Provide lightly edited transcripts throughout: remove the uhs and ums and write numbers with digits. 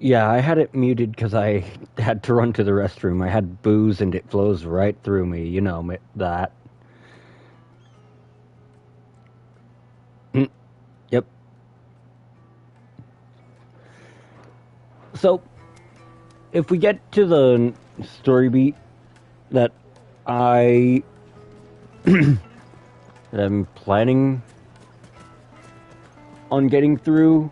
Yeah, I had it muted because I had to run to the restroom. I had booze and it flows right through me. You know that. Yep. So, if we get to the story beat that I that I'm planning on getting through,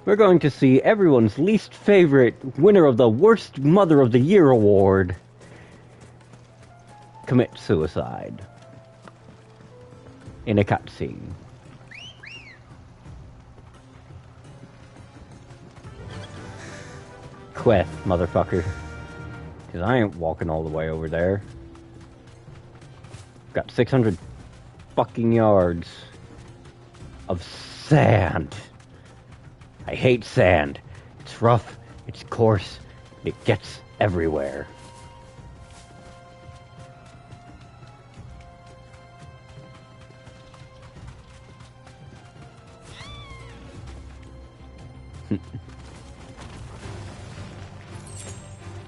we're going to see everyone's least favorite winner of the Worst Mother of the Year award commit suicide in a cutscene. Queth, motherfucker. Because I ain't walking all the way over there. Got 600 fucking yards of sand. I hate sand. It's rough, it's coarse, it gets everywhere.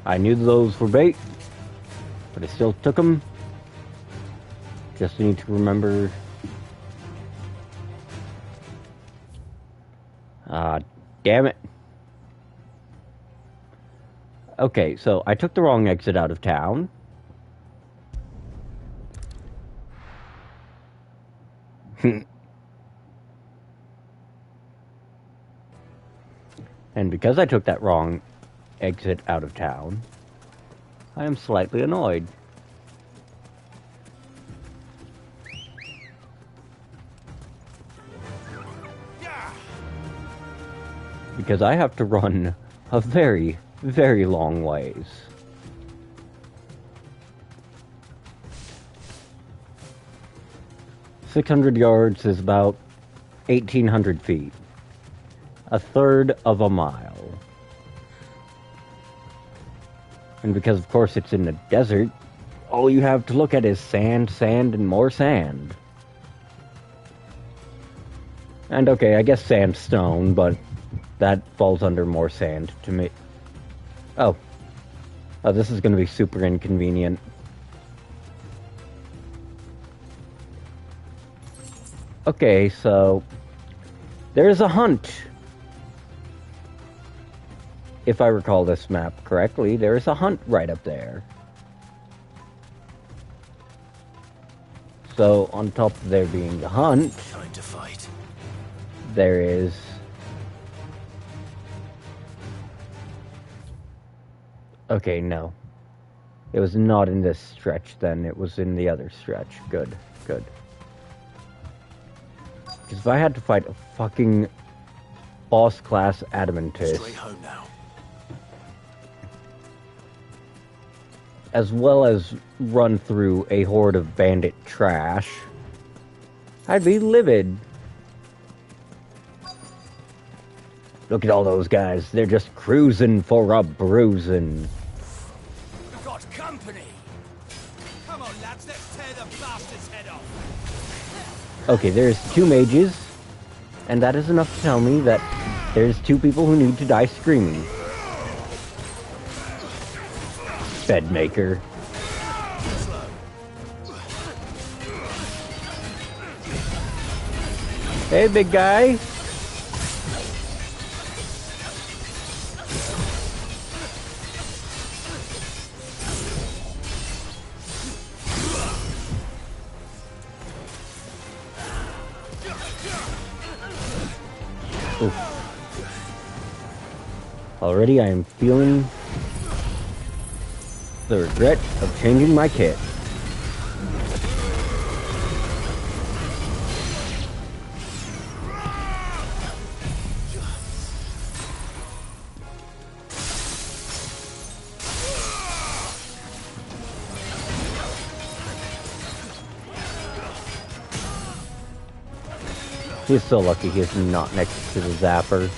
I knew those were bait, but I still took them. Just need to remember. Damn it. Okay, so I took the wrong exit out of town. And because I took that wrong exit out of town, I am slightly annoyed. Because I have to run a very, very long ways. .600 yards is about 1,800 feet. A third of a mile. And because, of course, it's in the desert, all you have to look at is sand, sand, and more sand. And okay, I guess sandstone, but that falls under more sand to me. Oh, this is going to be super inconvenient. Okay, so there's a hunt. If I recall this map correctly, there is a hunt right up there. So on top of there being the hunt, time to fight. There is okay, no. It was not in this stretch then, it was in the other stretch. Good, good. Because if I had to fight a fucking boss class Adamantis, Straight home now. as well as run through a horde of bandit trash, I'd be livid. Look at all those guys. They're just cruising for a bruising. We've got company. Come on, lads, let's tear the bastard's head off. Okay, there's 2 mages, and that is enough to tell me that there's 2 people who need to die screaming. Bedmaker. Hey, big guy. Oof. Already I am feeling the regret of changing my kit. He's so lucky he's not next to the zapper.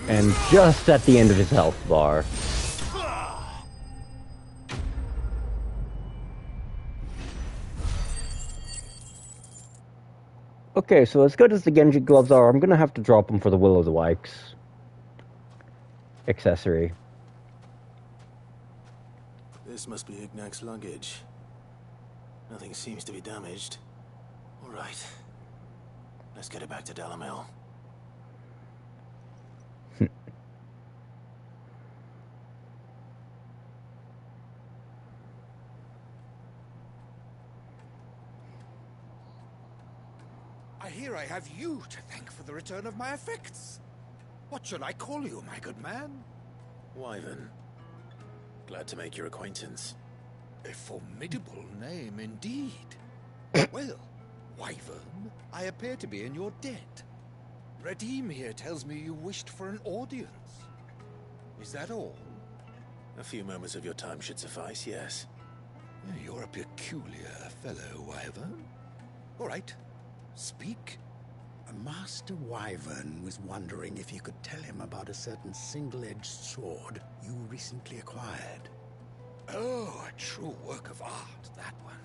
And just at the end of his health bar. Okay, so as good as the Genji gloves are, I'm gonna have to drop them for the Will-O-the-Wisps accessory. This must be Ignac's luggage. Nothing seems to be damaged. All right. Let's get it back to Dalamil. I hear I have you to thank for the return of my effects. What shall I call you, my good man? Wyvern. Glad to make your acquaintance. A formidable name indeed. Well, Wyvern, I appear to be in your debt. Redeem here tells me you wished for an audience. Is that all? A few moments of your time should suffice, yes. You're a peculiar fellow, Wyvern. All right, speak. Master Wyvern was wondering if you could tell him about a certain single-edged sword you recently acquired. Oh, a true work of art, that one.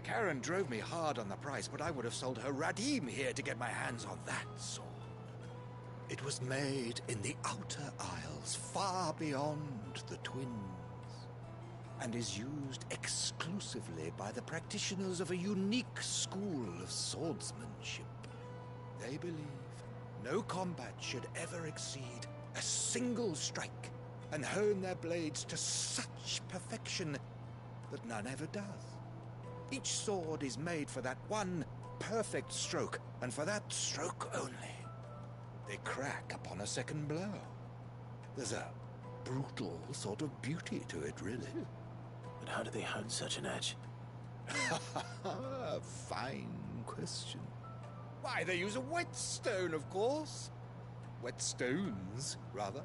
Karen drove me hard on the price, but I would have sold her Radim here to get my hands on that sword. It was made in the Outer Isles, far beyond the Twins, and is used exclusively by the practitioners of a unique school of swordsmanship. They believe no combat should ever exceed a single strike, and hone their blades to such perfection that none ever does. Each sword is made for that one perfect stroke, and for that stroke only. They crack upon a second blow. There's a brutal sort of beauty to it, really. But how do they hone such an edge? Fine question. Why, they use a whetstone, of course. Whetstones, rather.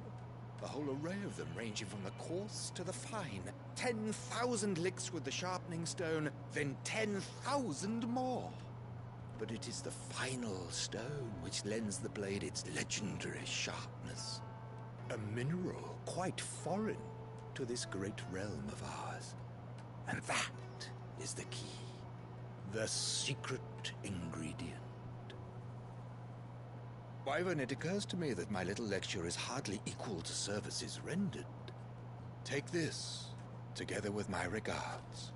A whole array of them, ranging from the coarse to the fine. 10,000 licks with the sharpening stone, then 10,000 more. But it is the final stone which lends the blade its legendary sharpness. A mineral quite foreign to this great realm of ours. And that is the key. The secret ingredient. Wyvern, it occurs to me that my little lecture is hardly equal to services rendered. Take this, together with my regards.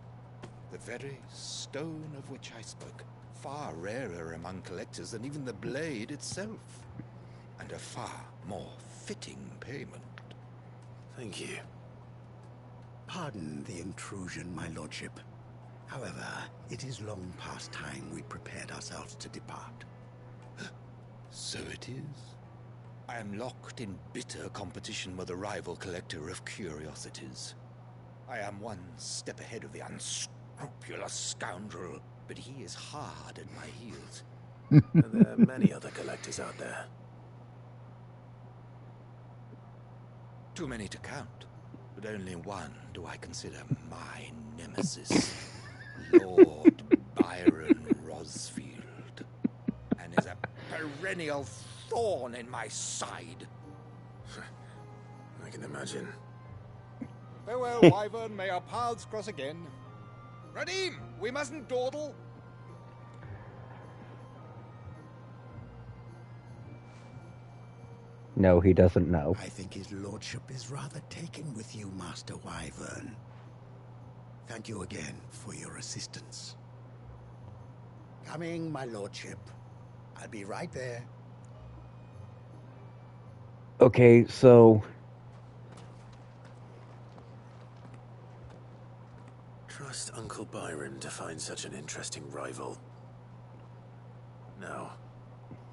The very stone of which I spoke, far rarer among collectors than even the blade itself, and a far more fitting payment. Thank you. Pardon the intrusion, my lordship. However, it is long past time we prepared ourselves to depart. So it is. I am locked in bitter competition with a rival collector of curiosities. I am one step ahead of the unscrupulous scoundrel, but he is hard at my heels. There are many other collectors out there. Too many to count, but only one do I consider my nemesis, Lord Byron Rosfield, and is a perennial thorn in my side. I can imagine. Farewell, Wyvern. May our paths cross again. Radim, we mustn't dawdle. No, he doesn't know. I think his lordship is rather taken with you, Master Wyvern. Thank you again for your assistance. Coming, my lordship. I'll be right there. Okay, so... Trust Uncle Byron to find such an interesting rival. Now,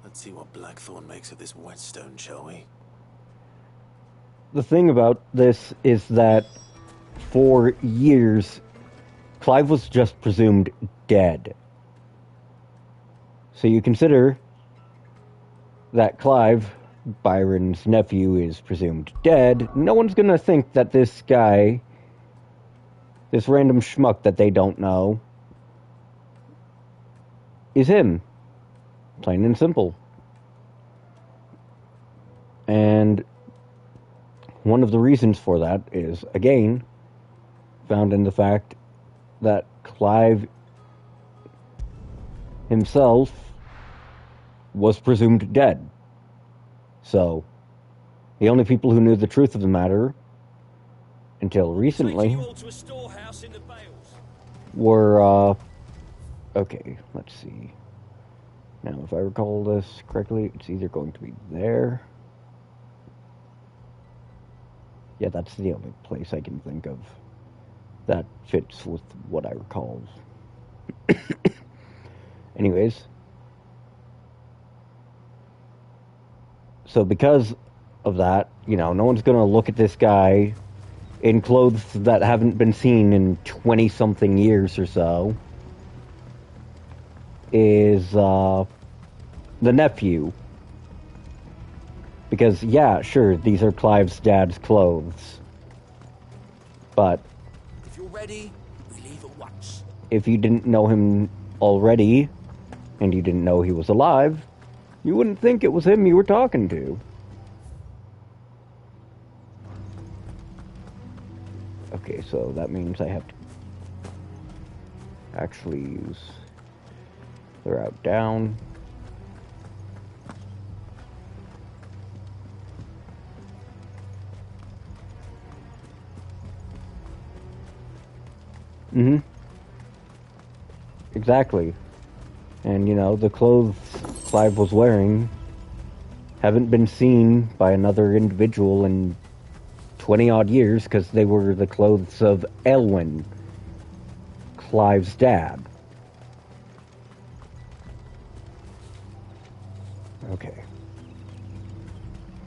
let's see what Blackthorn makes of this whetstone, shall we? The thing about this is that for years, Clive was just presumed dead. So you consider that Clive, Byron's nephew, is presumed dead. No one's gonna think that this guy, this random schmuck that they don't know, is him. Plain and simple. And one of the reasons for that is, again, found in the fact that Clive himself was presumed dead. So, the only people who knew the truth of the matter until recently were, okay, let's see. Now, if I recall this correctly, it's either going to be there. Yeah, that's the only place I can think of that fits with what I recall. Anyways. So because of that, you know, no one's going to look at this guy in clothes that haven't been seen in 20-something years or so. Is the nephew. Because, yeah, sure, these are Clive's dad's clothes. But if you're ready, we leave at once. If you didn't know him already, and you didn't know he was alive, you wouldn't think it was him you were talking to. Okay, so that means I have to actually use the route down. Mm-hmm. Exactly. And, you know, the clothes Clive was wearing haven't been seen by another individual in 20-odd years because they were the clothes of Elwyn, Clive's dad. Okay.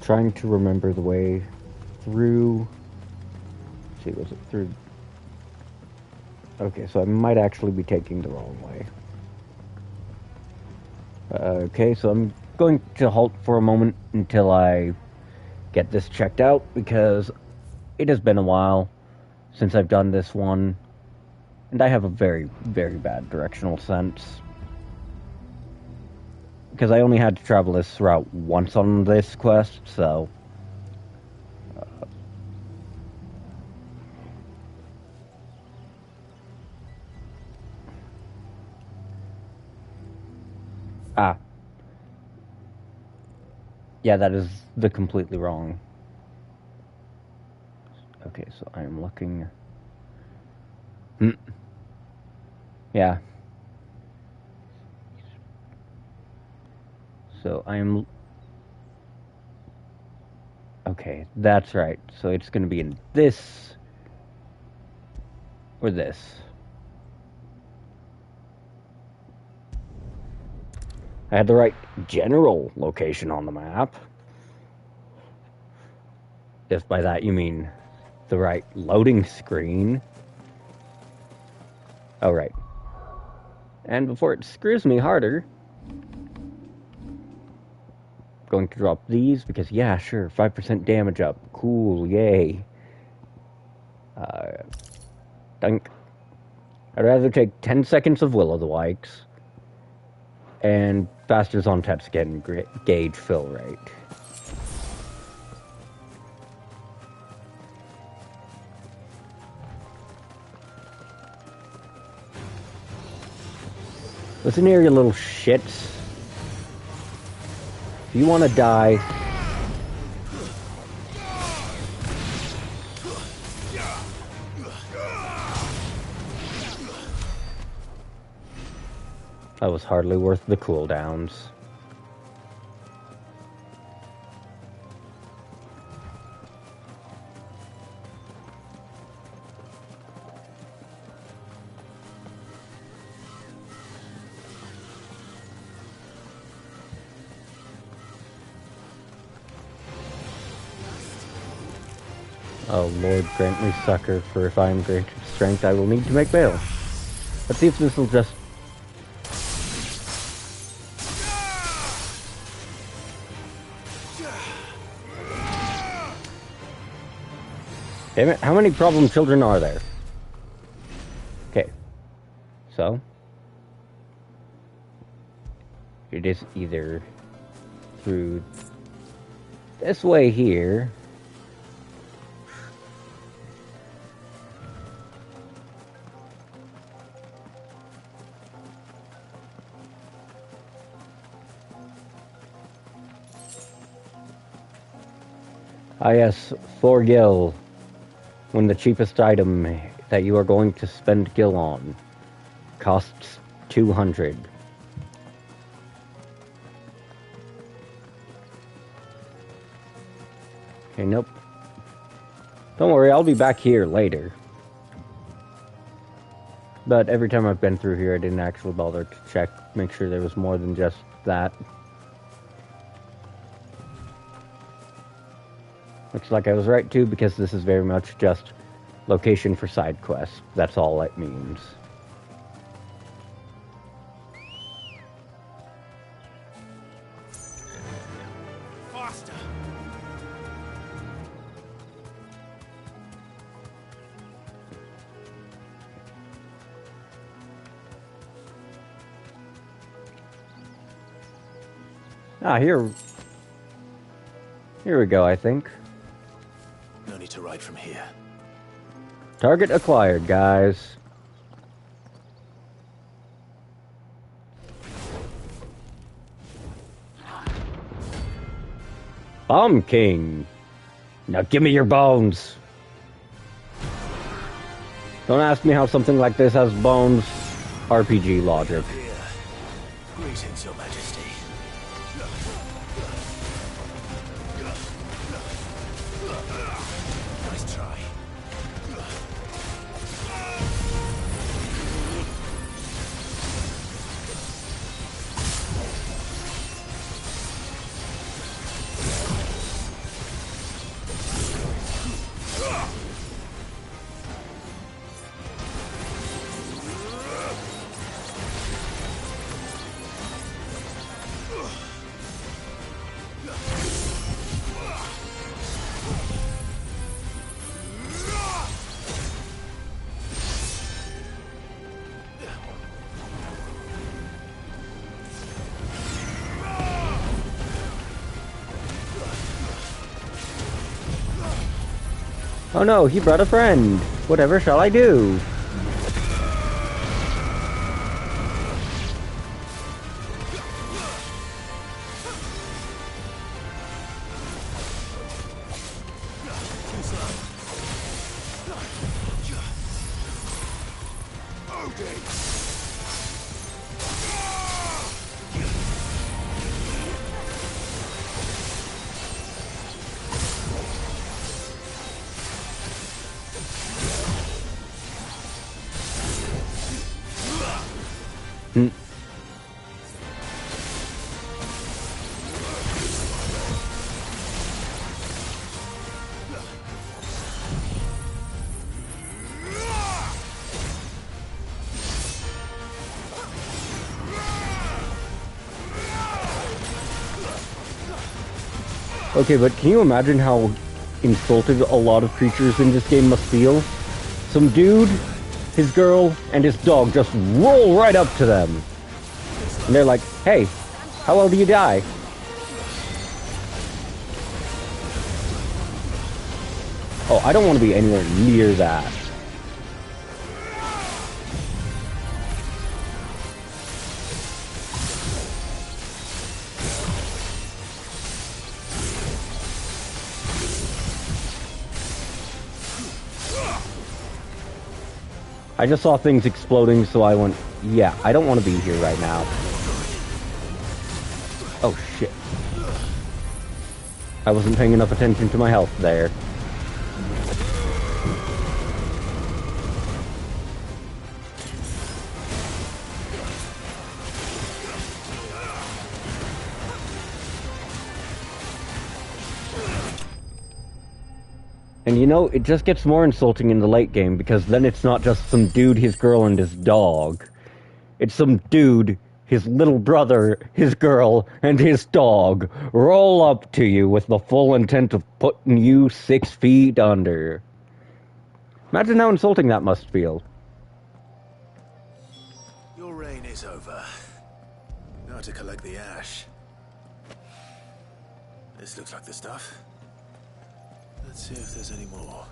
Trying to remember the way through... Let's see, was it through... Okay, so I might actually be taking the wrong way. Okay, so I'm going to halt for a moment until I get this checked out, because it has been a while since I've done this one, and I have a very, very bad directional sense. Because I only had to travel this route once on this quest, so... Yeah, that is the completely wrong. Okay, so I am looking... Yeah. So I am... Okay, that's right. So it's going to be in this... or this. I had the right general location on the map. If by that you mean the right loading screen. Oh, right. And before it screws me harder, I'm going to drop these because, yeah, sure, 5% damage up. Cool, yay. Dunk. I'd rather take 10 seconds of Will-o'-the-Wisps and faster Zontet's skin gauge fill rate. Listen here, you little shits. If you want to die... That was hardly worth the cooldowns. Oh Lord, grant me succor, for if I am granted strength, I will need to make bail. Let's see if this will just... Damn it, how many problem children are there? Okay. So? It is either through this way here. Ah yes, 4 gil. When the cheapest item that you are going to spend gil on costs 200. Okay, nope. Don't worry, I'll be back here later. But every time I've been through here, I didn't actually bother to check, make sure there was more than just that. Looks like I was right too, because this is very much just location for side quests. That's all it means. Faster! Ah, here we go, I think. No need to ride from here. Target acquired, guys. Bomb King. Now give me your bones. Don't ask me how something like this has bones. RPG logic. Here. Greetings, Your Majesty. Nice try. Oh no, he brought a friend. Whatever shall I do? Okay, but can you imagine how insulted a lot of creatures in this game must feel? Some dude, his girl, and his dog just roll right up to them. And they're like, hey, how well do you die? Oh, I don't want to be anywhere near that. I just saw things exploding, so I went, yeah, I don't want to be here right now. Oh, shit. I wasn't paying enough attention to my health there. And you know, it just gets more insulting in the late game, because then it's not just some dude, his girl, and his dog. It's some dude, his little brother, his girl, and his dog roll up to you with the full intent of putting you 6 feet under. Imagine how insulting that must feel. Your reign is over. Now to collect the ash. This looks like the stuff. Let's see if there's any more.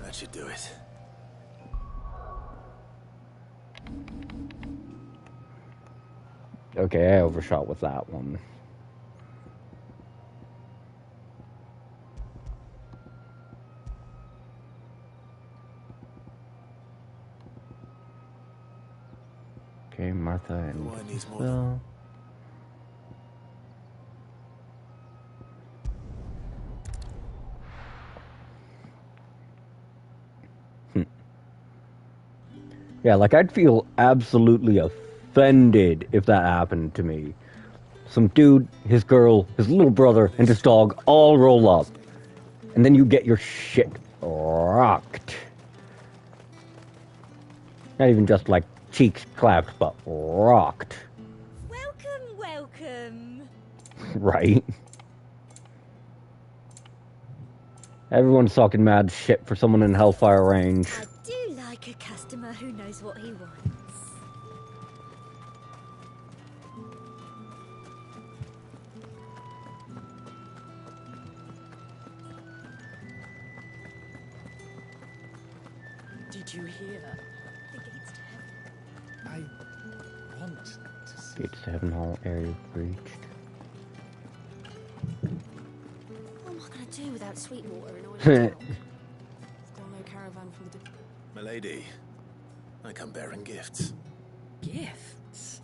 That should do it. Okay, I overshot with that one. Okay, Martha and The wine needs more. Phil. Yeah, like I'd feel absolutely offended if that happened to me. Some dude, his girl, his little brother, and his dog all roll up. And then you get your shit rocked. Not even just like cheeks clapped, but rocked. Welcome, welcome. Right? Everyone's talking mad shit for someone in Hellfire range. I do like a customer who knows what he wants. Did you hear? The gates to heaven. I want to see. Gates to Heaven Hall area breached. What am I going to do without Sweetwater in oil? Still no caravan from the... Milady, I come bearing gifts. Gifts?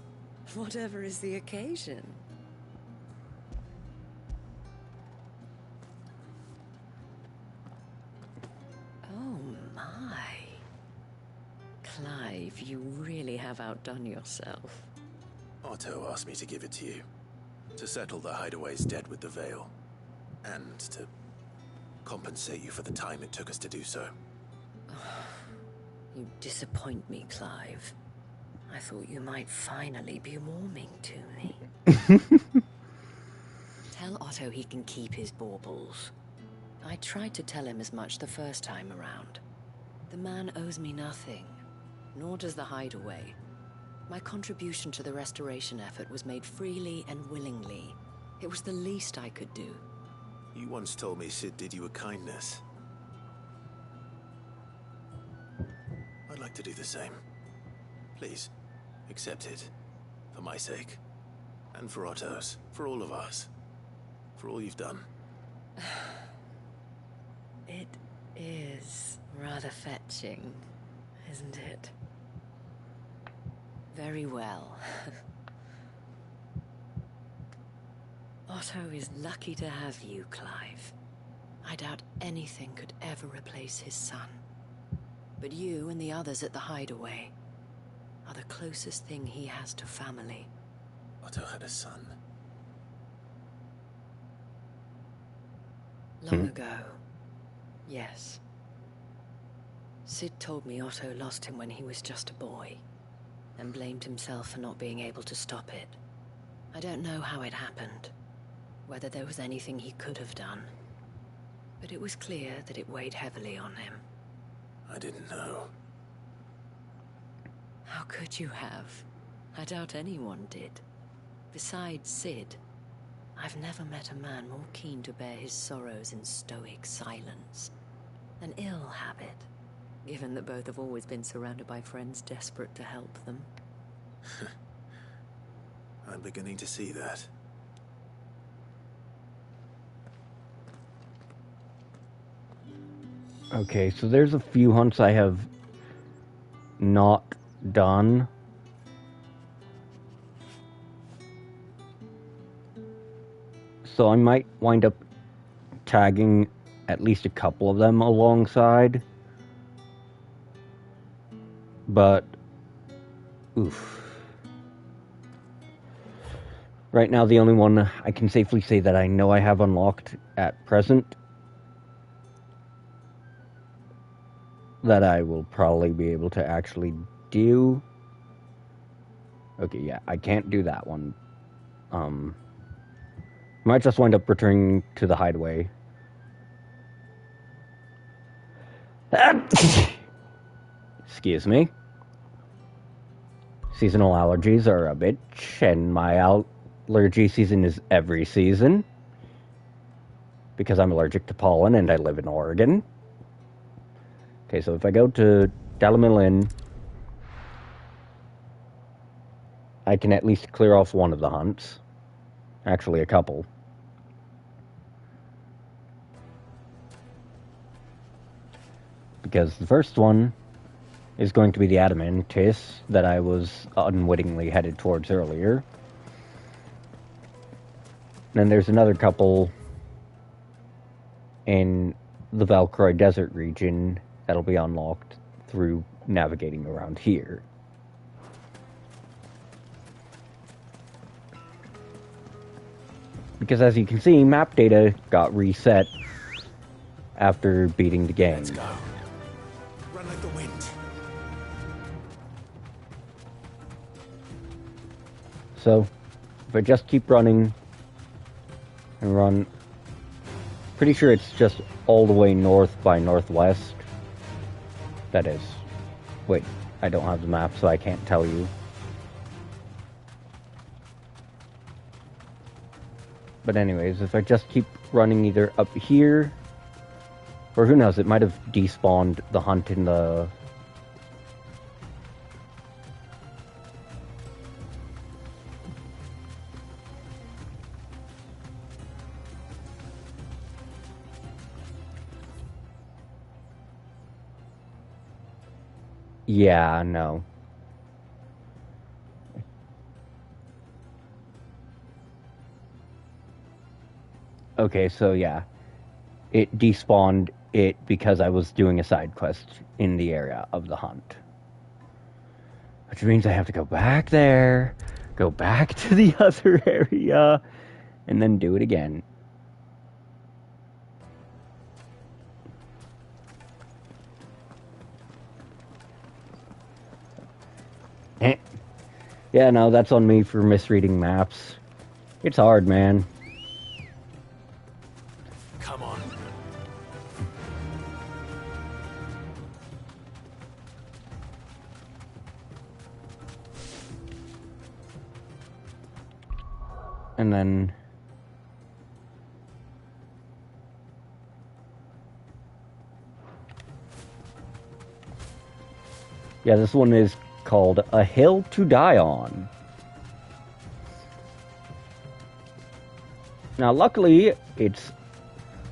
Whatever is the occasion. Oh my. Clive, you really have outdone yourself. Otto asked me to give it to you. To settle the Hideaway's debt with the Veil. And to compensate you for the time it took us to do so. You disappoint me, Clive. I thought you might finally be warming to me. Tell Otto he can keep his baubles. I tried to tell him as much the first time around. The man owes me nothing, nor does the Hideaway. My contribution to the restoration effort was made freely and willingly. It was the least I could do. You once told me Sid did you a kindness. I'd like to do the same. Please, accept it. For my sake. And for Otto's. For all of us. For all you've done. It is rather fetching, isn't it? Very well. Otto is lucky to have you, Clive. I doubt anything could ever replace his son. But you and the others at the Hideaway are the closest thing he has to family. Otto had a son. Long ago, yes. Sid told me Otto lost him when he was just a boy, and blamed himself for not being able to stop it. I don't know how it happened, whether there was anything he could have done, but it was clear that it weighed heavily on him. I didn't know. How could you have? I doubt anyone did. Besides Sid, I've never met a man more keen to bear his sorrows in stoic silence. An ill habit, given that both have always been surrounded by friends desperate to help them. I'm beginning to see that. Okay, so there's a few hunts I have not done. So I might wind up tagging at least a couple of them alongside. But, oof. Right now, the only one I can safely say that I know I have unlocked at present that I will probably be able to actually do. Okay, yeah, I can't do that one. Might just wind up returning to the Hideaway. Excuse me. Seasonal allergies are a bitch, and my allergy season is every season. Because I'm allergic to pollen and I live in Oregon. Okay, so if I go to Dalamil Inn, I can at least clear off one of the hunts. Actually, a couple. Because the first one is going to be the Adamantis that I was unwittingly headed towards earlier. Then there's another couple in the Valkyrie Desert region that'll be unlocked through navigating around here. Because as you can see, map data got reset after beating the game. Let's go. Run like the wind. So, if I just keep running and run, pretty sure it's just all the way north by northwest. That is. Wait, I don't have the map, so I can't tell you. But anyways, if I just keep running either up here, or who knows, it might have despawned the hunt in the... Yeah, no. Okay, so yeah. It despawned it because I was doing a side quest in the area of the hunt. Which means I have to go back there, go back to the other area, and then do it again. Yeah, no, that's on me for misreading maps. It's hard, man. Come on. And then... yeah, this one is called A Hill to Die On. Now, luckily, it's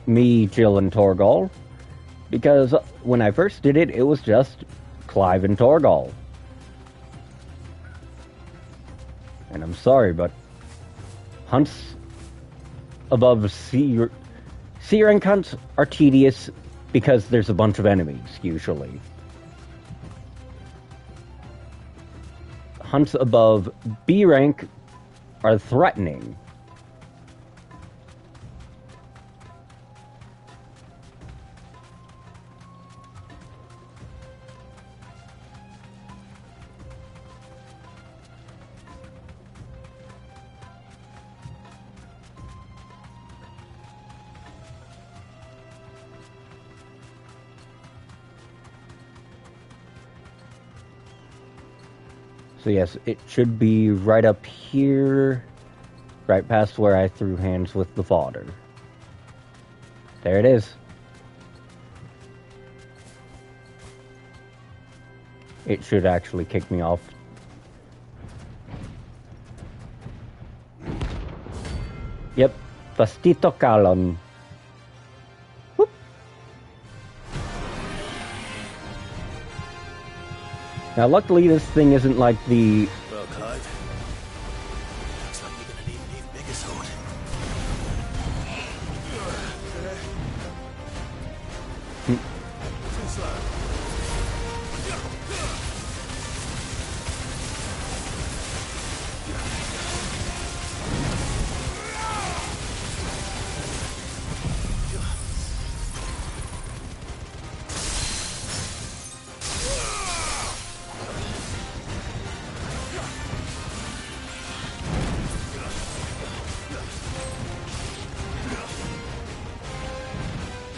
me, Jill, and Torgal, because when I first did it, it was just Clive and Torgal. And I'm sorry, but hunts above C rank hunts are tedious because there's a bunch of enemies, usually. Hunts above B rank are threatening. So yes, it should be right up here, right past where I threw hands with the fodder. There it is. It should actually kick me off. Yep, Fastito Calon. Whoop. Now, luckily, this thing isn't like the... Well, Clive, looks like you're gonna need an even bigger sword. Too slow.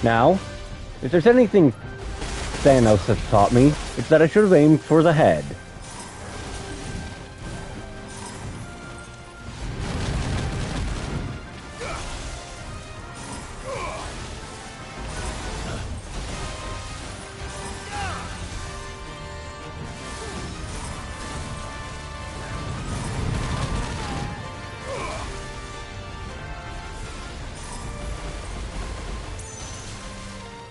Now, if there's anything Thanos has taught me. It's that I should have aimed for the head.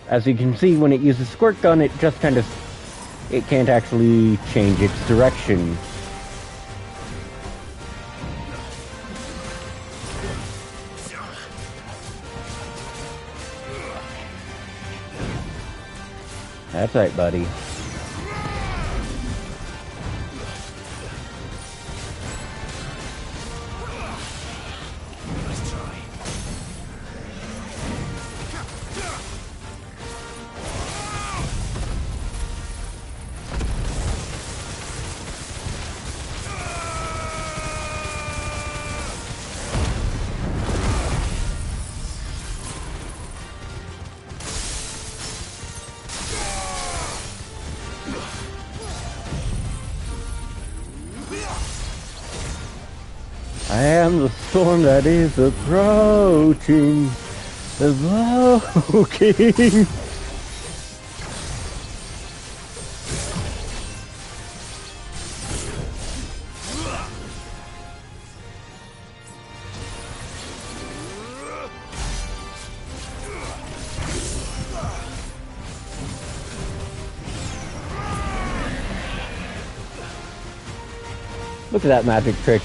As you can see, when it uses squirt gun, it just kind of... it can't actually change its direction. That's right, buddy. I am the storm that is approaching, evoking. Look at that magic trick.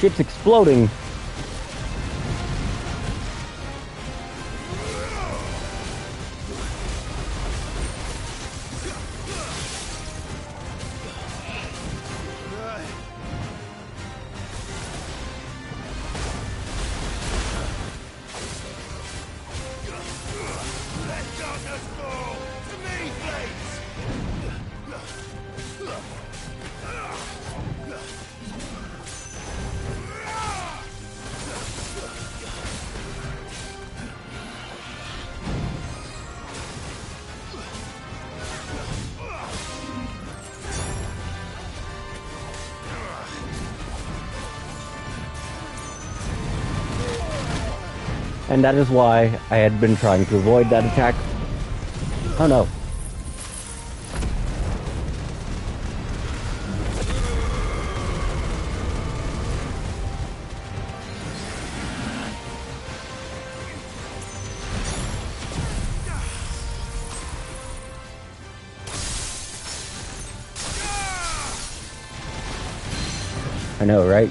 Shit's exploding. And that is why I had been trying to avoid that attack. Oh no. I know, right?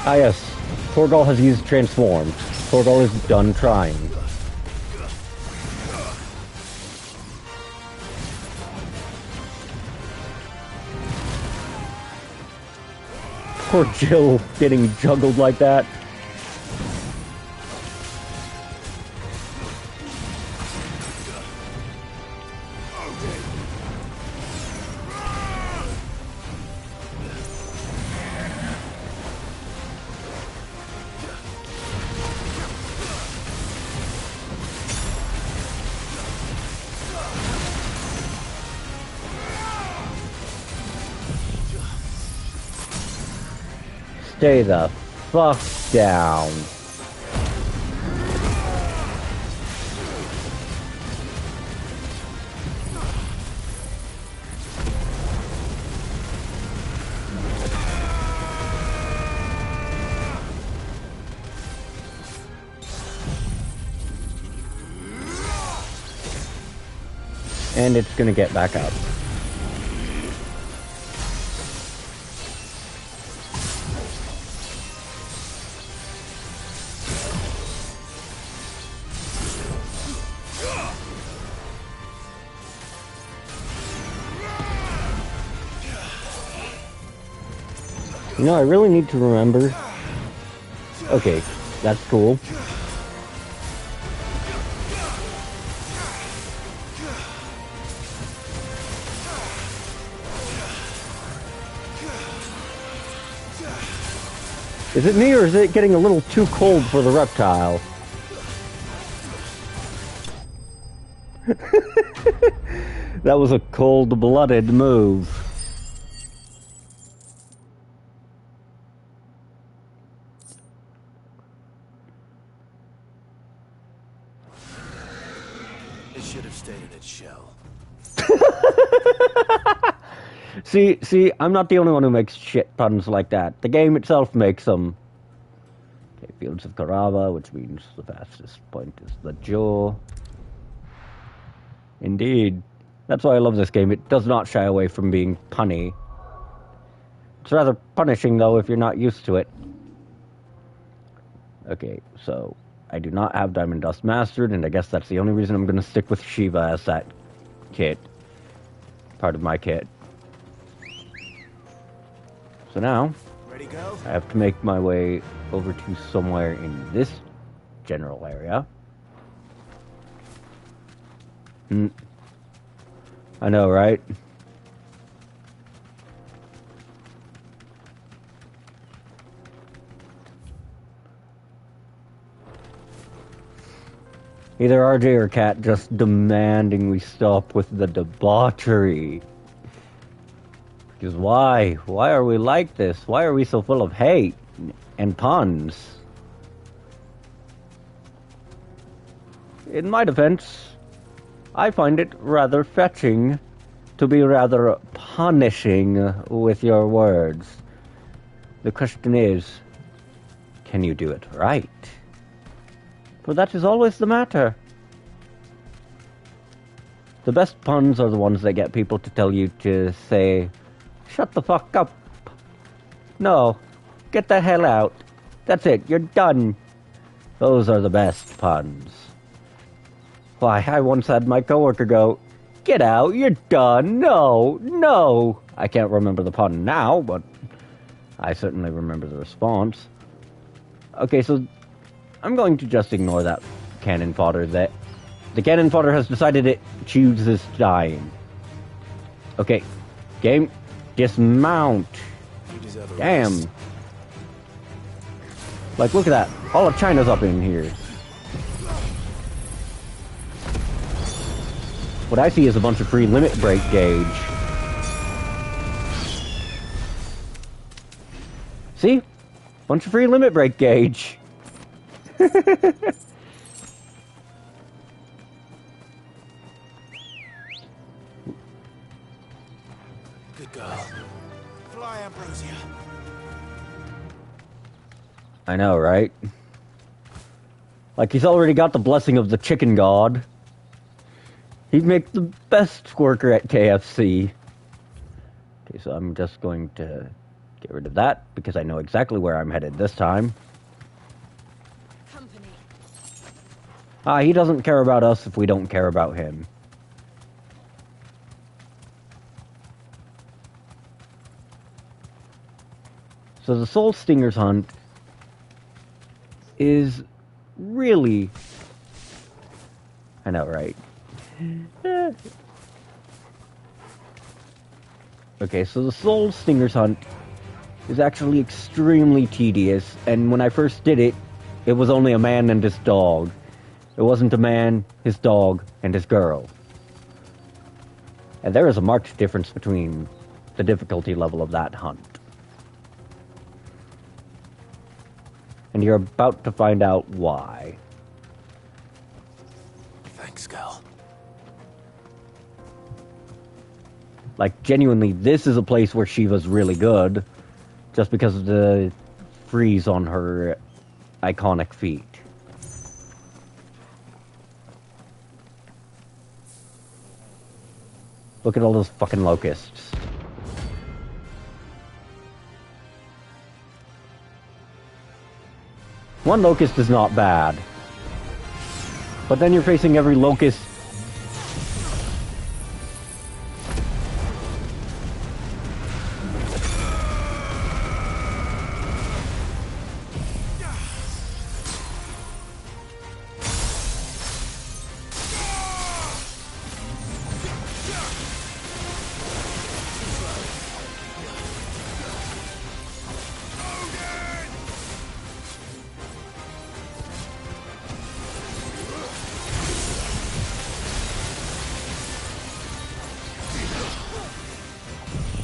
Ah yes, Torgal has used Transform. Torgal is done trying. Poor Jill getting juggled like that. Stay the fuck down. And it's gonna get back up. You know, I really need to remember. Okay, that's cool. Is it me, or is it getting a little too cold for the reptile? That was a cold-blooded move. It should have stayed in its shell. See, I'm not the only one who makes shit puns like that. The game itself makes them. Okay, Fields of Carava, which means the fastest point is the jaw. Indeed. That's why I love this game. It does not shy away from being punny. It's rather punishing, though, if you're not used to it. Okay, so I do not have Diamond Dust Mastered, and I guess that's the only reason I'm going to stick with Shiva as that kit. Part of my kit. So now, Ready, go? I have to make my way over to somewhere in this general area. I know, right? Either RJ or Kat just demanding we stop with the debauchery. Because why? Why are we like this? Why are we so full of hate and puns? In my defense, I find it rather fetching to be rather punishing with your words. The question is, can you do it right? For that is always the matter. The best puns are the ones that get people to tell you to say, shut the fuck up. No, get the hell out. That's it, you're done. Those are the best puns. Why, I once had my coworker go, get out, you're done, no, no. I can't remember the pun now, but I certainly remember the response. Okay, so I'm going to just ignore that cannon fodder. That the cannon fodder has decided it chooses dying. Okay, game, dismount. You deserve a Damn. rest. Like, look at that. All of China's up in here. What I see is a bunch of free limit break gauge. See? Bunch of free limit break gauge. Good girl. Fly, Ambrosia. I know, right? Like, he's already got the blessing of the chicken god. He'd make the best worker at KFC. Okay, so I'm just going to get rid of that, because I know exactly where I'm headed this time. Company. He doesn't care about us if we don't care about him. So the Soul Stingers hunt is really... I know, right? Okay, so the Soul Stingers hunt is actually extremely tedious, and when I first did it, it was only a man and his dog. It wasn't a man, his dog, and his girl. And there is a marked difference between the difficulty level of that hunt. And you're about to find out why. Thanks, girl. Like, genuinely, this is a place where Shiva's really good, just because of the freeze on her iconic feet. Look at all those fucking locusts. One locust is not bad. But then you're facing every locust.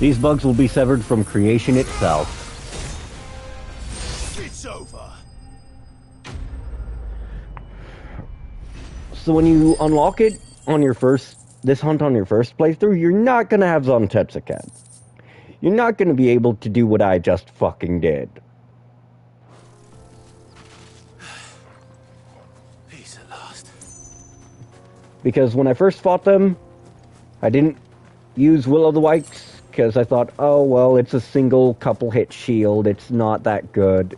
These bugs will be severed from creation itself. It's over. So when you unlock it on your this hunt on your first playthrough, you're not gonna have Zontetsuken. You're not gonna be able to do what I just fucking did. Peace at last. Because when I first fought them, I didn't use Will-O'-the-Wisps because I thought, oh well, it's a single couple hit shield, it's not that good.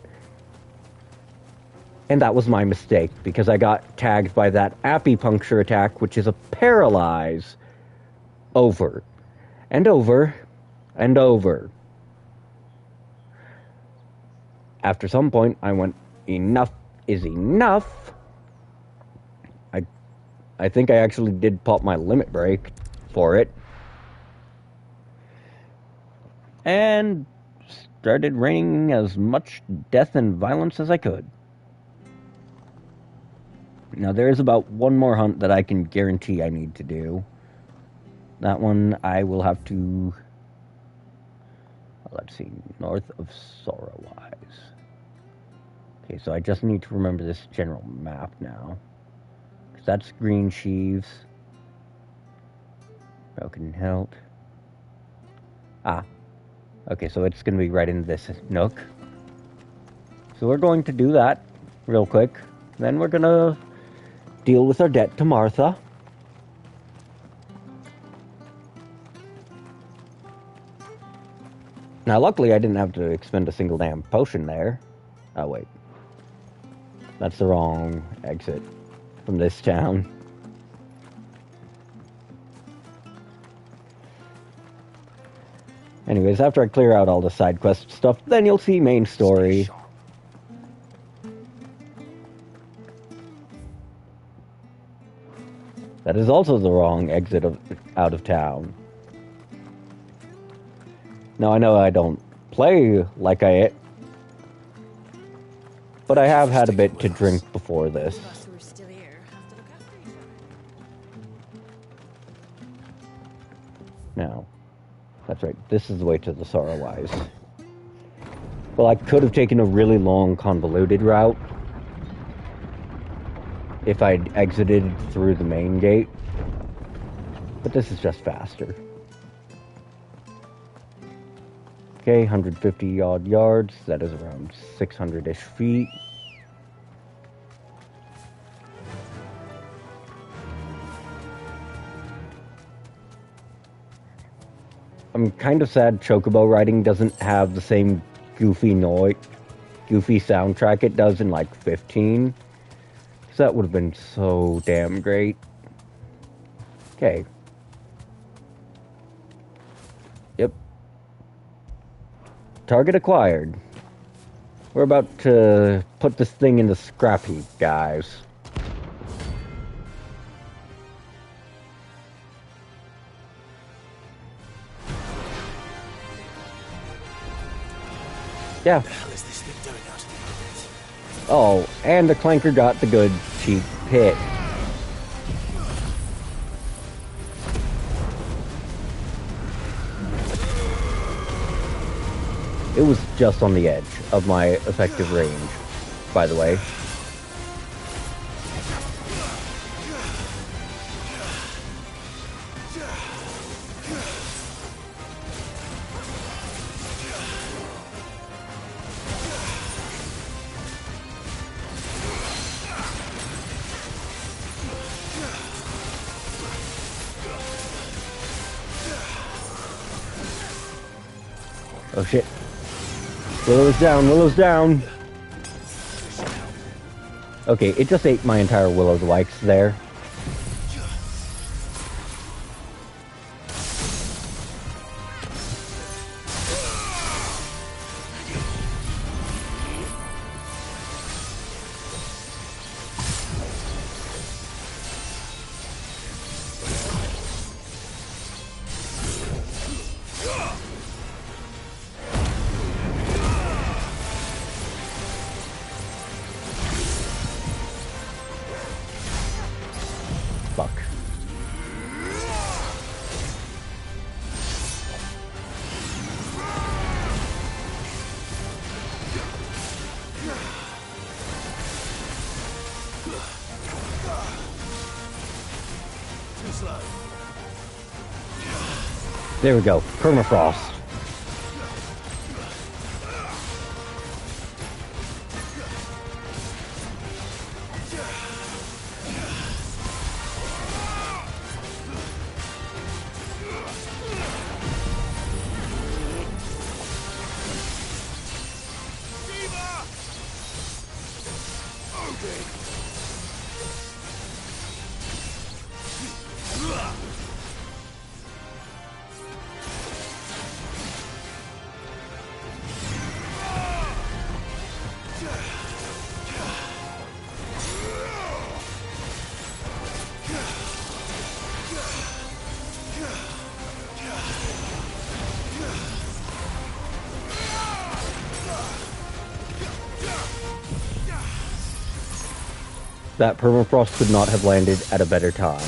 And that was my mistake, because I got tagged by that acupuncture attack, which is a paralyze, over, and over, and over. After some point, I went, enough is enough. I think I actually did pop my limit break for it. And started raining as much death and violence as I could. Now, there is about one more hunt that I can guarantee I need to do. That one I will have to... Let's see, north of Sorrowwise. Okay, so I just need to remember this general map now. Because that's Green Sheaves. Broken Hilt. Ah. Okay, so it's going to be right in this nook. So we're going to do that real quick. Then we're going to deal with our debt to Martha. Now, luckily, I didn't have to expend a single damn potion there. Oh, wait. That's the wrong exit from this town. Anyways, after I clear out all the side quest stuff, then you'll see main story. That is also the wrong exit out of town. Now, I know I don't play like but I have had a bit to drink before this. Now, that's right, this is the way to the Sorrowwise. Well, I could have taken a really long, convoluted route if I'd exited through the main gate, but this is just faster. Okay, 150 odd yards, that is around 600-ish feet. I'm kind of sad Chocobo riding doesn't have the same goofy soundtrack it does in like 15. Because that would have been so damn great. Okay. Yep. Target acquired. We're about to put this thing in the scrap heap, guys. Yeah. What the hell is this thing doing out of the pit? Oh, and the clanker got the good cheap hit. It was just on the edge of my effective range, by the way. Oh shit. Willow's down, Willow's down. Okay, it just ate my entire Will-O'-the-Wisps there. There we go. Permafrost. That permafrost could not have landed at a better time.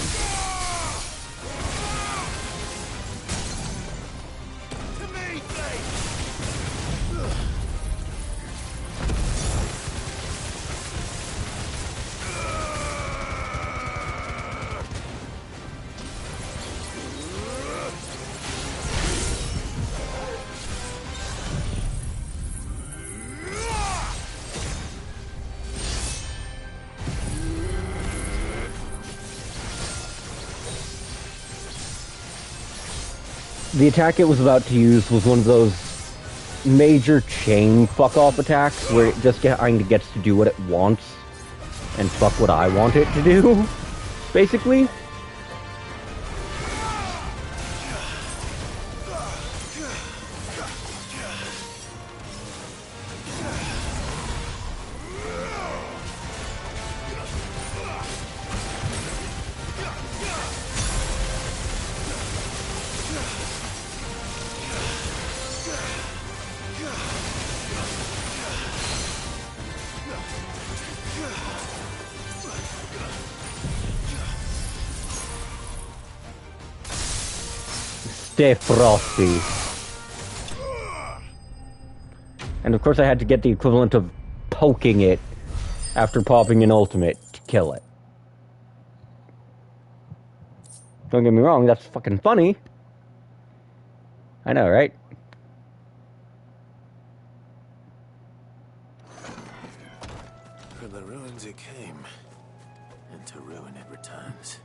The attack it was about to use was one of those major chain fuck-off attacks where it just kind of gets to do what it wants and fuck what I want it to do, basically. Stay frosty. And of course I had to get the equivalent of poking it after popping an ultimate to kill it. Don't get me wrong, that's fucking funny. I know, right? From the ruins it came, and to ruin it returns.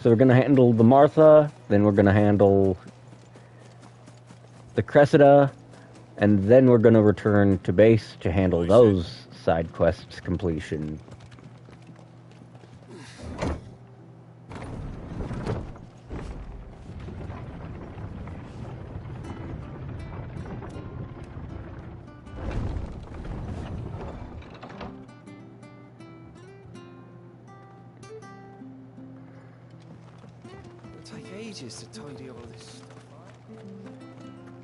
So we're gonna handle the Martha, then we're gonna handle the Cressida, and then we're gonna return to base to handle those side quests completion. To tidy all this stuff up.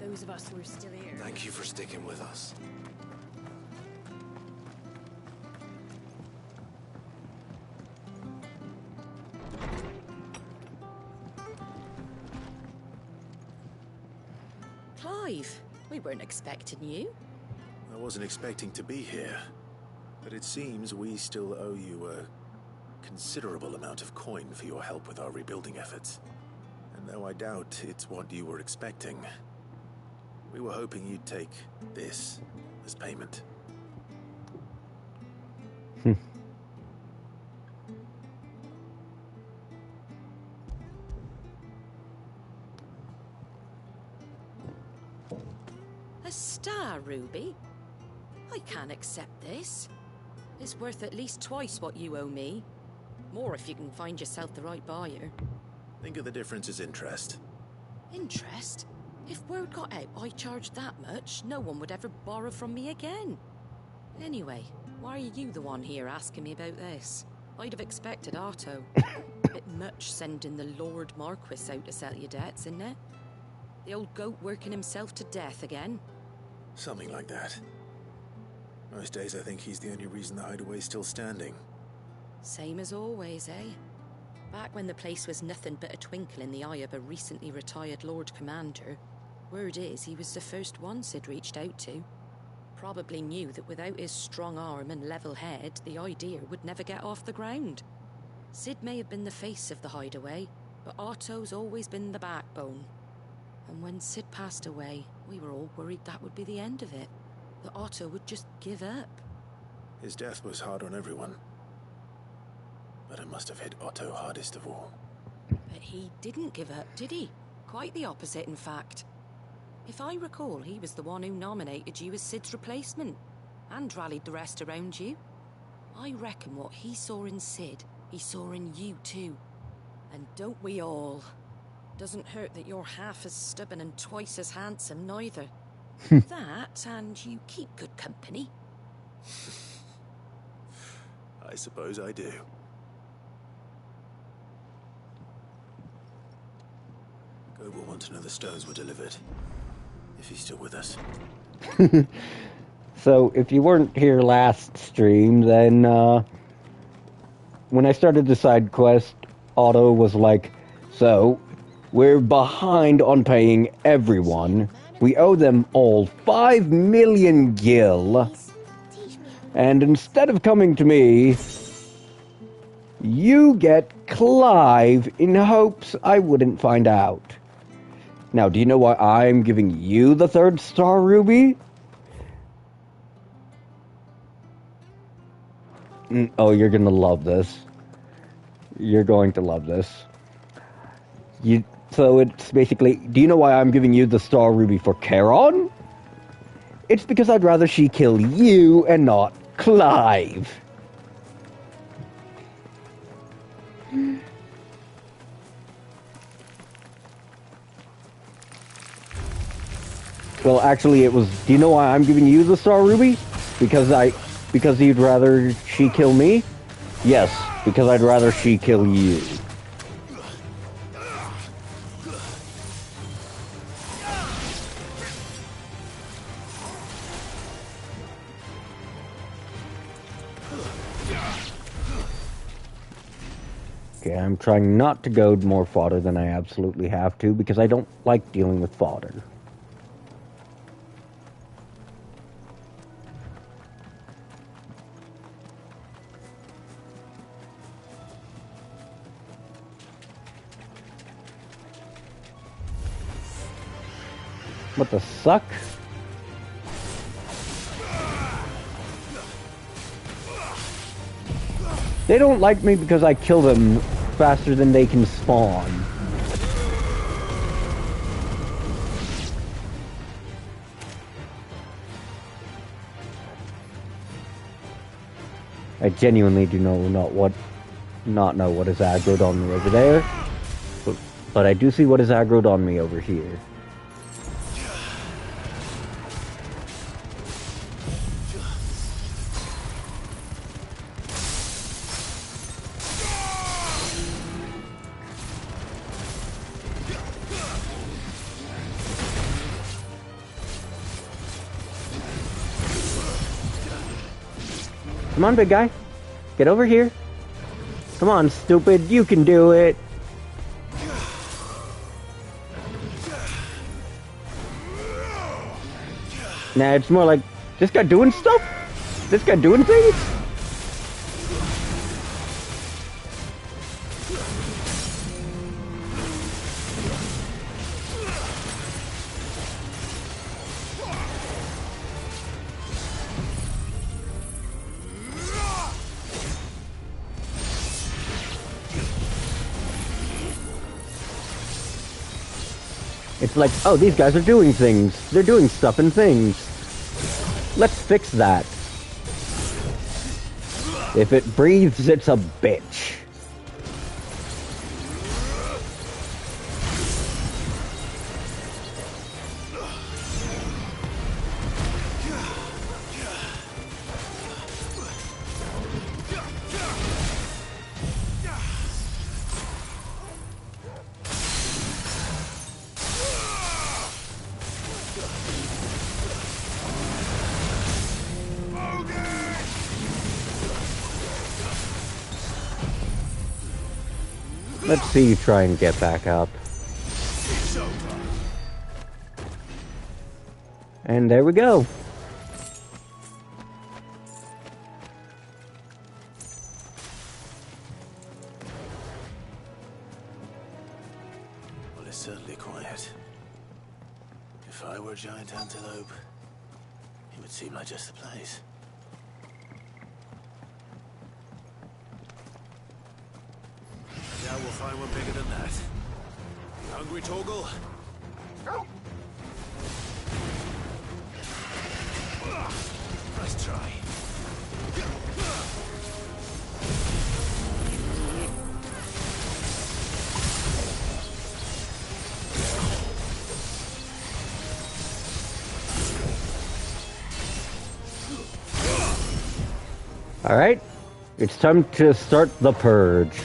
Those of us who are still here. Thank you for sticking with us. Clive, we weren't expecting you. I wasn't expecting to be here, but it seems we still owe you a considerable amount of coin for your help with our rebuilding efforts. And though I doubt it's what you were expecting, we were hoping you'd take this as payment. A star, Ruby? I can't accept this. It's worth at least twice what you owe me. More if you can find yourself the right buyer. Think of the difference as interest. Interest? If word got out I charged that much, no one would ever borrow from me again. Anyway, why are you the one here asking me about this? I'd have expected Otto. Bit much sending the Lord Marquis out to settle your debts, isn't it? The old goat working himself to death again. Something like that. Most days I think he's the only reason the hideaway's still standing. Same as always, eh? Back when the place was nothing but a twinkle in the eye of a recently retired Lord Commander, word is he was the first one Sid reached out to. Probably knew that without his strong arm and level head, the idea would never get off the ground. Sid may have been the face of the hideaway, but Otto's always been the backbone. And when Sid passed away, we were all worried that would be the end of it. That Otto would just give up. His death was hard on everyone. But it must have hit Otto hardest of all. But he didn't give up, did he? Quite the opposite, in fact. If I recall, he was the one who nominated you as Sid's replacement, and rallied the rest around you. I reckon what he saw in Sid, he saw in you too. And don't we all? Doesn't hurt that you're half as stubborn and twice as handsome, neither. That, and you keep good company. I suppose I do. Go will want to know the stones were delivered. If he's still with us. So, if you weren't here last stream, then, when I started the side quest, Otto was like, so, we're behind on paying everyone. We owe them all 5 million gil. And instead of coming to me, you get Clive in hopes I wouldn't find out. Now, do you know why I'm giving you the 3rd star ruby? Oh, you're gonna love this. You're going to love this. So it's basically, do you know why I'm giving you the star ruby for Charon? It's because I'd rather she kill you and not Clive. Well, actually, it was, do you know why I'm giving you the star ruby? Because you'd rather she kill me? Yes, because I'd rather she kill you. Okay, I'm trying not to goad more fodder than I absolutely have to, because I don't like dealing with fodder. What the suck? They don't like me because I kill them faster than they can spawn. I genuinely do not know what is aggroed on me over there, but I do see what is aggroed on me over here. Come on, big guy. Get over here. Come on, stupid. You can do it. Nah, it's more like, this guy doing stuff? This guy doing things? It's like, oh, these guys are doing things. They're doing stuff and things. Let's fix that. If it breathes, it's a bitch. Let's see you try and get back up. And there we go. certainly quiet. If I were a giant antelope, it would seem like just the place. Now we'll find one bigger than that. You hungry, Torgal? Nice try. Alright, it's time to start the purge.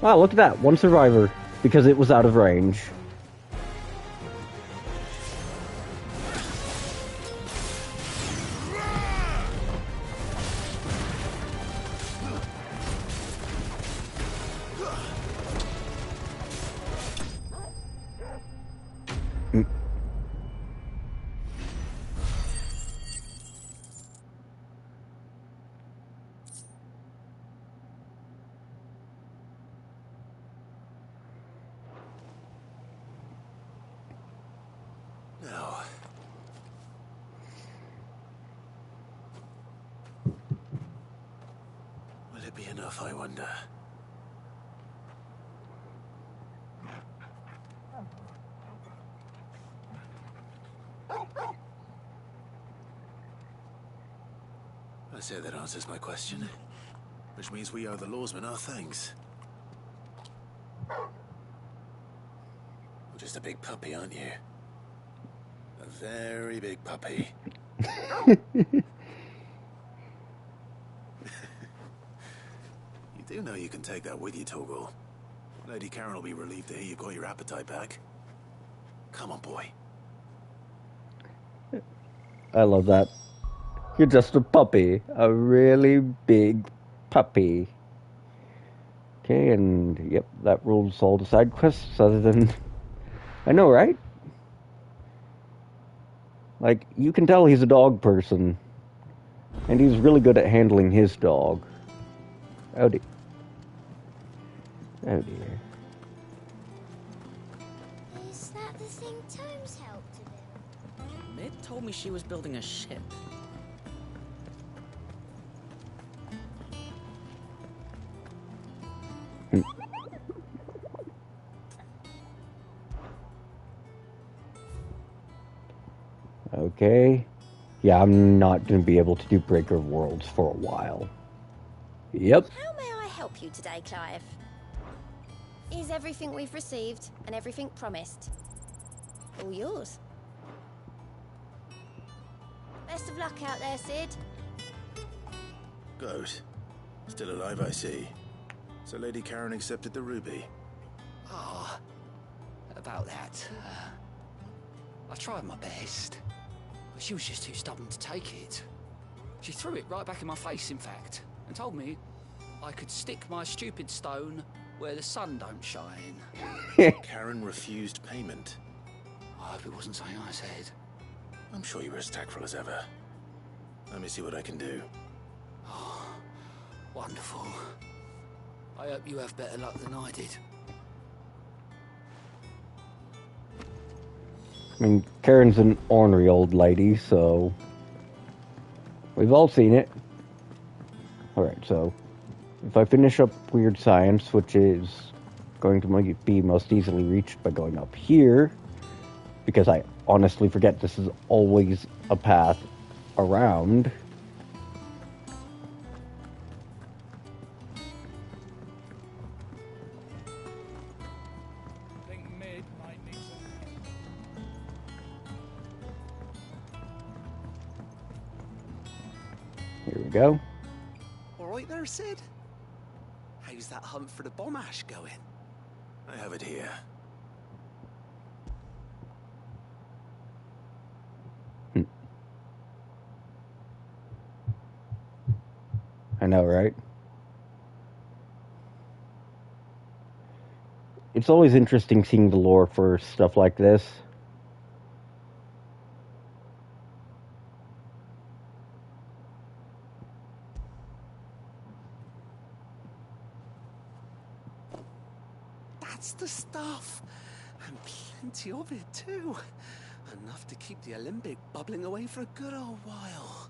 Wow, look at that, one survivor, because it was out of range. Now, will it be enough, I wonder? I say that answers my question. Which means we owe the lawsmen our thanks. You're just a big puppy, aren't you? A very big puppy. You do know you can take that with you, Torgal. Lady Karen will be relieved to hear you've got your appetite back. Come on, boy. I love that. You're just a puppy. A really big puppy. Okay, and yep, that rules all the side quests other than... I know, right? Like, you can tell he's a dog person. And he's really good at handling his dog. Oh dear. Oh dear. Is that the thing Tomes helped to build? Mid told me she was building a ship. Okay. Yeah, I'm not going to be able to do Breaker of Worlds for a while. Yep. How may I help you today, Clive? Is everything we've received and everything promised all yours? Best of luck out there, Sid. Goat. Still alive, I see. So Lady Karen accepted the ruby. Ah, about that. I tried my best, but she was just too stubborn to take it. She threw it right back in my face, in fact, and told me I could stick my stupid stone where the sun don't shine. Karen refused payment. I hope it wasn't something I said. I'm sure you were as tactful as ever. Let me see what I can do. Oh, wonderful. I hope you have better luck than I did. I mean, Karen's an ornery old lady, so... We've all seen it. Alright, so... If I finish up Weird Science, which is going to be most easily reached by going up here, because I honestly forget this is always a path around... Here we go. All right there, Sid? How's that hunt for the bomb ash going? I have it here. I know, right? It's always interesting seeing the lore for stuff like this. That's the stuff. And plenty of it, too. Enough to keep the Alembic bubbling away for a good old while.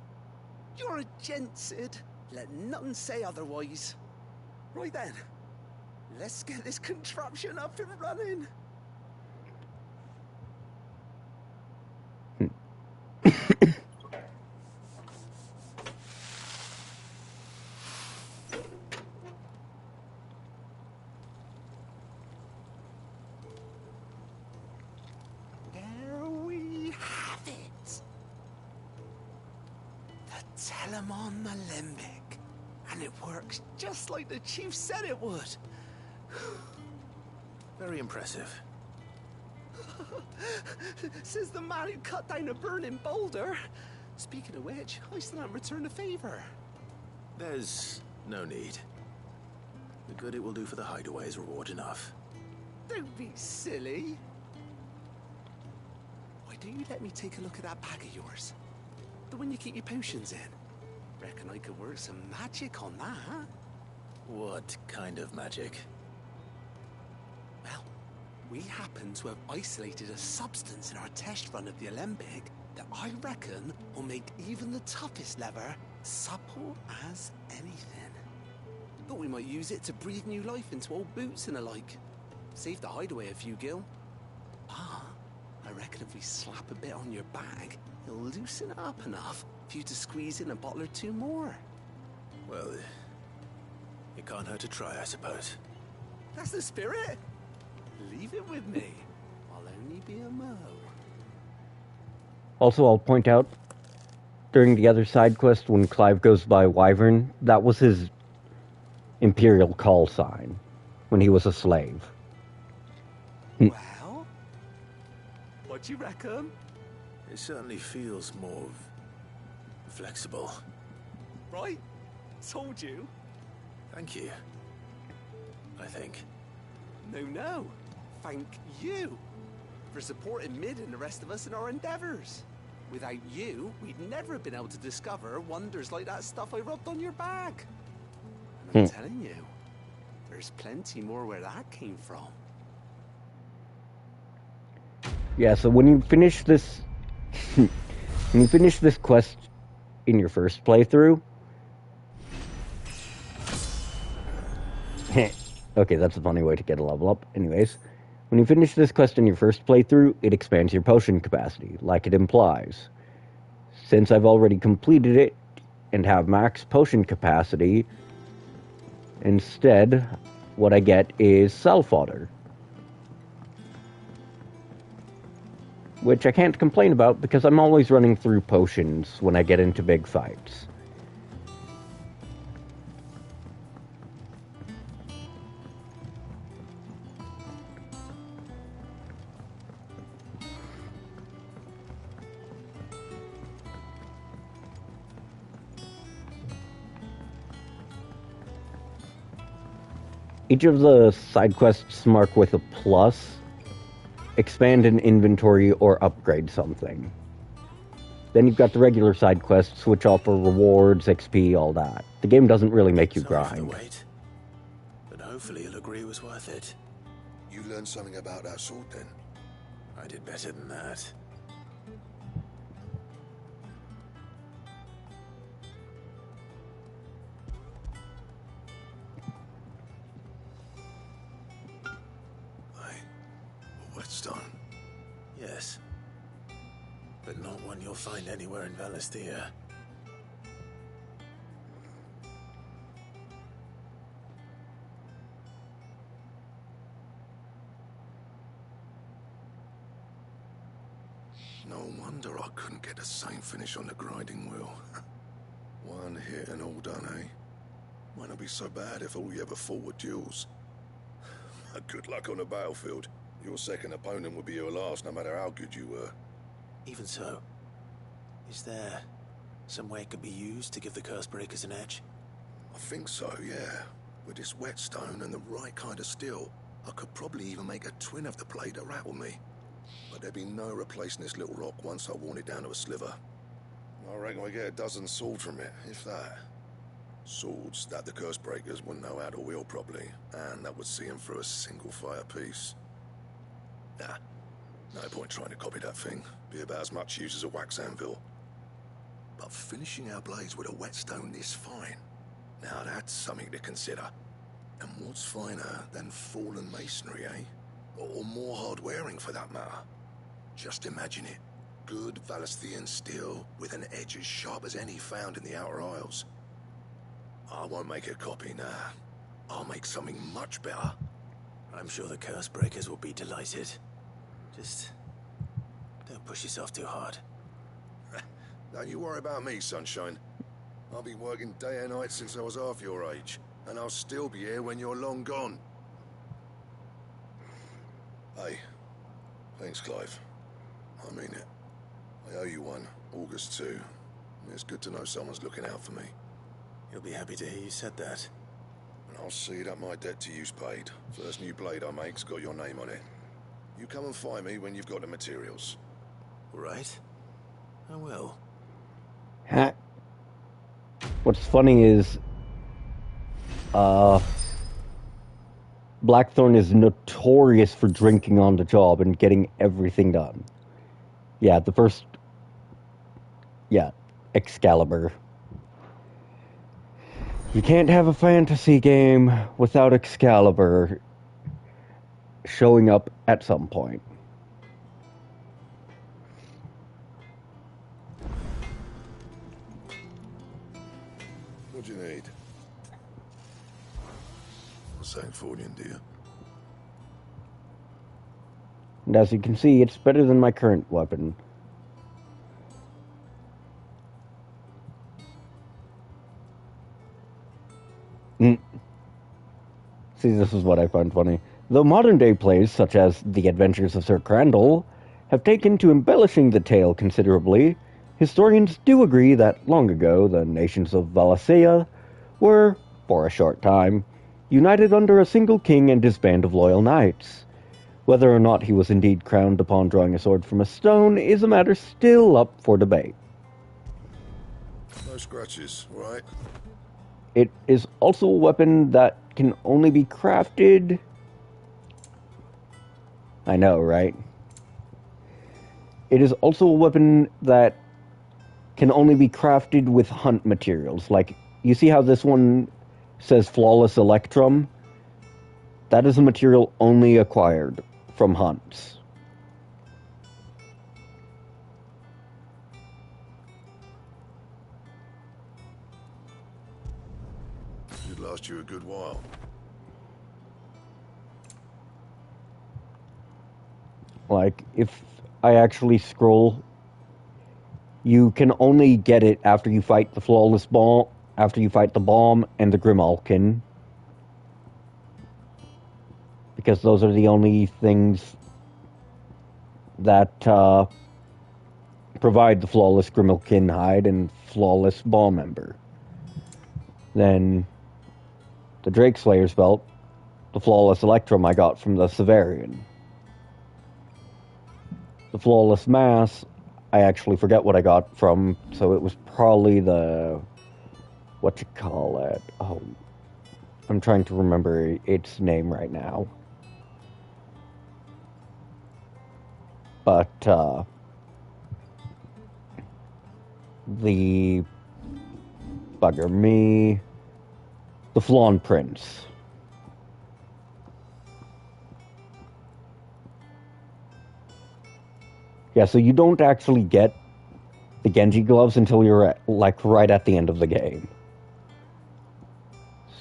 You're a gent, Sid. Let nothing say otherwise. Right then, let's get this contraption up and running. There we have it. The Telemon Alembic. And it works just like the chief said it would. Very impressive. Says the man who cut down a burning boulder. Speaking of which, I still haven't returned the favor. There's no need. The good it will do for the hideaway is reward enough. Don't be silly. Why don't you let me take a look at that bag of yours? The one you keep your potions in. Reckon I could work some magic on that. What kind of magic? Well, we happen to have isolated a substance in our test run of the Alembic that I reckon will make even the toughest lever supple as anything. Thought we might use it to breathe new life into old boots and the like. Save the hideaway a few gil. Ah, I reckon if we slap a bit on your bag, it'll loosen it up enough for you to squeeze in a bottle or two more. Well, it can't hurt to try, I suppose. That's the spirit. Leave it with me. I'll only be a mo. Also, I'll point out, during the other side quest, when Clive goes by Wyvern, that was his Imperial call sign when he was a slave. Well, what do you reckon? It certainly feels more flexible. Right? Told you. Thank you. I think. No. Thank you for supporting Mid and the rest of us in our endeavors. Without you, we'd never have been able to discover wonders like that stuff I rubbed on your bag. And I'm telling you, there's plenty more where that came from. Yeah, so when you finish this quest in your first playthrough, okay, that's a funny way to get a level up. Anyways, when you finish this quest in your first playthrough, it expands your potion capacity, like it implies. Since I've already completed it and have max potion capacity, instead, what I get is self-fodder. Which I can't complain about because I'm always running through potions when I get into big fights. Each of the side quests marked with a plus expand an inventory or upgrade something. Then you've got the regular side quests, which offer rewards, XP, all that. The game doesn't really make you Sorry for grind. the wait, but hopefully you'll agree it was worth it. You learned something about that sword then? I did better than that. Whetstone? Yes. But not one you'll find anywhere in Valisthea. No wonder I couldn't get the same finish on the grinding wheel. One hit and all done, eh? Might not be so bad if all you ever fought were duels. Good luck on the battlefield. Your second opponent would be your last, no matter how good you were. Even so, is there some way it could be used to give the curse breakers an edge? I think so, yeah. With this whetstone and the right kind of steel, I could probably even make a twin of the blade that rattled me. But there'd be no replacing this little rock once I worn it down to a sliver. I reckon we get a dozen swords from it, if that. Swords that the curse breakers wouldn't know how to wield properly, and that would see them through a single fire piece. Nah, no point trying to copy that thing. Be about as much use as a wax anvil. But finishing our blades with a whetstone this fine, now that's something to consider. And what's finer than fallen masonry, eh? Or more hard-wearing for that matter. Just imagine it. Good Valisthian steel with an edge as sharp as any found in the Outer Isles. I won't make a copy, nah. I'll make something much better. I'm sure the curse breakers will be delighted. Just don't push yourself too hard. Don't you worry about me, sunshine. I've been working day and night since I was half your age, and I'll still be here when you're long gone. Hey, thanks, Clive. I mean it. I owe you one, August too. It's good to know someone's looking out for me. You'll be happy to hear you said that. And I'll see that my debt to you's paid. First new blade I make's got your name on it. You come and find me when you've got the materials. All right? I will. Huh. What's funny is, Blackthorn is notorious for drinking on the job and getting everything done. Yeah, the first... Yeah, Excalibur. You can't have a fantasy game without Excalibur showing up at some point. What do you need? St. Fornian, dear. And as you can see, it's better than my current weapon. See, this is what I find funny. Though modern-day plays, such as The Adventures of Sir Crandall, have taken to embellishing the tale considerably, historians do agree that long ago the nations of Valisthea were, for a short time, united under a single king and his band of loyal knights. Whether or not he was indeed crowned upon drawing a sword from a stone is a matter still up for debate. No scratches, right? It is also a weapon that can only be crafted... I know, right? It is also a weapon that can only be crafted with hunt materials. Like, you see how this one says Flawless Electrum? That is a material only acquired from hunts. Should last you a good while. Like, if I actually scroll, you can only get it after you fight the Flawless Bomb, after you fight the Bomb and the Grimalkin. Because those are the only things that provide the Flawless Grimalkin hide and Flawless Bomb member. Then the Drake Slayer's belt, the Flawless Electrum I got from the Severian. The Flawless Mass, I actually forget what I got from, so it was probably the... Oh, I'm trying to remember its name right now. But, the... Bugger me... The Flawn Prince. Yeah, so you don't actually get the Genji gloves until you're right at the end of the game.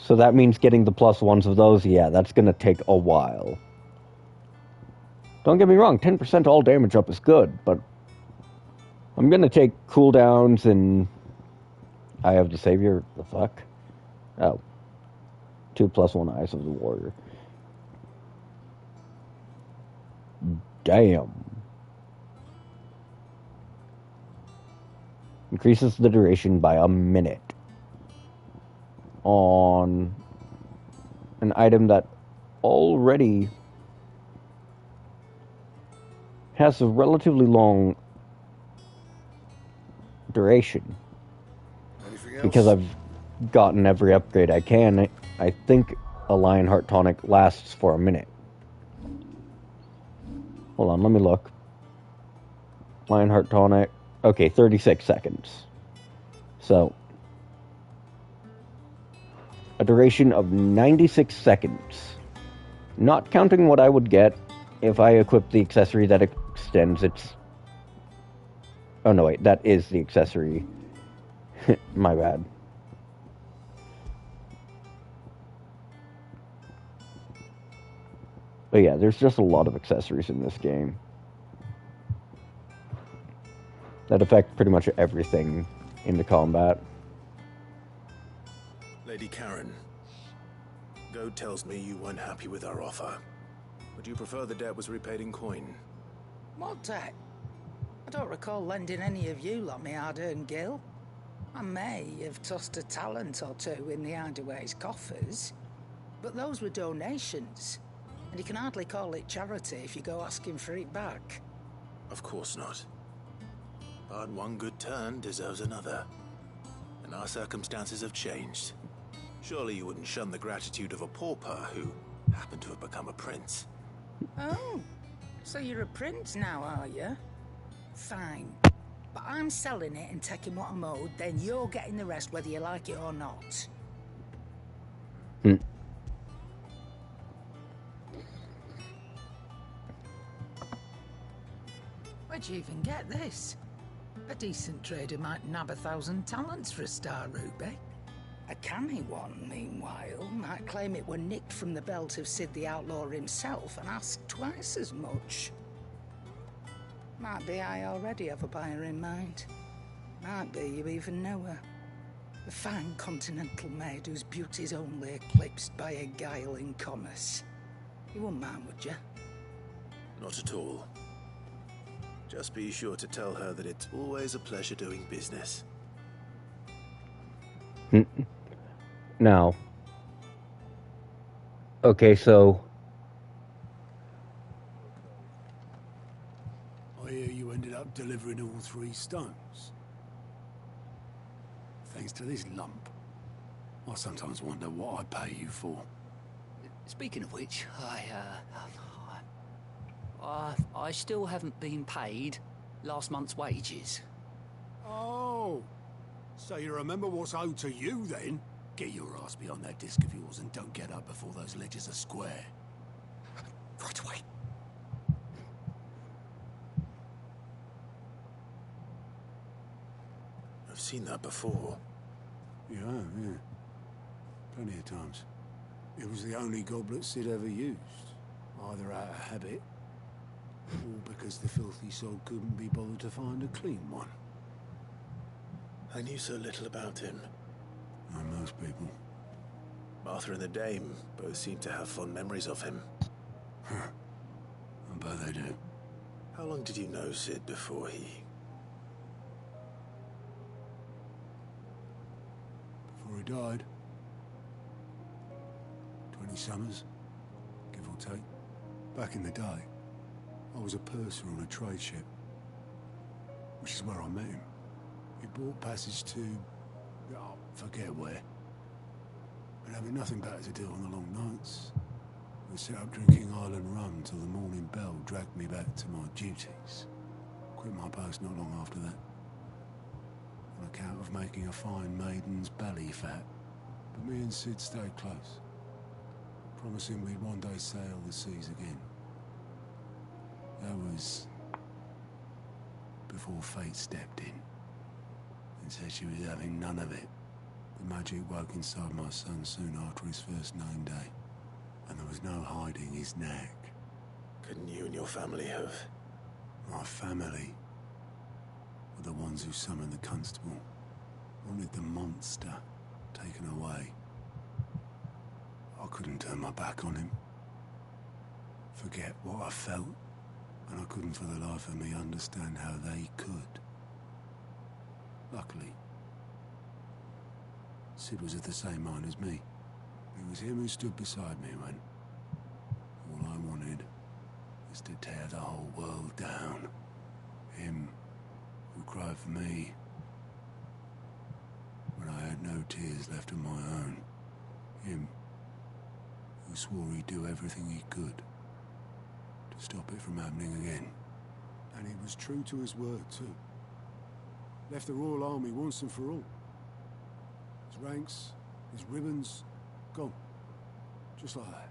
So that means getting the +1s of those, yeah, that's gonna take a while. Don't get me wrong, 10% all damage up is good, but I'm gonna take cooldowns and Eye of the Savior, the fuck? Oh. 2 +1 Eyes of the Warrior. Damn. Increases the duration by a minute on an item that already has a relatively long duration. Anything else? Because I've gotten every upgrade I can. I think a Lionheart tonic lasts for a minute. Hold on, let me look. Lionheart tonic. Okay, 36 seconds. So, a duration of 96 seconds. Not counting what I would get if I equip the accessory that extends its... Oh no, wait, that is the accessory. My bad. But yeah, there's just a lot of accessories in this game that affect pretty much everything in the combat. Lady Karen, Goad tells me you weren't happy with our offer. Would you prefer the debt was repaid in coin? What debt? I don't recall lending any of you lot me hard-earned gil. I may have tossed a talent or two in the Hideaway's coffers, but those were donations, and you can hardly call it charity if you go asking for it back. Of course not. But one good turn deserves another. And our circumstances have changed. Surely you wouldn't shun the gratitude of a pauper who happened to have become a prince. Oh, so you're a prince now, are you? Fine. But I'm selling it and taking what I'm owed, then you're getting the rest whether you like it or not. Where'd you even get this? A decent trader might nab 1,000 talents for a star ruby. A canny one, meanwhile, might claim it were nicked from the belt of Sid the Outlaw himself and ask twice as much. Might be I already have a buyer in mind. Might be you even know her. A fine continental maid whose beauty's only eclipsed by a guile in commerce. You wouldn't mind, would you? Not at all. Just be sure to tell her that it's always a pleasure doing business. Now, okay, so I hear you ended up delivering all 3 stones. Thanks to this lump. I sometimes wonder what I pay you for. Speaking of which, I still haven't been paid last month's wages. Oh, so you remember what's owed to you then? Get your ass behind that disc of yours and don't get up before those ledgers are square. Right away. I've seen that before. Yeah. Plenty of times. It was the only goblet Sid ever used. Either out of habit, or because the filthy soul couldn't be bothered to find a clean one. I knew so little about him. Like most people. Martha and the Dame both seem to have fond memories of him. I bet they do. How long did you know Sid before he... Before he died? 20 summers, give or take. Back in the day, I was a purser on a trade ship, which is where I met him. He bought passage to... forget where. And having nothing better to do on the long nights, we set up drinking island rum till the morning bell dragged me back to my duties. Quit my post not long after that. On account of making a fine maiden's belly fat. But me and Sid stayed close, promising we'd one day sail the seas again. That was before fate stepped in and said she was having none of it. The magic woke inside my son soon after his first known day, and there was no hiding his knack. Couldn't you and your family have... My family were the ones who summoned the constable, wanted the monster taken away. I couldn't turn my back on him, forget what I felt, and I couldn't for the life of me understand how they could. Luckily, Sid was of the same mind as me. It was him who stood beside me when all I wanted was to tear the whole world down. Him who cried for me when I had had no tears left of my own. Him, who swore he'd do everything he could to stop it from happening again. And he was true to his word, too. Left the Royal Army once and for all. His ranks, his ribbons, gone. Just like that.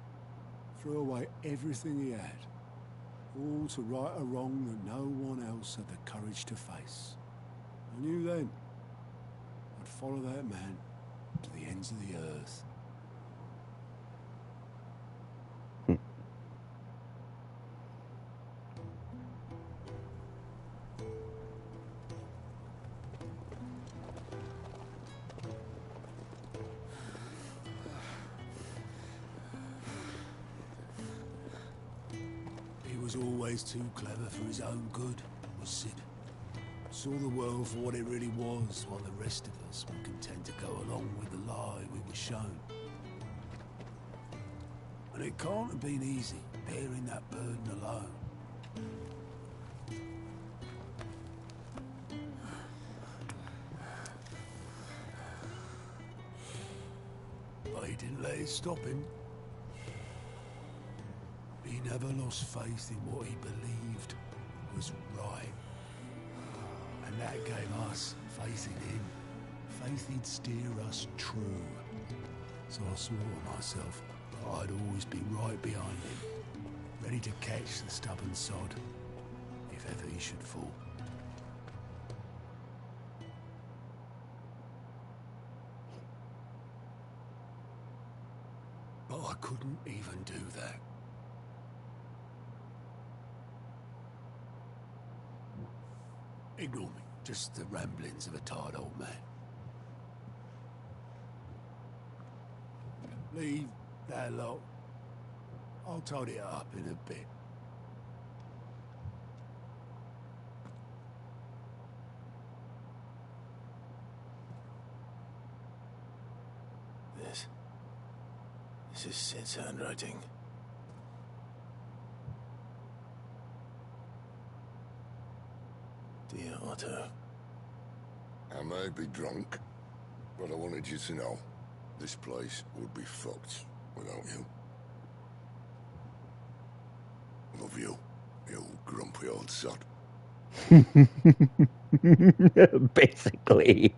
Threw away everything he had. All to right a wrong that no one else had the courage to face. I knew then I'd follow that man to the ends of the earth. He was always too clever for his own good, was Sid. Saw the world for what it really was, while the rest of us were content to go along with the lie we were shown. And it can't have been easy, bearing that burden alone. But he didn't let it stop him. He never lost faith in what he believed was right. And that gave us faith in him. Faith he'd steer us true. So I swore to myself that I'd always be right behind him, ready to catch the stubborn sod, if ever he should fall. But I couldn't even do that. Ignore me. Just the ramblings of a tired old man. Leave that lot. I'll tidy it up in a bit. This is Sid's handwriting. Dear Otto. I may be drunk, but I wanted you to know this place would be fucked without you. Love you, you grumpy old sod. Basically.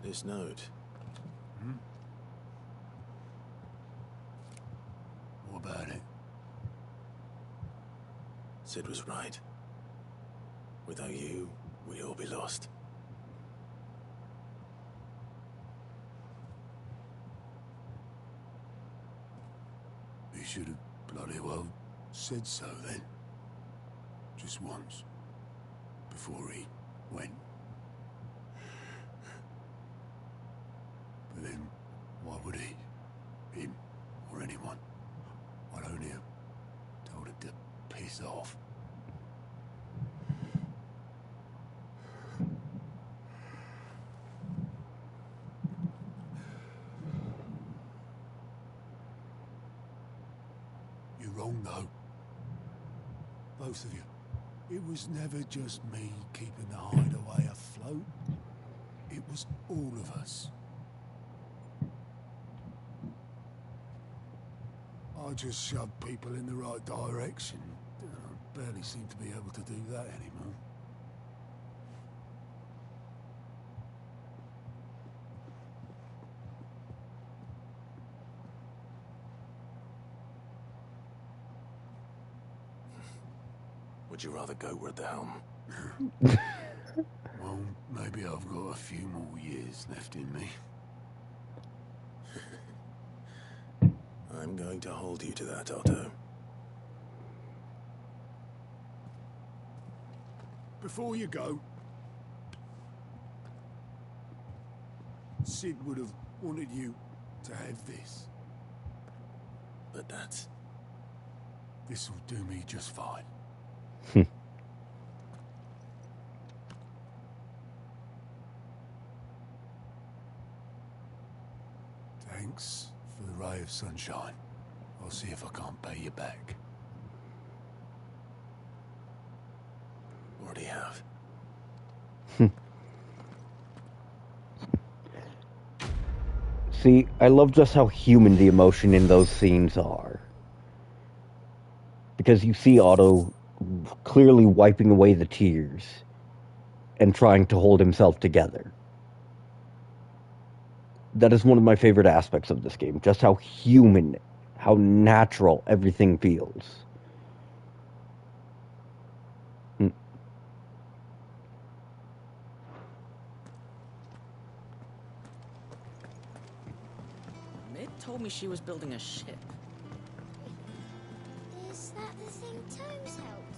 This note. What about it? Sid was right. Without you, we'd all be lost. He should have bloody well said so then. Just once. Before he went. But then, why would he? Him, or anyone? Why don't he have told him to piss off? You're wrong, though. Both of you. It was never just me keeping the hideaway afloat. It was all of us. I just shoved people in the right direction. I barely seem to be able to do that anymore. Would you rather go at the helm? Well, maybe I've got a few more years left in me. I'm going to hold you to that, Otto. Before you go, Sid would have wanted you to have this. But that's... This'll do me just fine. Thanks for the ray of sunshine. I'll see if I can't pay you back. Already have. See, I love just how human the emotion in those scenes are. Because you see Otto clearly wiping away the tears and trying to hold himself together. That is one of my favorite aspects of this game. Just how human, how natural everything feels. Mid told me she was building a ship. Is that the thing Tomes helped?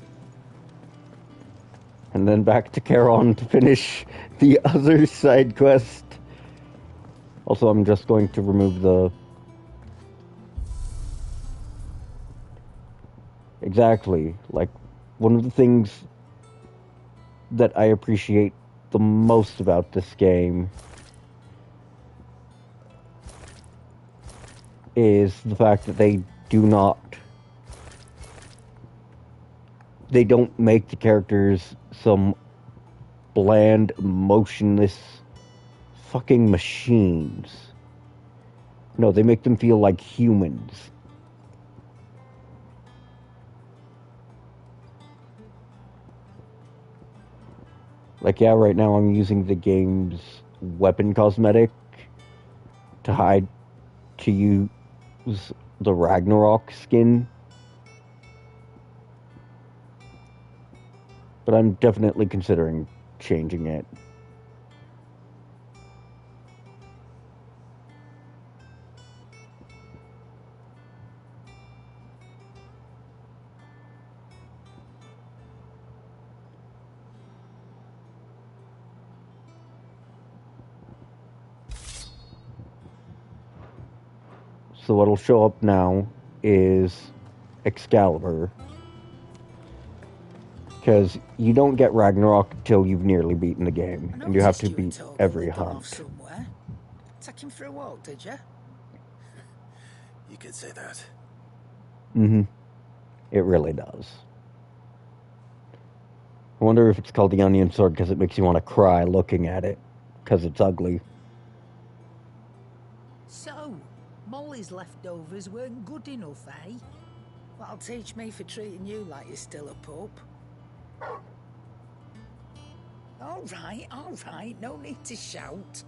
And then back to Charon to finish the other side quest. Also, I'm just going to remove the... Exactly. Like, one of the things that I appreciate the most about this game is the fact that they don't make the characters some bland, motionless fucking machines. No, they make them feel like humans. Like, yeah, right now I'm using the game's weapon cosmetic to use the Ragnarok skin. But I'm definitely considering changing it. So what'll show up now is Excalibur. Because you don't get Ragnarok until you've nearly beaten the game. And you have to beat every hunt. Somewhere. Take him for a walk, did you? You could say that. Mm-hmm. It really does. I wonder if it's called the Onion Sword because it makes you want to cry looking at it. Because it's ugly. So, Molly's leftovers weren't good enough, eh? That'll teach me for treating you like you're still a pup. All right, no need to shout.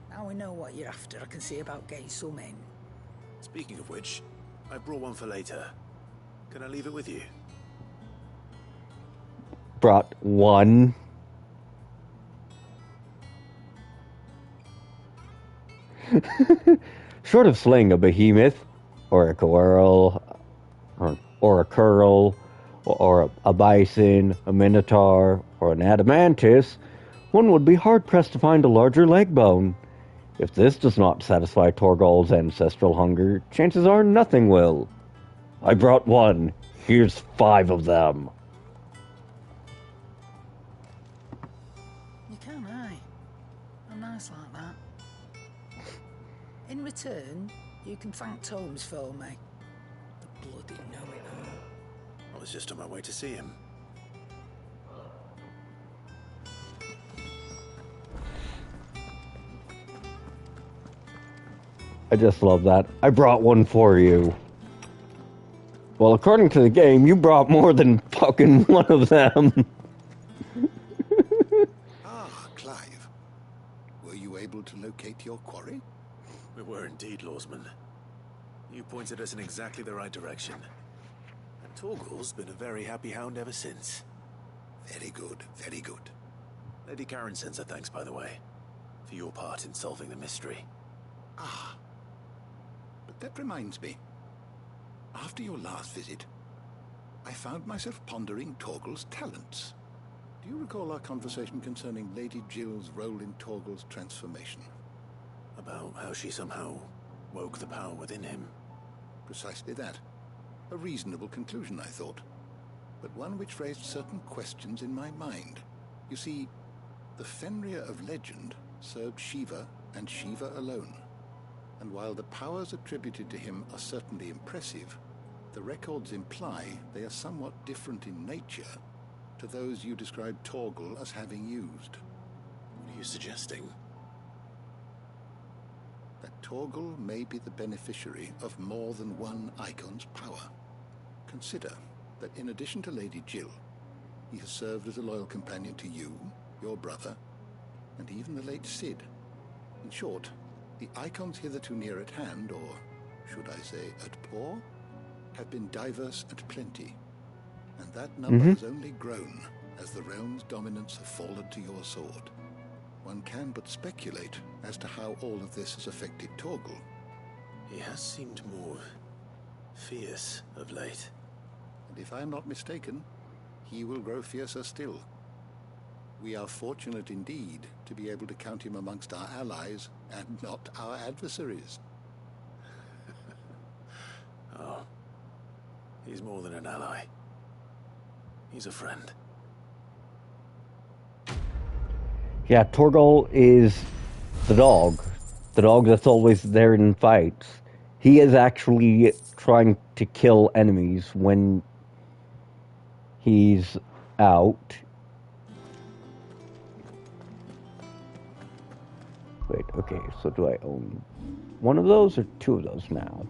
Now we know what you're after, I can see about getting some in. Speaking of which, I brought one for later. Can I leave it with you? Brought one. Short of slaying a behemoth, or a coeurl, or a curl, or a bison, a minotaur, or an adamantus, one would be hard-pressed to find a larger leg bone. If this does not satisfy Torgal's ancestral hunger, chances are nothing will. I brought one. Here's 5 of them. You can, eh? I'm nice like that. In return, you can thank Tomes for me. The bloody know-it-all. I was just on my way to see him. I just love that. I brought one for you. Well, according to the game, you brought more than fucking one of them. Ah, Clive. Were you able to locate your quarry? We were indeed, Lawsman. You pointed us in exactly the right direction. And Torgal's been a very happy hound ever since. Very good, very good. Lady Karen sends her thanks, by the way, for your part in solving the mystery. Ah. But that reminds me. After your last visit, I found myself pondering Torgal's talents. Do you recall our conversation concerning Lady Jill's role in Torgal's transformation? About how she somehow woke the power within him. Precisely that. A reasonable conclusion, I thought, but one which raised certain questions in my mind. You see, the Fenrir of legend served Shiva and Shiva alone. And while the powers attributed to him are certainly impressive, the records imply they are somewhat different in nature to those you described Torgal as having used. What are you suggesting? That Torgal may be the beneficiary of more than one Icon's power. Consider that in addition to Lady Jill, he has served as a loyal companion to you, your brother, and even the late Cid. In short, the Icons hitherto near at hand, or should I say at paw, have been diverse and plenty, and that number has only grown as the realm's dominance have fallen to your sword. One can but speculate as to how all of this has affected Torgal. He has seemed more fierce of late. And if I am not mistaken, he will grow fiercer still. We are fortunate indeed to be able to count him amongst our allies and not our adversaries. Oh, he's more than an ally. He's a friend. Yeah, Torgal is the dog that's always there in fights. He is actually trying to kill enemies when he's out. Wait, okay, so do I own one of those or two of those now?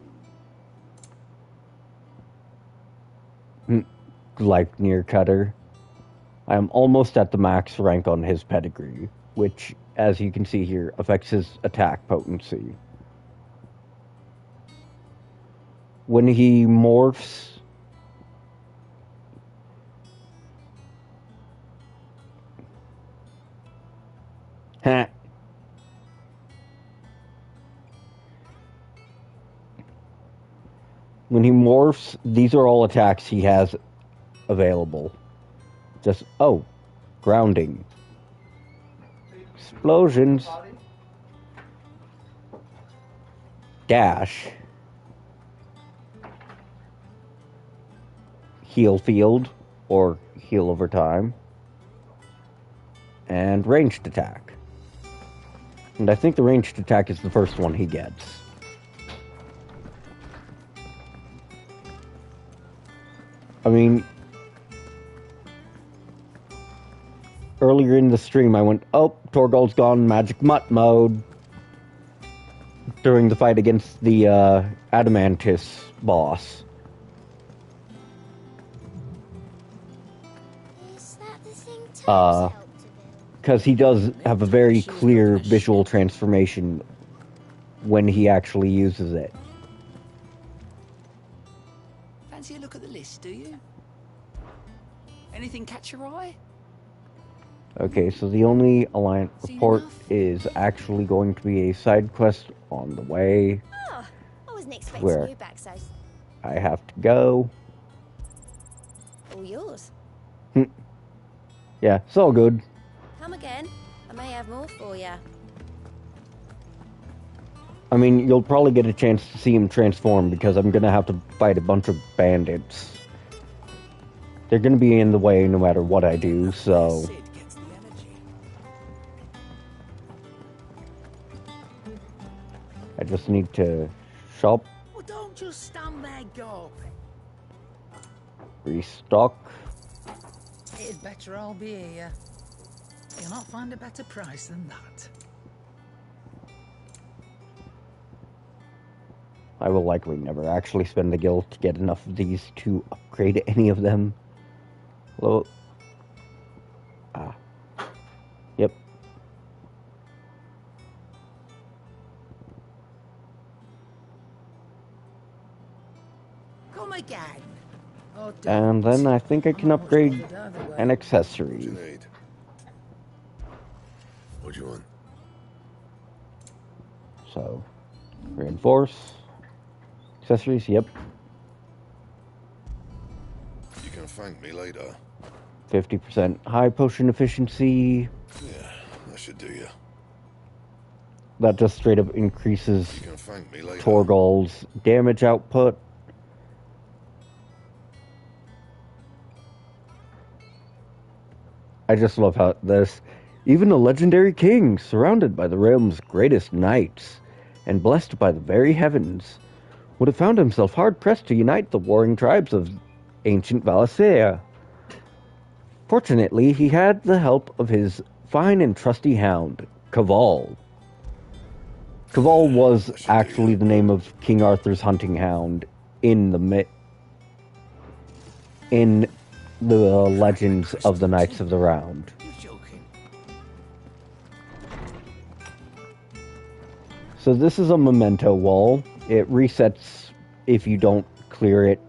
Life Near Cutter. I'm almost at the max rank on his pedigree, which, as you can see here, affects his attack potency. When he morphs, when he morphs, these are all attacks he has available. Just, oh, grounding. Explosions. Dash. Heal field, or heal over time. And ranged attack. And I think the ranged attack is the first one he gets. I mean, earlier in the stream I went, oh, Torgal's gone Magic Mutt mode during the fight against the Adamantis boss. Is that the thing Tom's helped to build? Because he does have a very clear visual transformation when he actually uses it. Fancy a look at the list, do you? Anything catch your eye? Okay, so the only Alliance report is actually going to be a side quest on the way. Oh, I wasn't expecting Where? you back, so I have to go. all yours. Yeah, it's all good. Come again. I may have more for you. I mean, you'll probably get a chance to see him transform because I'm gonna have to fight a bunch of bandits. They're gonna be in the way no matter what I do, so... I just need to shop, Well, don't just stand there gawping. restock. It'd better all be here. You'll not find a better price than that. I will likely never actually spend the gil to get enough of these to upgrade any of them. Hello? Ah. Yep. Come again. Oh, And then I think I can upgrade an What accessory. you need? What do you want? So, reinforce. Accessories, yep. You can thank me later. 50% high potion efficiency. Yeah, that should do you. That just straight up increases You can thank me later. Torgal's damage output. I just love how this, even a legendary king, surrounded by the realm's greatest knights, and blessed by the very heavens, would have found himself hard-pressed to unite the warring tribes of ancient Valisea. Fortunately, he had the help of his fine and trusty hound, Caval. Cavall was actually the name of King Arthur's hunting hound in the legends of the Knights of the Round. So this is a memento wall. It resets if you don't clear it,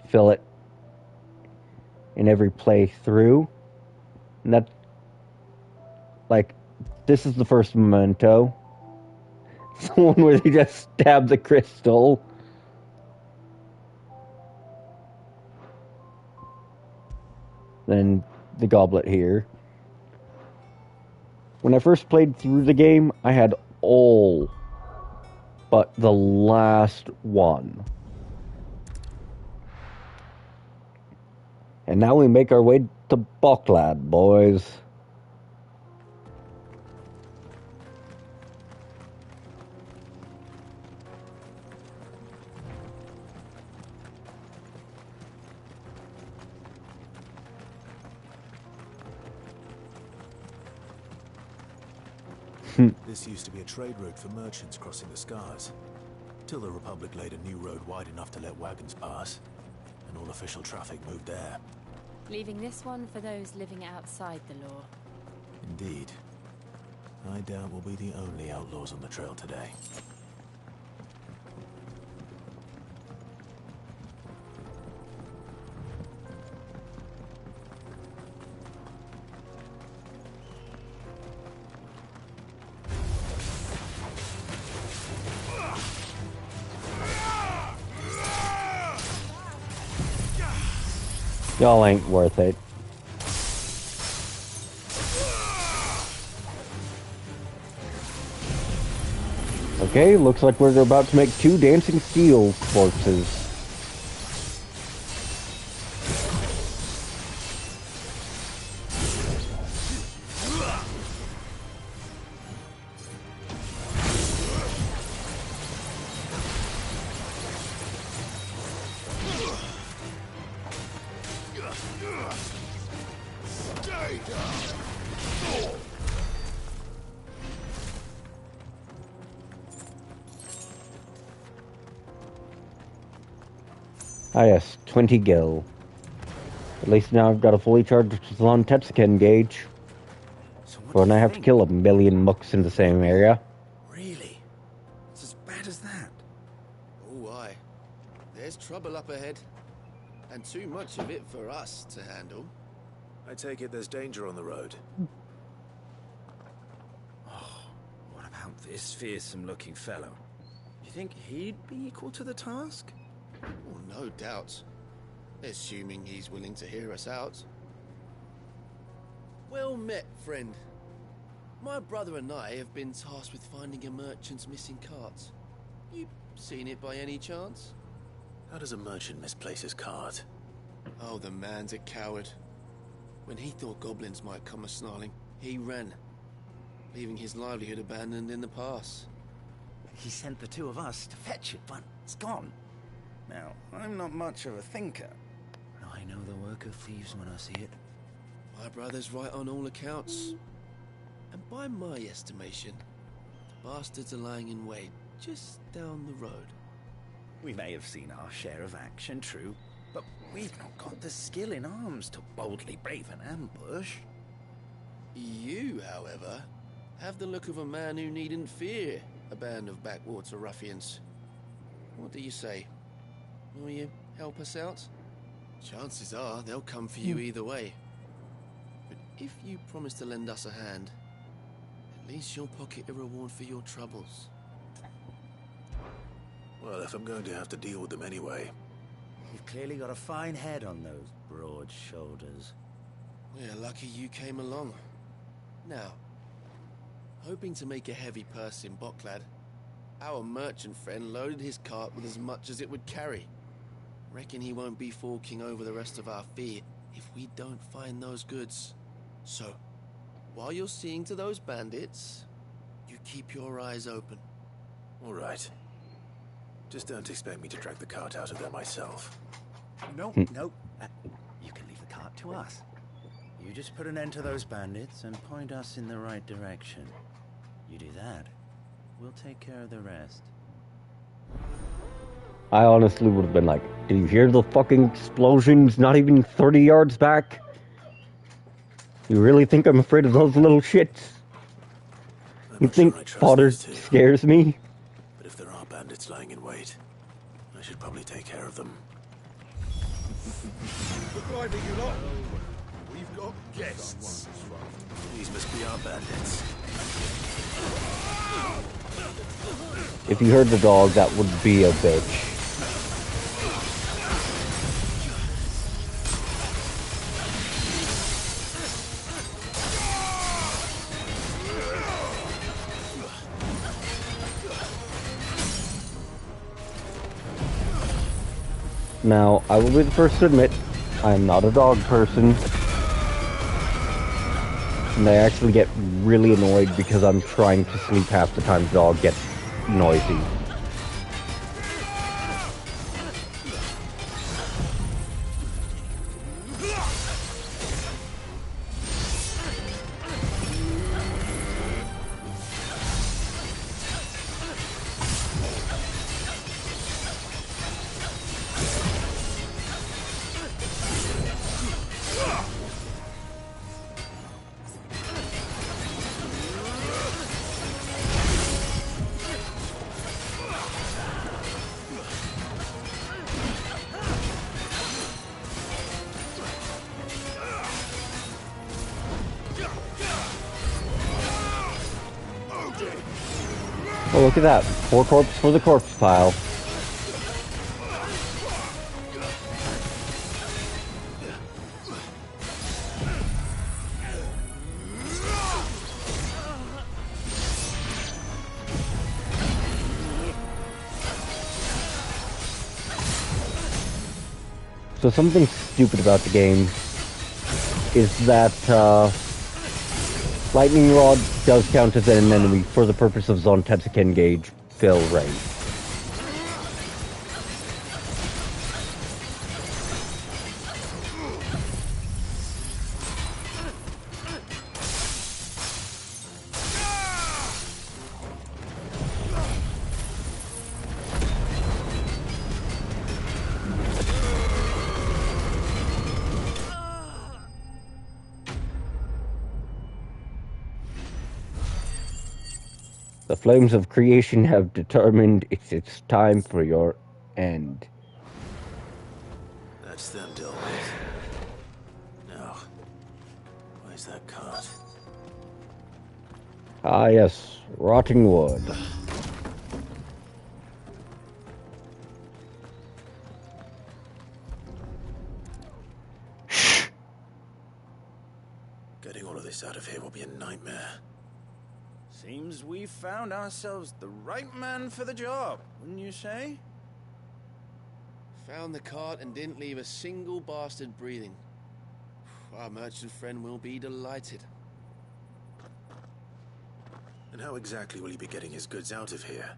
fill it in every playthrough. And that, like, this is the first memento. It's the one where they just stab the crystal. Then the goblet here. When I first played through the game, I had all but the last one. And now we make our way to Bonk, boys. This used to be a trade route for merchants crossing the Scars, till the Republic laid a new road wide enough to let wagons pass, and all official traffic moved there. Leaving this one for those living outside the law. Indeed. I doubt we'll be the only outlaws on the trail today. Y'all ain't worth it. Okay, looks like we're about to make 2 dancing steel corpses. Ah yes, 20 gil. At least now I've got a fully charged Zon Tetsuken gauge. But I have to kill 1,000,000 mooks in the same area. Really? It's as bad as that? Oh, aye. There's trouble up ahead. And too much of it for us to handle. I take it there's danger on the road. What about this fearsome-looking fellow? You think he'd be equal to the task? Oh, no doubt. Assuming he's willing to hear us out. Well met, friend. My brother and I have been tasked with finding a merchant's missing cart. You seen it by any chance? How does a merchant misplace his cart? Oh, the man's a coward. When he thought goblins might come a-snarling, he ran, leaving his livelihood abandoned in the pass. He sent the 2 of us to fetch it, but it's gone. Now, I'm not much of a thinker. I know the work of thieves when I see it. My brother's right on all accounts. And by my estimation, the bastards are lying in wait just down the road. We may have seen our share of action, true, but we've not got the skill in arms to boldly brave an ambush. You, however, have the look of a man who needn't fear a band of backwater ruffians. What do you say? Will you help us out? Chances are they'll come for you either way. But if you promise to lend us a hand, at least you'll pocket a reward for your troubles. Well, if I'm going to have to deal with them anyway. You've clearly got a fine head on those broad shoulders. We're lucky you came along. Now, hoping to make a heavy purse in Bonk, our merchant friend loaded his cart with as much as it would carry. Reckon he won't be forking over the rest of our fee if we don't find those goods. So, while you're seeing to those bandits, you keep your eyes open. All right. Just don't expect me to drag the cart out of there myself. No. You can leave the cart to us. You just put an end to those bandits and point us in the right direction. You do that, we'll take care of the rest. I honestly would have been like, "Do you hear the fucking explosions not even 30 yards back? You really think I'm afraid of those little shits? You think fodder scares me?" But if there are bandits lying in wait, I should probably take care of them. Blimey, you lot! We've got guests. These must be our bandits. If you heard the dog, that would be a bitch. Now, I will be the first to admit, I am not a dog person. And I actually get really annoyed because I'm trying to sleep half the time the dog gets noisy. Oh, look at that. 4 corpses for the corpse pile. So something stupid about the game is that Lightning Rod does count as an enemy for the purpose of Zontetsuken gauge fill rate. The flames of creation have determined it's time for your end. That's them dealt with. Now, where's that cart? Ah yes, rotting wood. Getting all of this out of here will be a nightmare. Seems we found ourselves the right man for the job, wouldn't you say? Found the cart and didn't leave a single bastard breathing. Our merchant friend will be delighted. And how exactly will he be getting his goods out of here?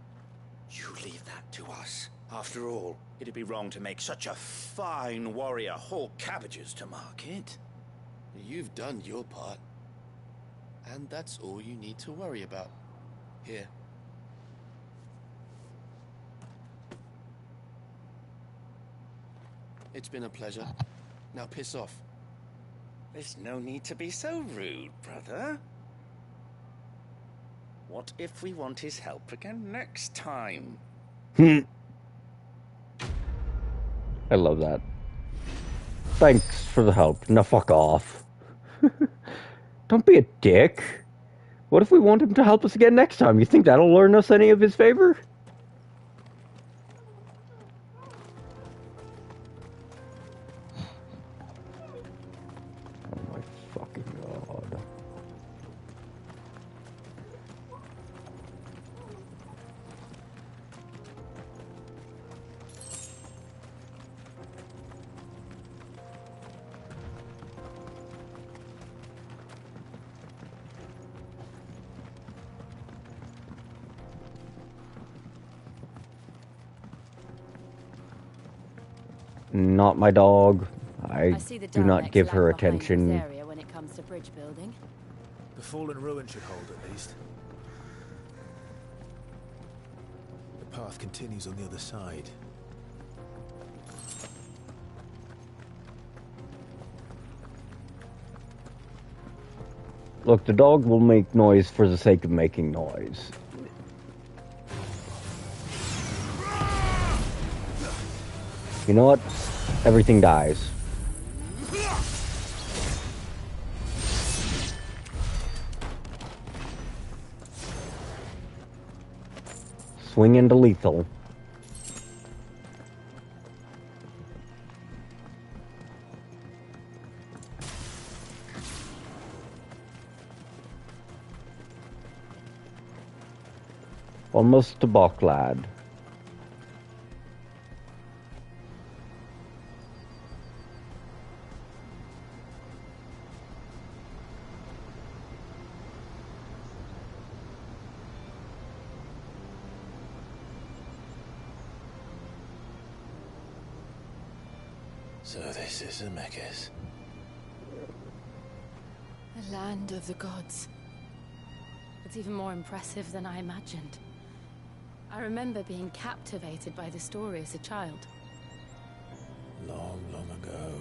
You leave that to us. After all, it'd be wrong to make such a fine warrior haul cabbages to market. You've done your part. And that's all you need to worry about. Here. It's been a pleasure. Now piss off. There's no need to be so rude, brother. What if we want his help again next time? I love that. Thanks for the help. Now fuck off. Don't be a dick. What if we want him to help us again next time? You think that'll earn us any of his favor? Oh my fucking god. Not my dog. I see the do not Daleks give her lag behind attention. this area when it comes to bridge building. The fallen ruin should hold at least. path continues on the other side. Look, the dog will make noise for the sake of making noise. You know what? Everything dies. Swing into lethal. Almost to Bonk, lad. So this is Zemeckis. The land of the gods. It's even more impressive than I imagined. I remember being captivated by the story as a child. Long, long ago,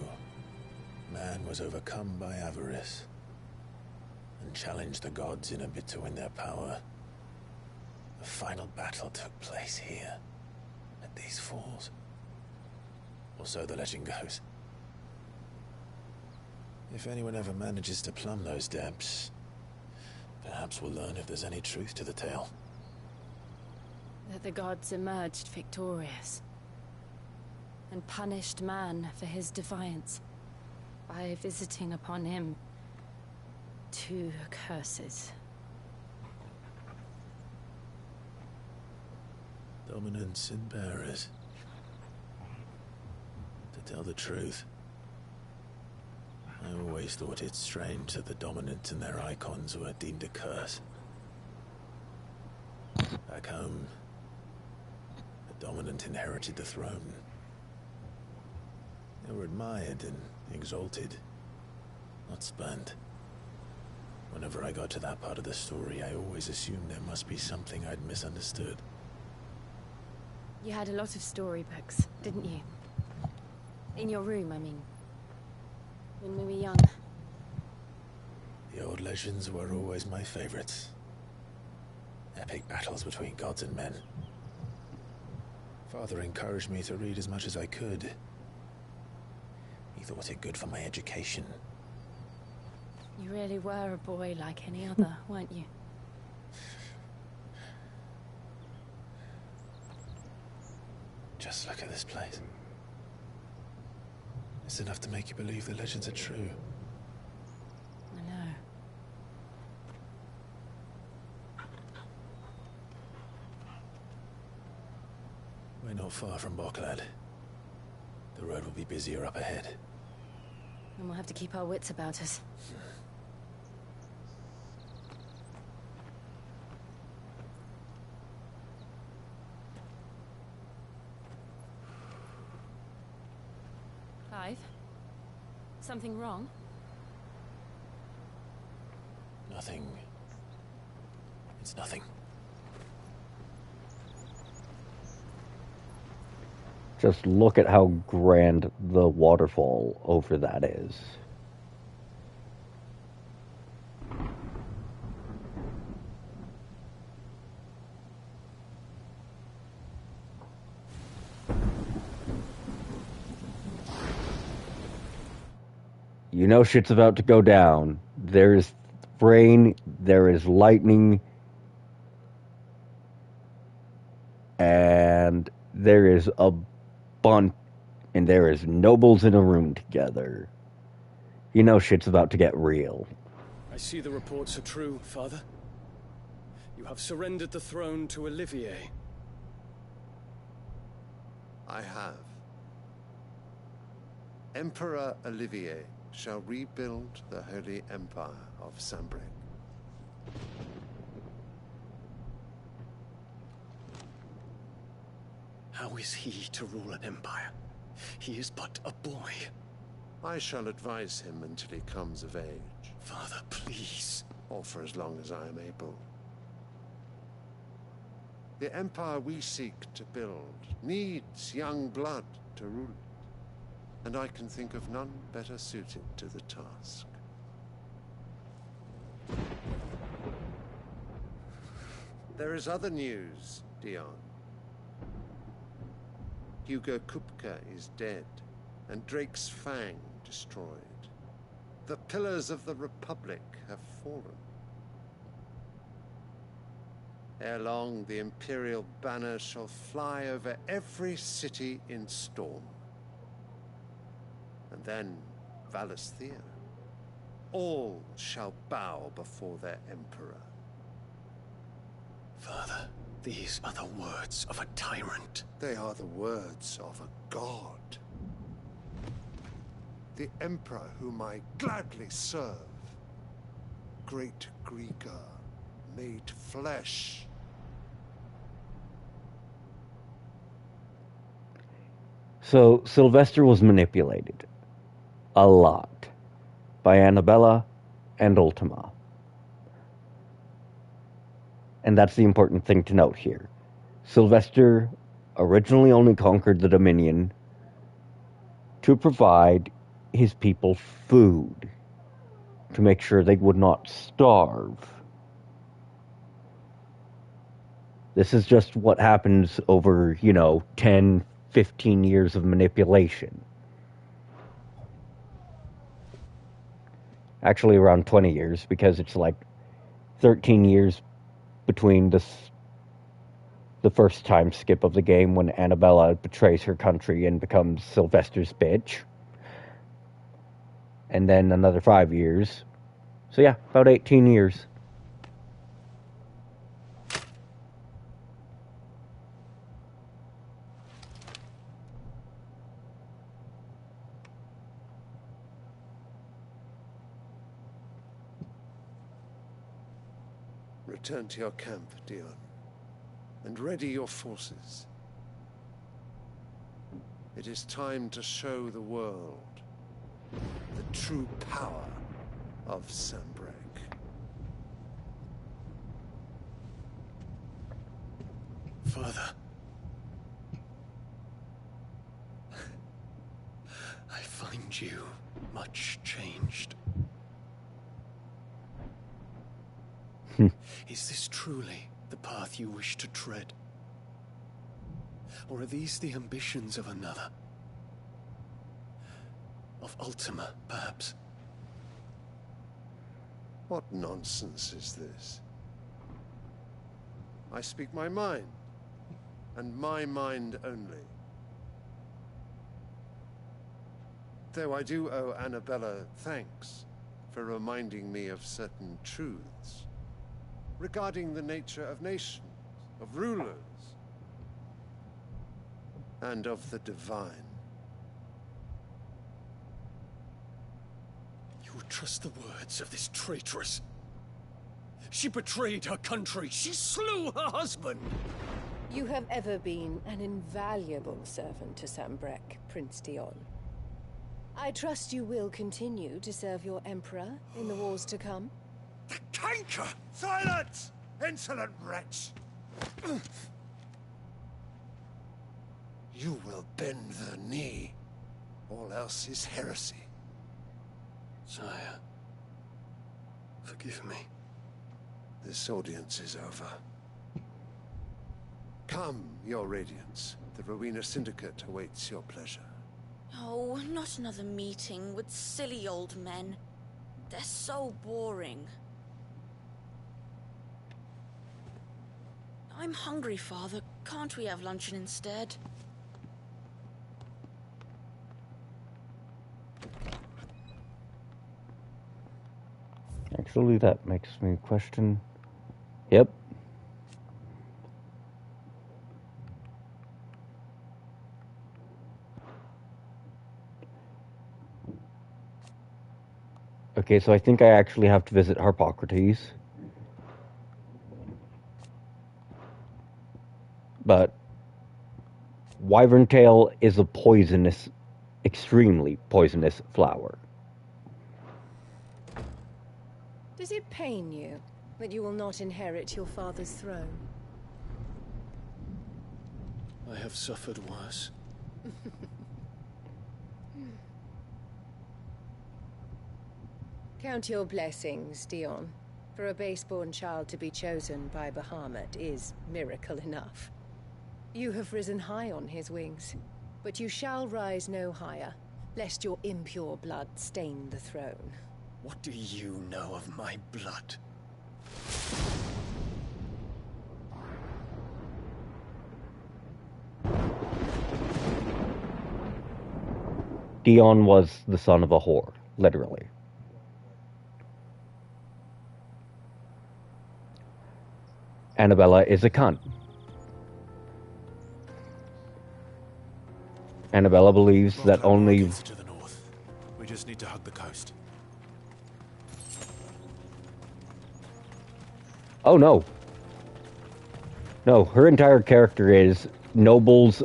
man was overcome by avarice and challenged the gods in a bid to win their power. The final battle took place here, at these falls. Or so the legend goes. If anyone ever manages to plumb those depths, perhaps we'll learn if there's any truth to the tale. That the gods emerged victorious and punished man for his defiance by visiting upon him 2 curses. Dominance and bearers. To tell the truth, I always thought it strange that the dominant and their icons were deemed a curse. Back home, the dominant inherited the throne. They were admired and exalted, not spurned. Whenever I got to that part of the story, I always assumed there must be something I'd misunderstood. You had a lot of storybooks, didn't you? In your room, I mean. When we were young. The old legends were always my favorites. Epic battles between gods and men. Father encouraged me to read as much as I could. He thought it good for my education. You really were a boy like any other, weren't you? Just look at this place. It's enough to make you believe the legends are true. I know. We're not far from Bonk, lad. The road will be busier up ahead. And we'll have to keep our wits about us. Clive? Something wrong? Nothing. It's nothing. Just look at how grand the waterfall over that is. You know shit's about to go down. There's rain, there is lightning, and there is a bunch, and there is nobles in a room together. You know shit's about to get real. I see the reports are true, Father. You have surrendered the throne to Olivier. I have. Emperor Olivier shall rebuild the Holy Empire of Sanbreque. How is he to rule an empire? He is but a boy. I shall advise him until he comes of age. Father, please. Or for as long as I am able. The empire we seek to build needs young blood to rule it, and I can think of none better suited to the task. There is other news, Dion. Hugo Kupka is dead, and Drake's Fang destroyed. The pillars of the Republic have fallen. Ere long, the Imperial banner shall fly over every city in Storm. And then, Valisthea. All shall bow before their Emperor. Father, these are the words of a tyrant. They are the words of a god. The Emperor whom I gladly serve. Great Greeker, made flesh. So Sylvester was manipulated. A lot. By Annabella and Ultima. And that's the important thing to note here. Sylvester originally only conquered the Dominion to provide his people food, to make sure they would not starve. This is just what happens over, 10, 15 years of manipulation. Actually around 20 years, because it's like 13 years between the first time skip of the game when Annabella betrays her country and becomes Sylvester's bitch. And then another 5 years. So yeah, about 18 years. Return to your camp, Dion, and ready your forces. It is time to show the world the true power of Sanbreque. Father. I find you much changed. Is this truly the path you wish to tread? Or are these the ambitions of another? Of Ultima, perhaps? What nonsense is this? I speak my mind, and my mind only. Though I do owe Annabella thanks for reminding me of certain truths regarding the nature of nations, of rulers, and of the divine. You would trust the words of this traitress? She betrayed her country. She slew her husband. You have ever been an invaluable servant to Sanbreque, Prince Dion. I trust you will continue to serve your Emperor in the wars to come. The canker! Silence! Insolent wretch! You will bend the knee. All else is heresy. Sire, forgive me. This audience is over. Come, your Radiance. The Rowena Syndicate awaits your pleasure. Oh, not another meeting with silly old men. They're so boring. I'm hungry, Father. Can't we have luncheon instead? Actually, that makes me question. Yep. Okay, so I think I actually have to visit Harpocrates. But Wyvern Tail is a poisonous, extremely poisonous flower. Does it pain you that you will not inherit your father's throne? I have suffered worse. Count your blessings, Dion. For a base-born child to be chosen by Bahamut is miracle enough. You have risen high on his wings, but you shall rise no higher, lest your impure blood stain the throne. What do you know of my blood? Dion was the son of a whore, literally. Annabella is a cunt. Annabella believes that only... To the north. We just need to hug the coast. Oh, no. No, her entire character is nobles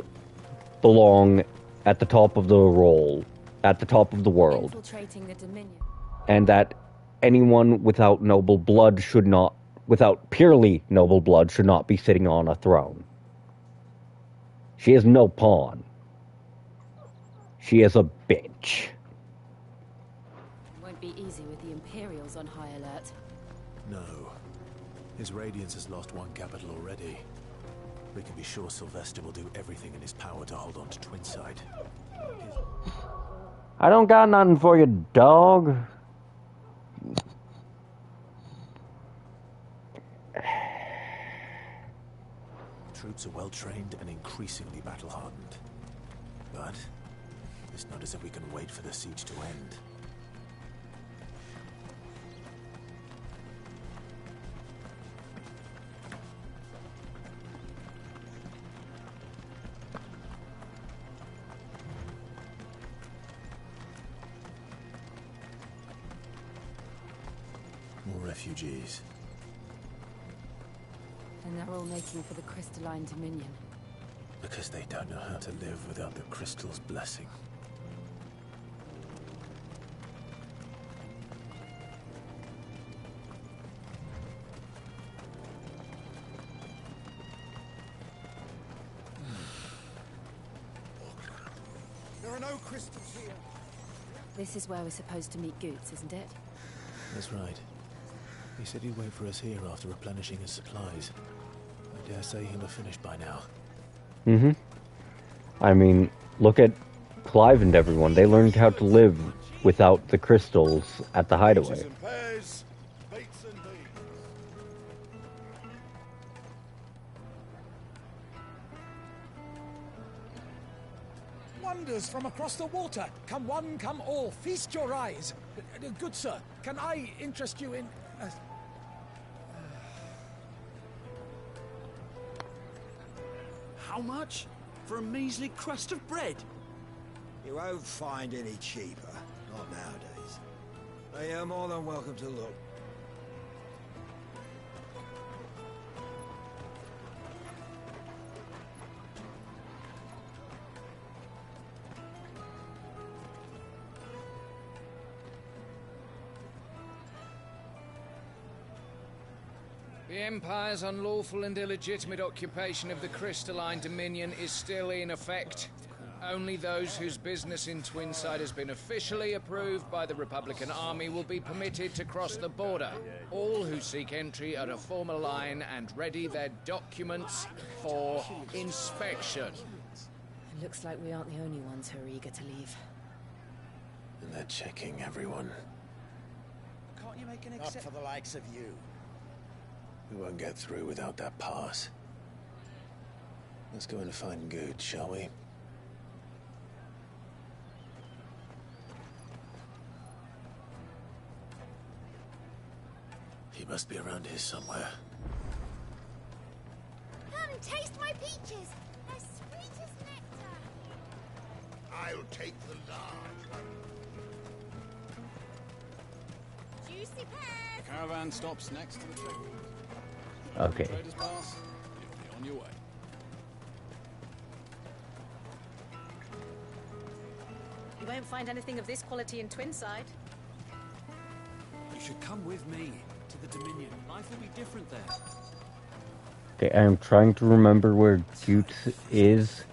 belong at the top of the roll, at the top of the world. Infiltrating the Dominion. And that anyone without noble blood should not, without purely noble blood, should not be sitting on a throne. She is no pawn. She is a bitch. It won't be easy with the Imperials on high alert. No. His Radiance has lost one capital already. We can be sure Sylvester will do everything in his power to hold on to Twinside. I don't got nothing for you, dog. Troops are well trained and increasingly battle hardened. But it's not as if we can wait for the siege to end. More refugees. And they're all making for the Crystalline Dominion. Because they don't know how to live without the crystal's blessing. There are no crystals here. This is where we're supposed to meet Goots, isn't it? That's right. He said he'd wait for us here after replenishing his supplies. I dare say he'll have finished by now. Mm-hmm. I mean, look at Clive and everyone. They learned how to live without the crystals at the hideaway. Wonders from across the water. Come one, come all. Feast your eyes. Good sir, can I interest you in... How much? For a measly crust of bread? You won't find any cheaper. Not nowadays. But you're more than welcome to look. The Empire's unlawful and illegitimate occupation of the Crystalline Dominion is still in effect. Only those whose business in Twinside has been officially approved by the Republican Army will be permitted to cross the border. All who seek entry are to form a line and ready their documents for inspection. It looks like we aren't the only ones who are eager to leave. And they're checking everyone. Can't you make an Not for the likes of you. We won't get through without that pass. Let's go and find Good, shall we? He must be around here somewhere. Come taste my peaches. They're sweet as nectar. I'll take the large one. Juicy pears. The caravan stops next to the trade. Okay. Traders pass. You'll be on your way. You won't find anything of this quality in Twinside. You should come with me to the Dominion. Life will be different there. Okay, I am trying to remember where Goots is.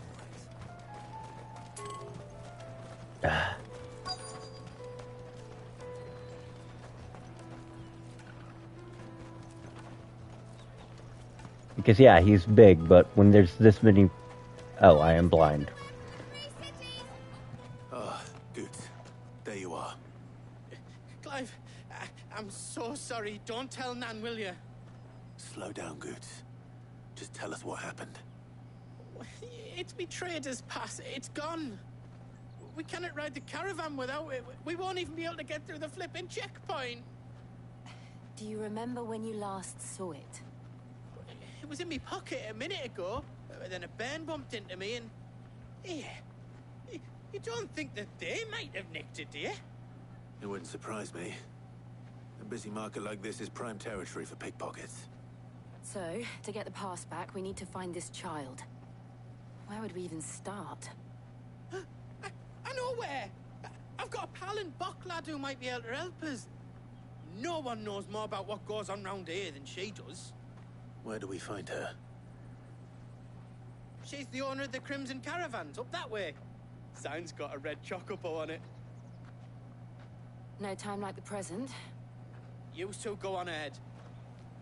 Because, yeah, he's big, but when there's this many... Oh, I am blind. Ah, good. There you are. Clive, I'm so sorry. Don't tell Nan, will you? Slow down, Goots. Just tell us what happened. It's me trader's pass. It's gone. We cannot ride the caravan without it. We won't even be able to get through the flipping checkpoint. Do you remember when you last saw it? It was in my pocket a minute ago. Then a bairn bumped into me and... Yeah. You don't think that they might have nicked it, do you? It wouldn't surprise me. A busy market like this is prime territory for pickpockets. So, to get the pass back, we need to find this child. Where would we even start? I know where! I've got a pal in Bonk lad who might be able to help us. No one knows more about what goes on round here than she does. Where do we find her? She's the owner of the Crimson Caravans, up that way. Sign's got a red chocobo on it. No time like the present. You two go on ahead.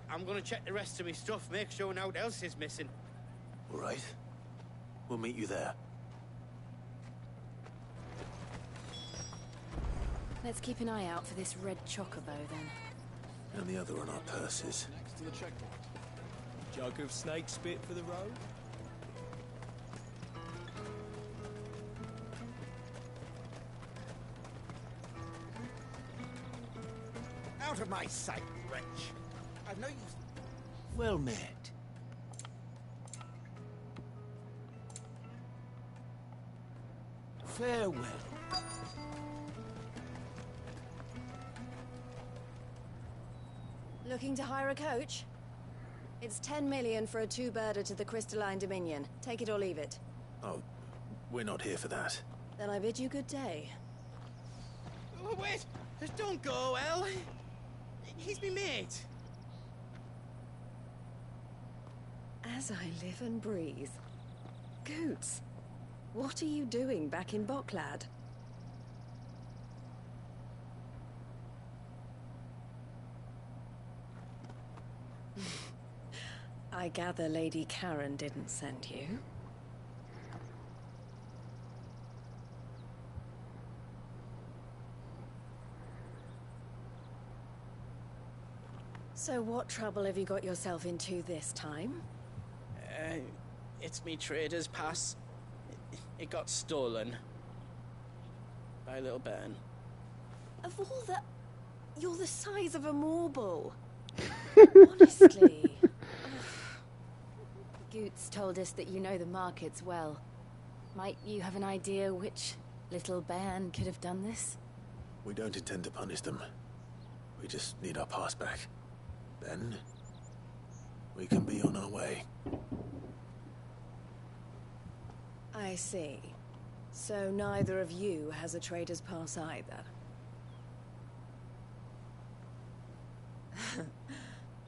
I'm gonna check the rest of my stuff, make sure no one else is missing. All right. We'll meet you there. Let's keep an eye out for this red chocobo, then. And the other on our purses. Next to the checkpoint. Jug of snake spit for the road? Out of my sight, wretch. I've no use. Well met. Farewell. Looking to hire a coach? It's 10 million for a two-birder to the Crystalline Dominion. Take it or leave it. Oh, we're not here for that. Then I bid you good day. Oh, wait! Don't go, El. He's me mate. As I live and breathe. Goots, what are you doing back in Boklad? I gather Lady Karen didn't send you. So what trouble have you got yourself into this time? It's me trader's pass. It got stolen. By a little bairn. Of all the... You're the size of a marble. Honestly. Goots told us that you know the markets well. Might you have an idea which little bairn could have done this? We don't intend to punish them. We just need our pass back. Then, we can be on our way. I see. So neither of you has a trader's pass either.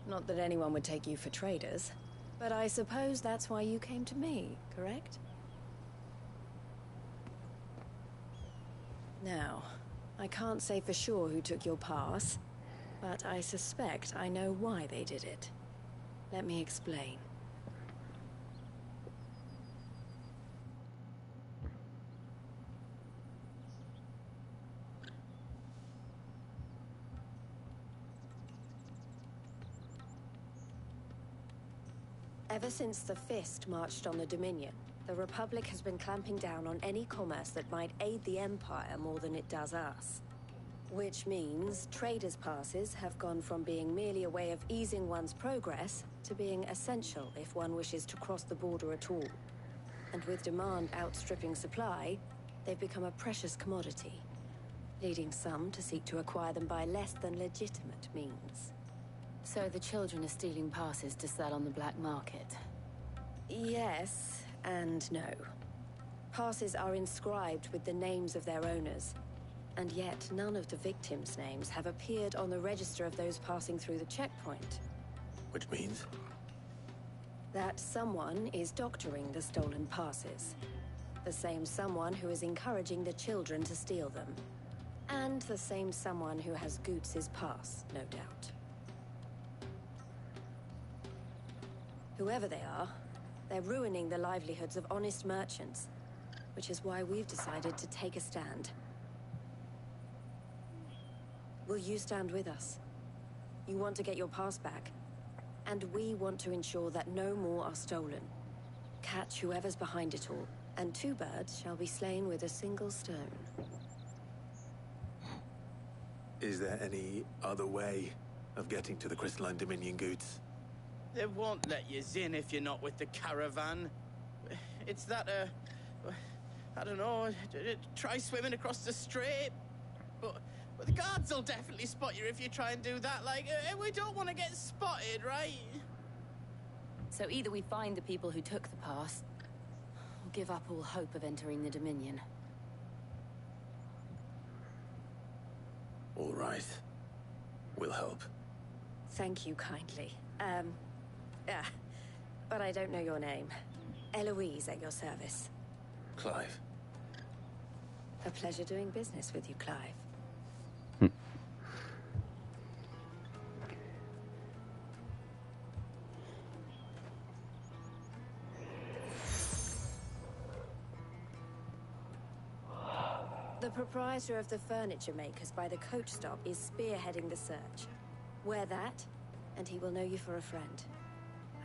Not that anyone would take you for traders, but I suppose that's why you came to me, correct? Now, I can't say for sure who took your pass, but I suspect I know why they did it. Let me explain. Ever since the Fist marched on the Dominion, the Republic has been clamping down on any commerce that might aid the Empire more than it does us. Which means traders' passes have gone from being merely a way of easing one's progress to being essential if one wishes to cross the border at all. And with demand outstripping supply, they've become a precious commodity, leading some to seek to acquire them by less than legitimate means. So the children are stealing passes to sell on the black market? Yes and no. Passes are inscribed with the names of their owners, and yet none of the victims' names have appeared on the register of those passing through the checkpoint. Which means? That someone is doctoring the stolen passes. The same someone who is encouraging the children to steal them. And the same someone who has Goots' pass, no doubt. Whoever they are, they're ruining the livelihoods of honest merchants, which is why we've decided to take a stand. Will you stand with us? You want to get your pass back, and we want to ensure that no more are stolen. Catch whoever's behind it all, and 2 birds shall be slain with a single stone. Is there any other way of getting to the Crystalline Dominion, Goots? They won't let you in if you're not with the caravan. It's that, I don't know, try swimming across the strait. But the guards will definitely spot you if you try and do that. Like, we don't want to get spotted, right? So either we find the people who took the pass, or give up all hope of entering the Dominion. All right. We'll help. Thank you kindly. But I don't know your name. Eloise at your service. Clive. A pleasure doing business with you, Clive. The proprietor of the furniture makers by the coach stop is spearheading the search. Wear that, and he will know you for a friend.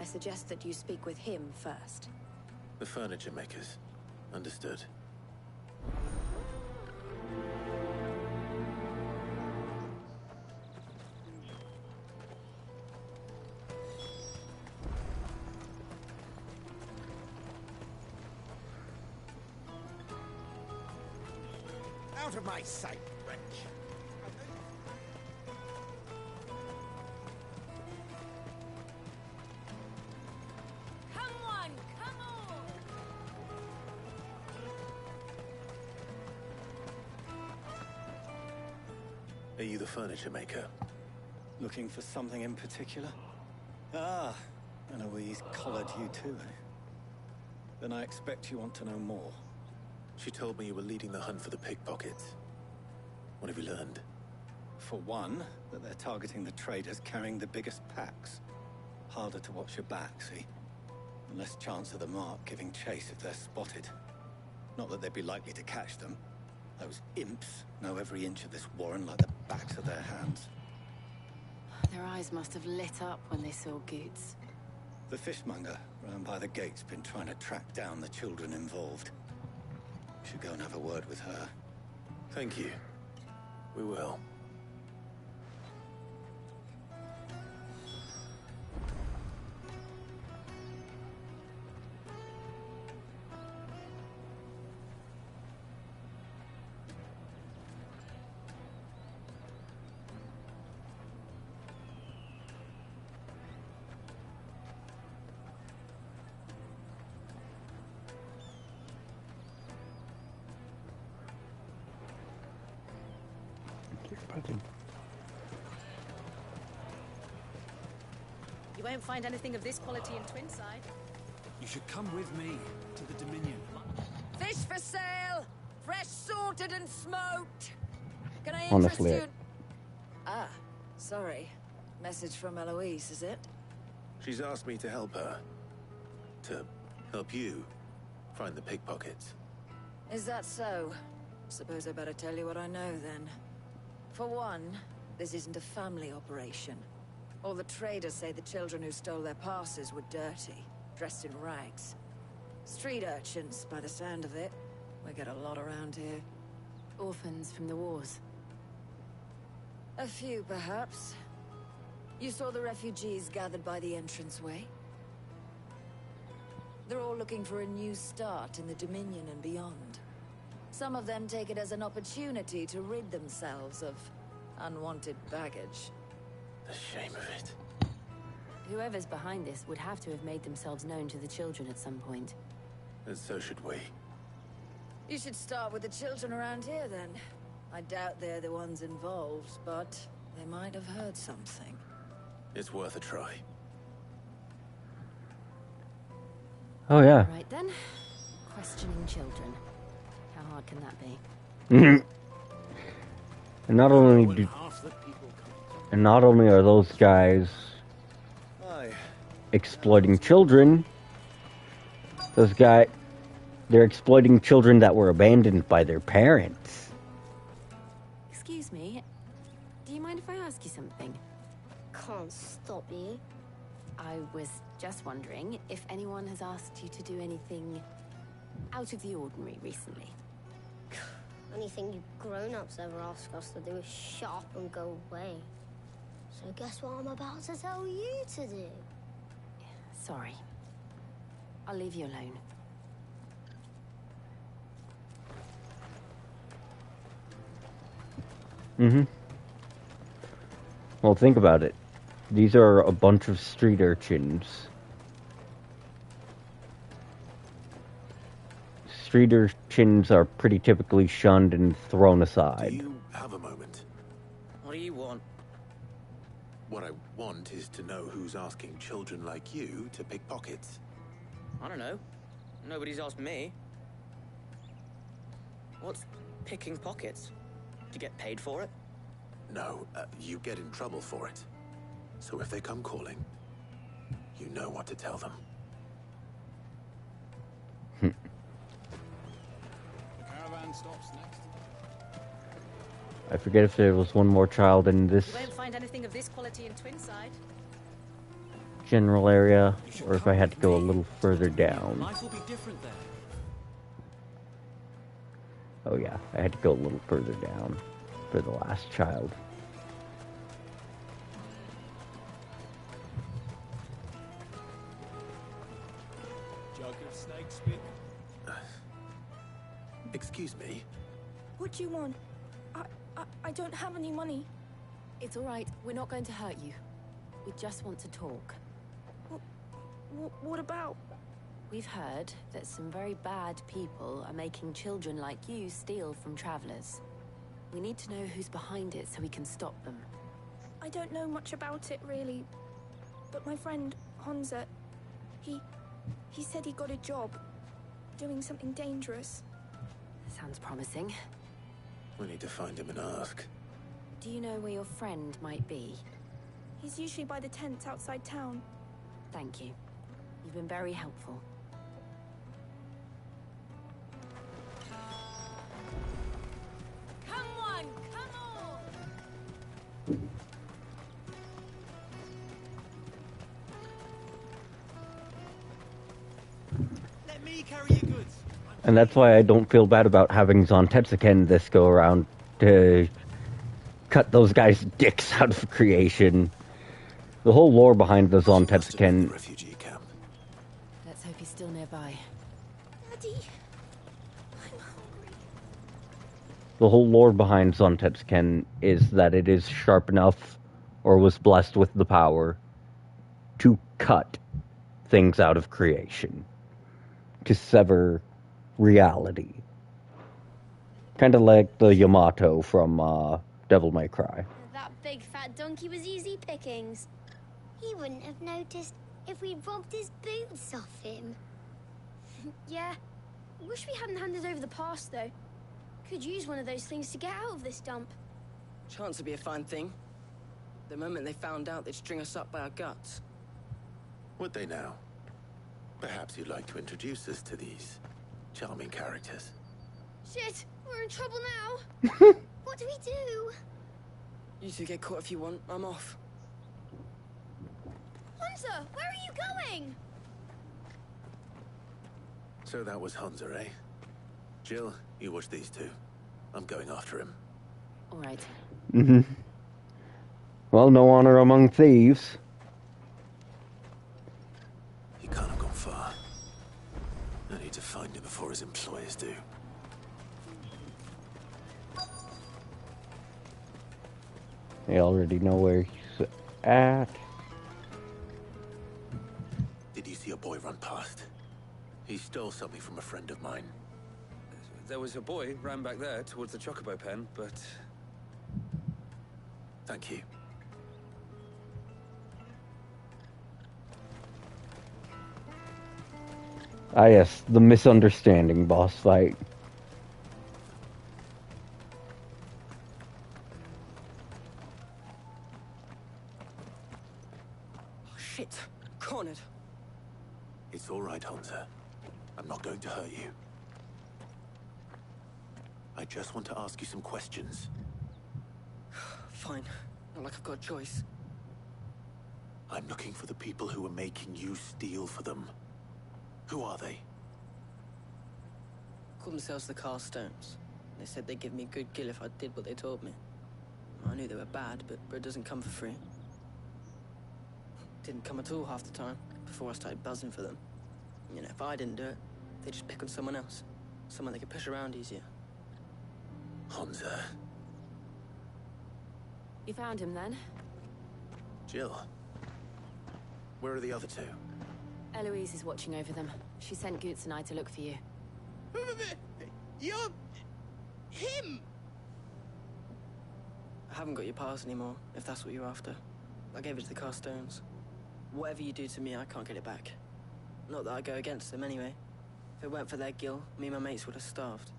I suggest that you speak with him first. The furniture makers. Understood. Out of my sight, wretch! Come on, come on! Are you the furniture maker? Looking for something in particular? Ah, Eloise collared you too, eh? Then I expect you want to know more. She told me you were leading the hunt for the pickpockets. What have you learned? For one, that they're targeting the traders carrying the biggest packs. Harder to watch your back, see? And less chance of the mark giving chase if they're spotted. Not that they'd be likely to catch them. Those imps know every inch of this warren like the backs of their hands. Their eyes must have lit up when they saw Goots. The fishmonger round by the gate's been trying to track down the children involved. We should go and have a word with her. Thank you. We will. You won't find anything of this quality in Twinside. You should come with me to the Dominion. Fish for sale! Fresh sorted and smoked! Can I interest Honestly, you? Ah, sorry. Message from Eloise, is it? She's asked me to help her. To help you find the pickpockets. Is that so? Suppose I better tell you what I know, then. For one, this isn't a family operation. All the traders say the children who stole their passes were dirty, dressed in rags. Street urchins, by the sound of it. We get a lot around here. Orphans from the wars. A few, perhaps. You saw the refugees gathered by the entranceway? They're all looking for a new start in the Dominion and beyond. Some of them take it as an opportunity to rid themselves of unwanted baggage. The shame of it. Whoever's behind this would have to have made themselves known to the children at some point. And so should we. You should start with the children around here, then. I doubt they're the ones involved, but they might have heard something. It's worth a try. Oh, yeah. Right then. Questioning children. How hard can that be? And not only are those guys exploiting children, they're exploiting children that were abandoned by their parents. Excuse me. Do you mind if I ask you something? Can't stop you. I was just wondering if anyone has asked you to do anything out of the ordinary recently. Anything you grown-ups ever ask us to do is shut up and go away. So guess what I'm about to tell you to do? Sorry. I'll leave you alone. Well, think about it. These are a bunch of street urchins. Street urchins are pretty typically shunned and thrown aside. Do you have a moment? What do you want? What I want is to know who's asking children like you to pick pockets. I don't know. Nobody's asked me. What's picking pockets? To get paid for it? No, you get in trouble for it. So if they come calling, you know what to tell them. The caravan stops next. I forget if there was one more child in this You won't find anything of this quality in Twinside. general area, or if I had to go a little further down. Life will be different there. Oh yeah, I had to go a little further down for the last child. Jug of snake spit. Excuse me? What do you want? I don't have any money. It's all right. We're not going to hurt you. We just want to talk. What about? We've heard that some very bad people are making children like you steal from travelers. We need to know who's behind it so we can stop them. I don't know much about it, really. But my friend, Hansa, he said he got a job doing something dangerous. Sounds promising. We need to find him and ask. Do you know where your friend might be? He's usually by the tents outside town. Thank you. You've been very helpful. Come on, come on! Let me carry your goods. And that's why I don't feel bad about having Zontetsuken this go around to cut those guys' dicks out of creation. The whole lore behind the Zontetsuken. Refugee camp. Let's hope he's still nearby. Daddy, The whole lore behind Zontetsuken is that it is sharp enough, or was blessed with the power, to cut things out of creation. To sever reality. Kind of like the Yamato from Devil May Cry. That big fat donkey was easy pickings. He wouldn't have noticed if we'd robbed his boots off him. Yeah. Wish we hadn't handed over the pass, though. Could use one of those things to get out of this dump. Chance would be a fine thing. The moment they found out, they'd string us up by our guts. Would they now? Perhaps you'd like to introduce us to these charming characters. Shit, we're in trouble now. What do we do? You two get caught if you want. I'm off. Hunter, where are you going? So that was Hansa, eh? Jill, you watch these two. I'm going after him. All right. Well, no honor among thieves. He can't have gone far. I need to find him before his employers do. They already know where he's at. Did you see a boy run past? He stole something from a friend of mine. There was a boy ran back there towards the Chocobo pen, but... Thank you. Ah, yes, the misunderstanding boss fight. Oh, shit. Cornered. It's all right, Hansa. I'm not going to hurt you. I just want to ask you some questions. Fine. Not like I've got a choice. I'm looking for the people who are making you steal for them. Who are they? Call themselves the Carstones. They said they'd give me a good kill if I did what they told me. I knew they were bad, but it doesn't come for free. Didn't come at all half the time, before I started buzzing for them. You know, if I didn't do it, they'd just pick on someone else. Someone they could push around easier. Hansa. You found him then? Jill. Where are the other two? Eloise is watching over them. She sent Goots and I to look for you. You're... him! I haven't got your pass anymore, if that's what you're after. I gave it to the Carstones. Whatever you do to me, I can't get it back. Not that I go against them anyway. If it weren't for their guild, me and my mates would have starved.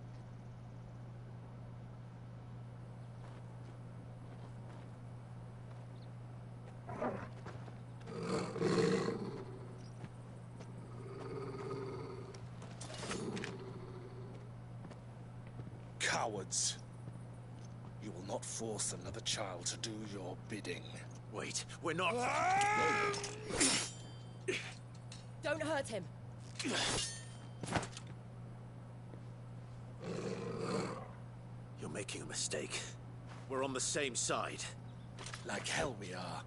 Cowards. You will not force another child to do your bidding. Wait, we're not... Don't hurt him. You're making a mistake. We're on the same side. Like hell we are.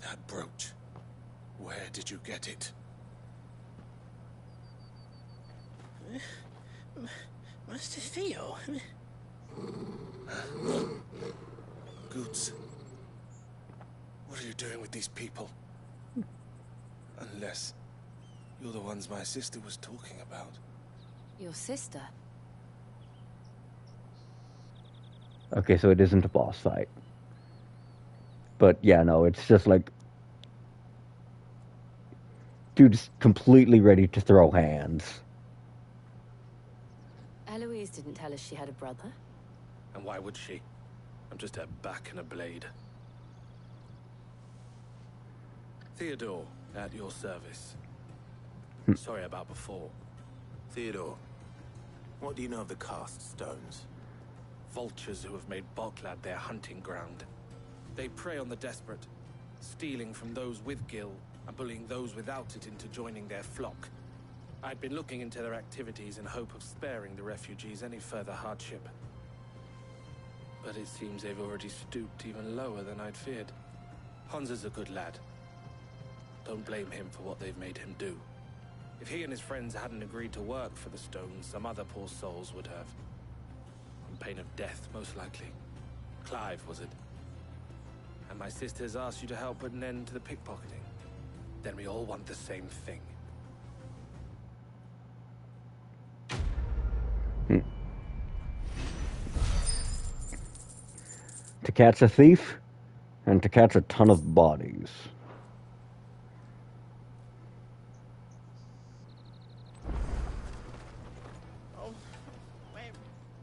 That brooch. Where did you get it? Master Theo. Goots. What are you doing with these people? Unless you're the ones my sister was talking about. Your sister? Okay, so it isn't a boss fight. But yeah, no, it's just like... Dude's completely ready to throw hands. Eloise didn't tell us she had a brother. And why would she? I'm just her back and a blade. Theodore, at your service. Sorry about before. Theodore, what do you know of the Cast Stones? Vultures who have made Boklad their hunting ground. They prey on the desperate, stealing from those with gil and bullying those without it into joining their flock. I'd been looking into their activities in hope of sparing the refugees any further hardship. But it seems they've already stooped even lower than I'd feared. Hansa's a good lad. Don't blame him for what they've made him do. If he and his friends hadn't agreed to work for the Stones, some other poor souls would have. On pain of death, most likely. Clive, was it? And my sisters asked you to help put an end to the pickpocketing. Then we all want the same thing. To catch a thief, and to catch a ton of bodies.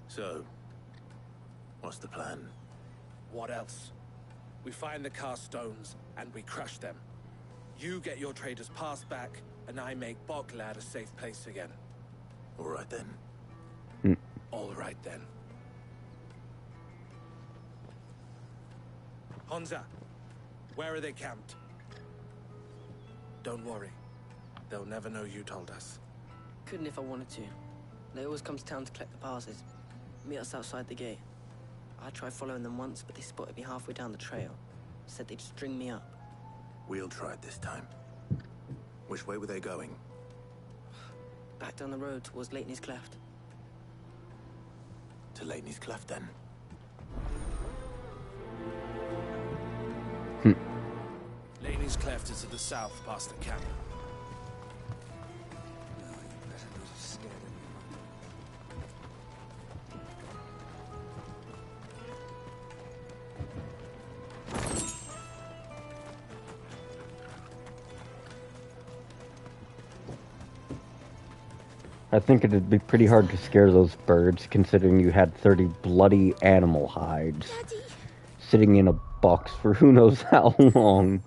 So, what's the plan? What else? We find the Carstones, and we crush them. You get your trader's pass back, and I make Boklad a safe place again. All right then. All right then. Hansa, where are they camped? Don't worry. They'll never know you told us. Couldn't if I wanted to. They always come to town to collect the passes. Meet us outside the gate. I tried following them once, but they spotted me halfway down the trail. Said they'd string me up. We'll try it this time. Which way were they going? Back down the road towards Lateney's Cleft. To Lateney's Cleft, then. Laney's Cleft is to the south, past the camp. I think it'd be pretty hard to scare those birds, considering you had 30 bloody animal hides sitting in a box for who knows how long.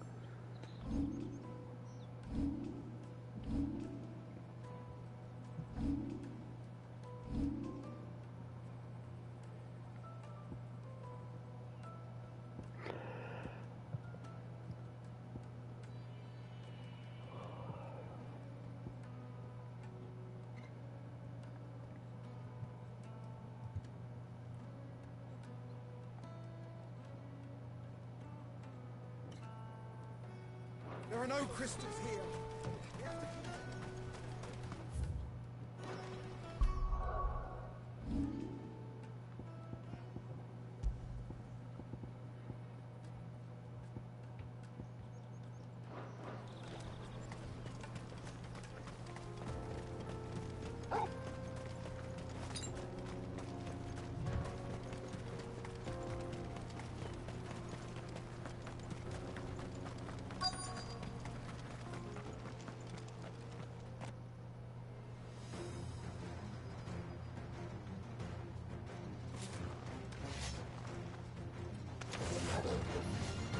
There are no crystals here.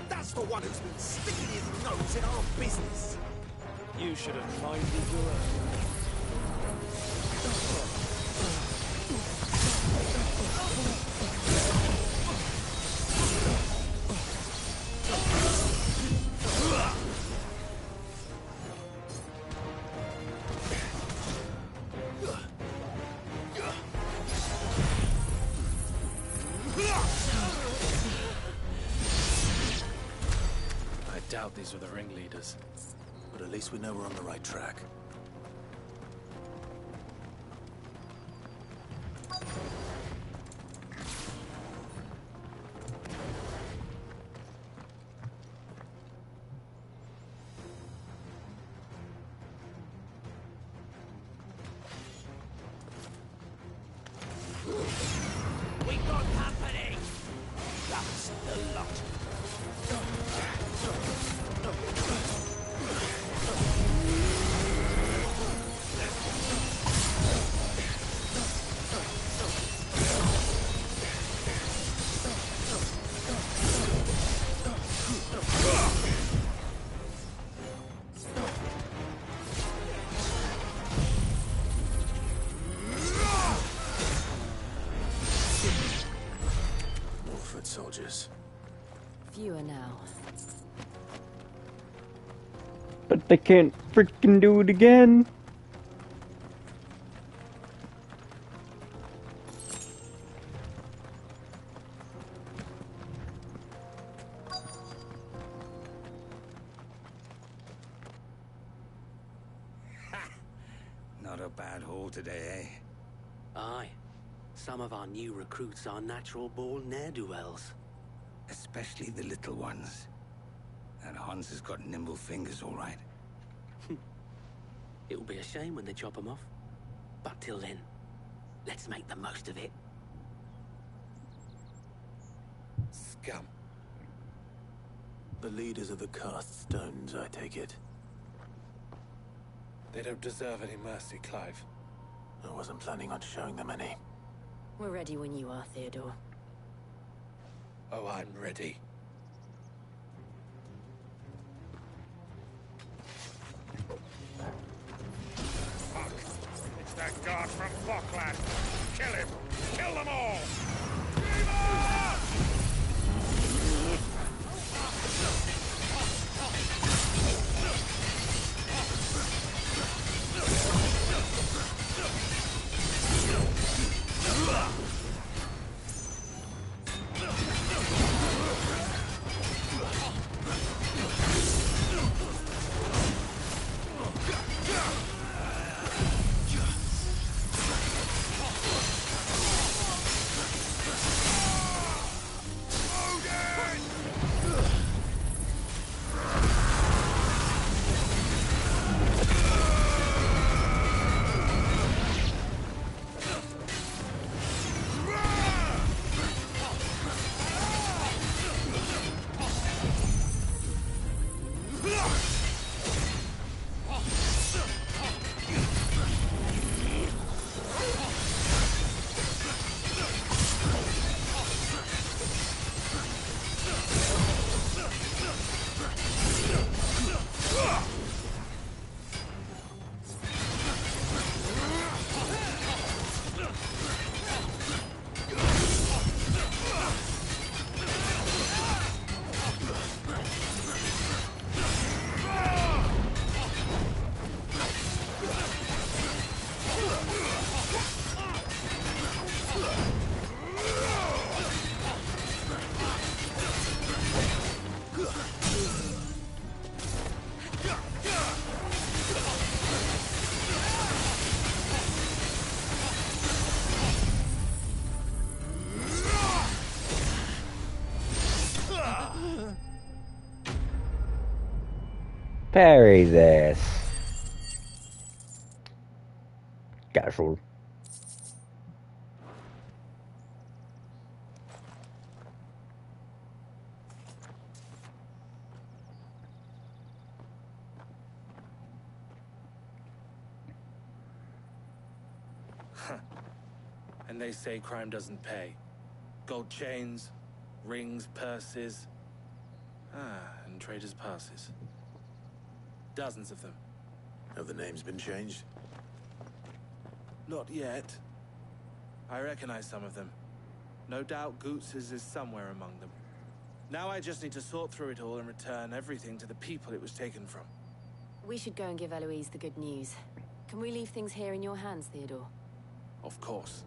That's the one who's been sticking his nose in our business. You should have minded your own. I doubt these were the ringleaders. But at least we know we're on the right track. We got company. That's the lot. More foot soldiers. Fewer now. But they can't freaking do it again. Not a bad haul today, eh? Aye. Some of our new recruits are natural-born ne'er-do-wells. Especially the little ones. And Hans has got nimble fingers, all right. It'll be a shame when they chop them off. But till then, let's make the most of it. Scum. The leaders of the cast stones, I take it. They don't deserve any mercy, Clive. I wasn't planning on showing them any. We're ready when you are, Theodore. Oh, I'm ready. Fuck. It's that guard from Bockland. Kill him. Kill them all. Parry this. Casual. And they say crime doesn't pay. Gold chains, rings, purses. And traders' passes. Dozens of them. Have the names been changed? Not yet. I recognize some of them. No doubt Goots's is somewhere among them. Now I just need to sort through it all and return everything to the people it was taken from. We should go and give Eloise the good news. Can we leave things here in your hands, Theodore? Of course.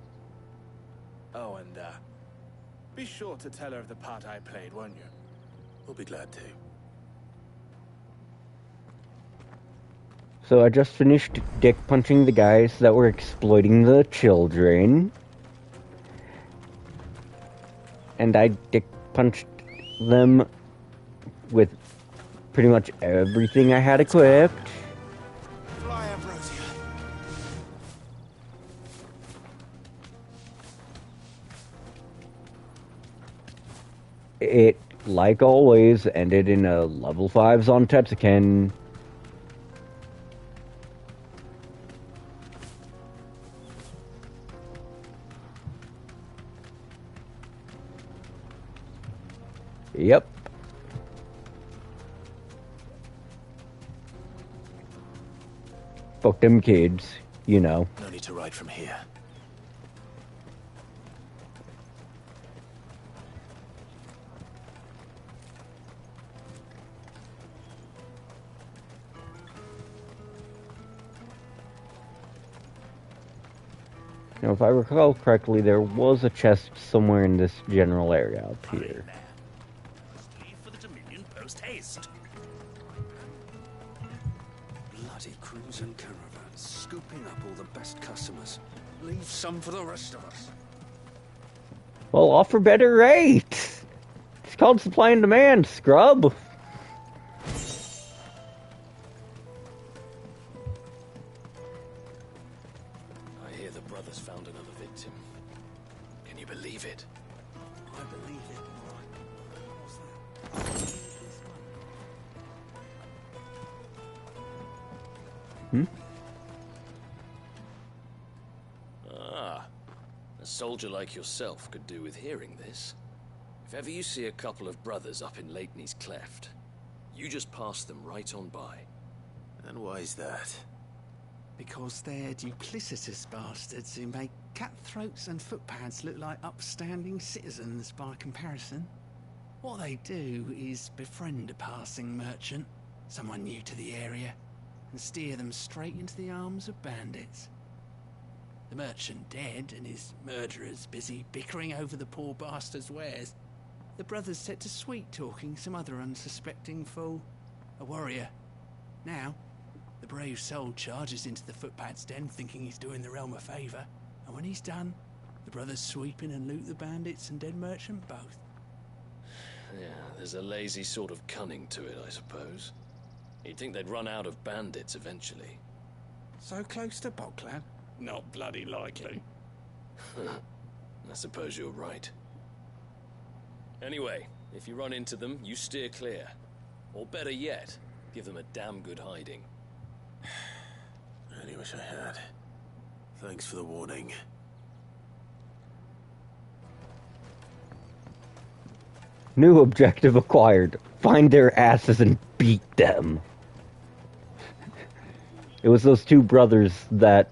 Oh, and, be sure to tell her of the part I played, won't you? We'll be glad to. So I just finished dick punching the guys that were exploiting the children. And I dick punched them with pretty much everything I had equipped. Fly, Ambrosia. It, like always, ended in a level 5s on Tetsuken. Yep. Fuck them kids, you know. No need to ride from here. Now, if I recall correctly, there was a chest somewhere in this general area up here. Leave for the Dominion post haste. Bloody crews and caravans, scooping up all the best customers. Leave some for the rest of us. Well, offer better rates. It's called supply and demand, scrub. I hear the brothers found another victim. Can you believe it? I believe it. Hmm? Ah, a soldier like yourself could do with hearing this. If ever you see a couple of brothers up in Lakeney's Cleft, you just pass them right on by. And why is that? Because they're duplicitous bastards who make cutthroats and footpads look like upstanding citizens by comparison. What they do is befriend a passing merchant, someone new to the area, and steer them straight into the arms of bandits. The merchant dead and his murderers busy bickering over the poor bastard's wares. The brothers set to sweet-talking some other unsuspecting fool, a warrior. Now, the brave soul charges into the footpad's den thinking he's doing the realm a favour, and when he's done, the brothers sweep in and loot the bandits and dead merchant both. Yeah, there's a lazy sort of cunning to it, I suppose. You'd think they'd run out of bandits eventually. So close to Bonk? Not bloody likely. I suppose you're right. Anyway, if you run into them, you steer clear. Or better yet, give them a damn good hiding. I only wish I had. Thanks for the warning. New objective acquired. Find their asses and beat them. It was those two brothers that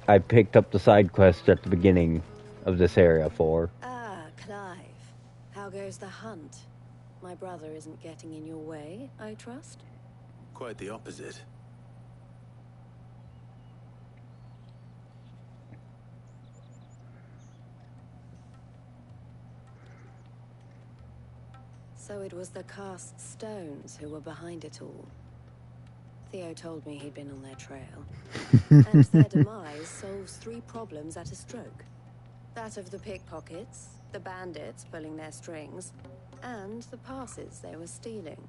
I picked up the side quest at the beginning of this area for. Ah, Clive. How goes the hunt? My brother isn't getting in your way, I trust? Quite the opposite. So it was the cast stones who were behind it all. Theo told me he'd been on their trail. And their demise solves 3 problems at a stroke. That of the pickpockets, the bandits pulling their strings, and the passes they were stealing.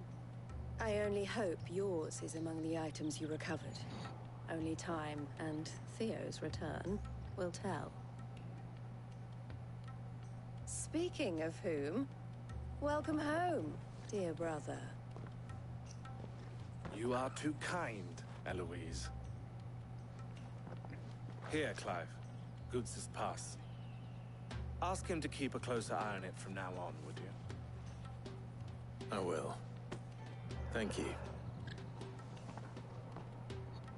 I only hope yours is among the items you recovered. Only time and Theo's return will tell. Speaking of whom, welcome home, dear brother. You are too kind, Eloise. Here, Clive. Goods' pass. Ask him to keep a closer eye on it from now on, would you? I will. Thank you.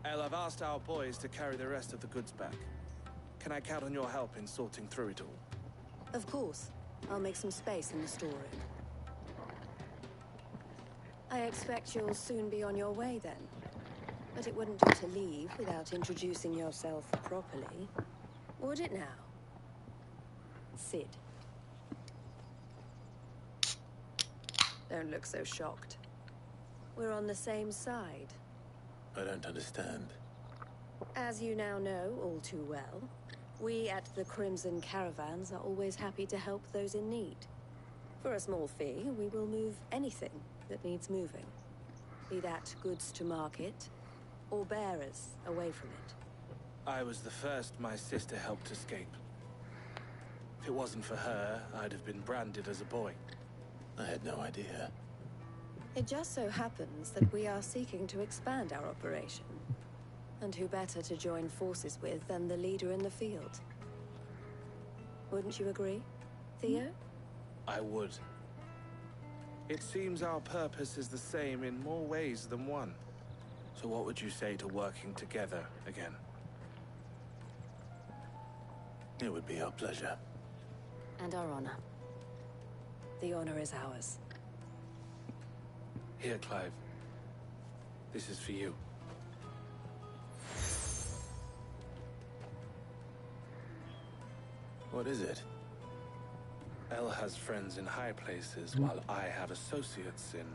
El, I've asked our boys to carry the rest of the goods back. Can I count on your help in sorting through it all? Of course. I'll make some space in the storeroom. I expect you'll soon be on your way then. But it wouldn't do to leave without introducing yourself properly. Would it now? Sid. Don't look so shocked. We're on the same side. I don't understand. As you now know all too well, we at the Crimson Caravans are always happy to help those in need. For a small fee, we will move anything that needs moving. Be that goods to market, or bearers away from it. I was the first my sister helped escape. If it wasn't for her, I'd have been branded as a boy. I had no idea. It just so happens that we are seeking to expand our operation. And who better to join forces with than the leader in the field? Wouldn't you agree, Theo? I would. It seems our purpose is the same in more ways than one. So what would you say to working together again? It would be our pleasure. And our honor. The honor is ours. Here, Clive. This is for you. What is it? El has friends in high places, while I have associates in,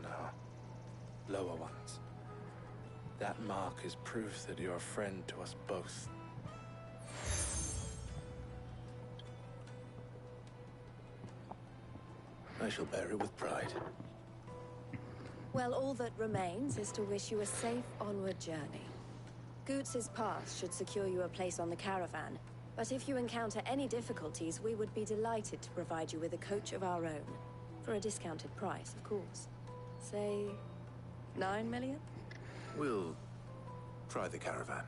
lower ones. That mark is proof that you're a friend to us both. I shall bear it with pride. Well, all that remains is to wish you a safe onward journey. Goots' pass should secure you a place on the caravan, but if you encounter any difficulties, we would be delighted to provide you with a coach of our own. For a discounted price, of course. Say, 9 million? We'll try the caravan.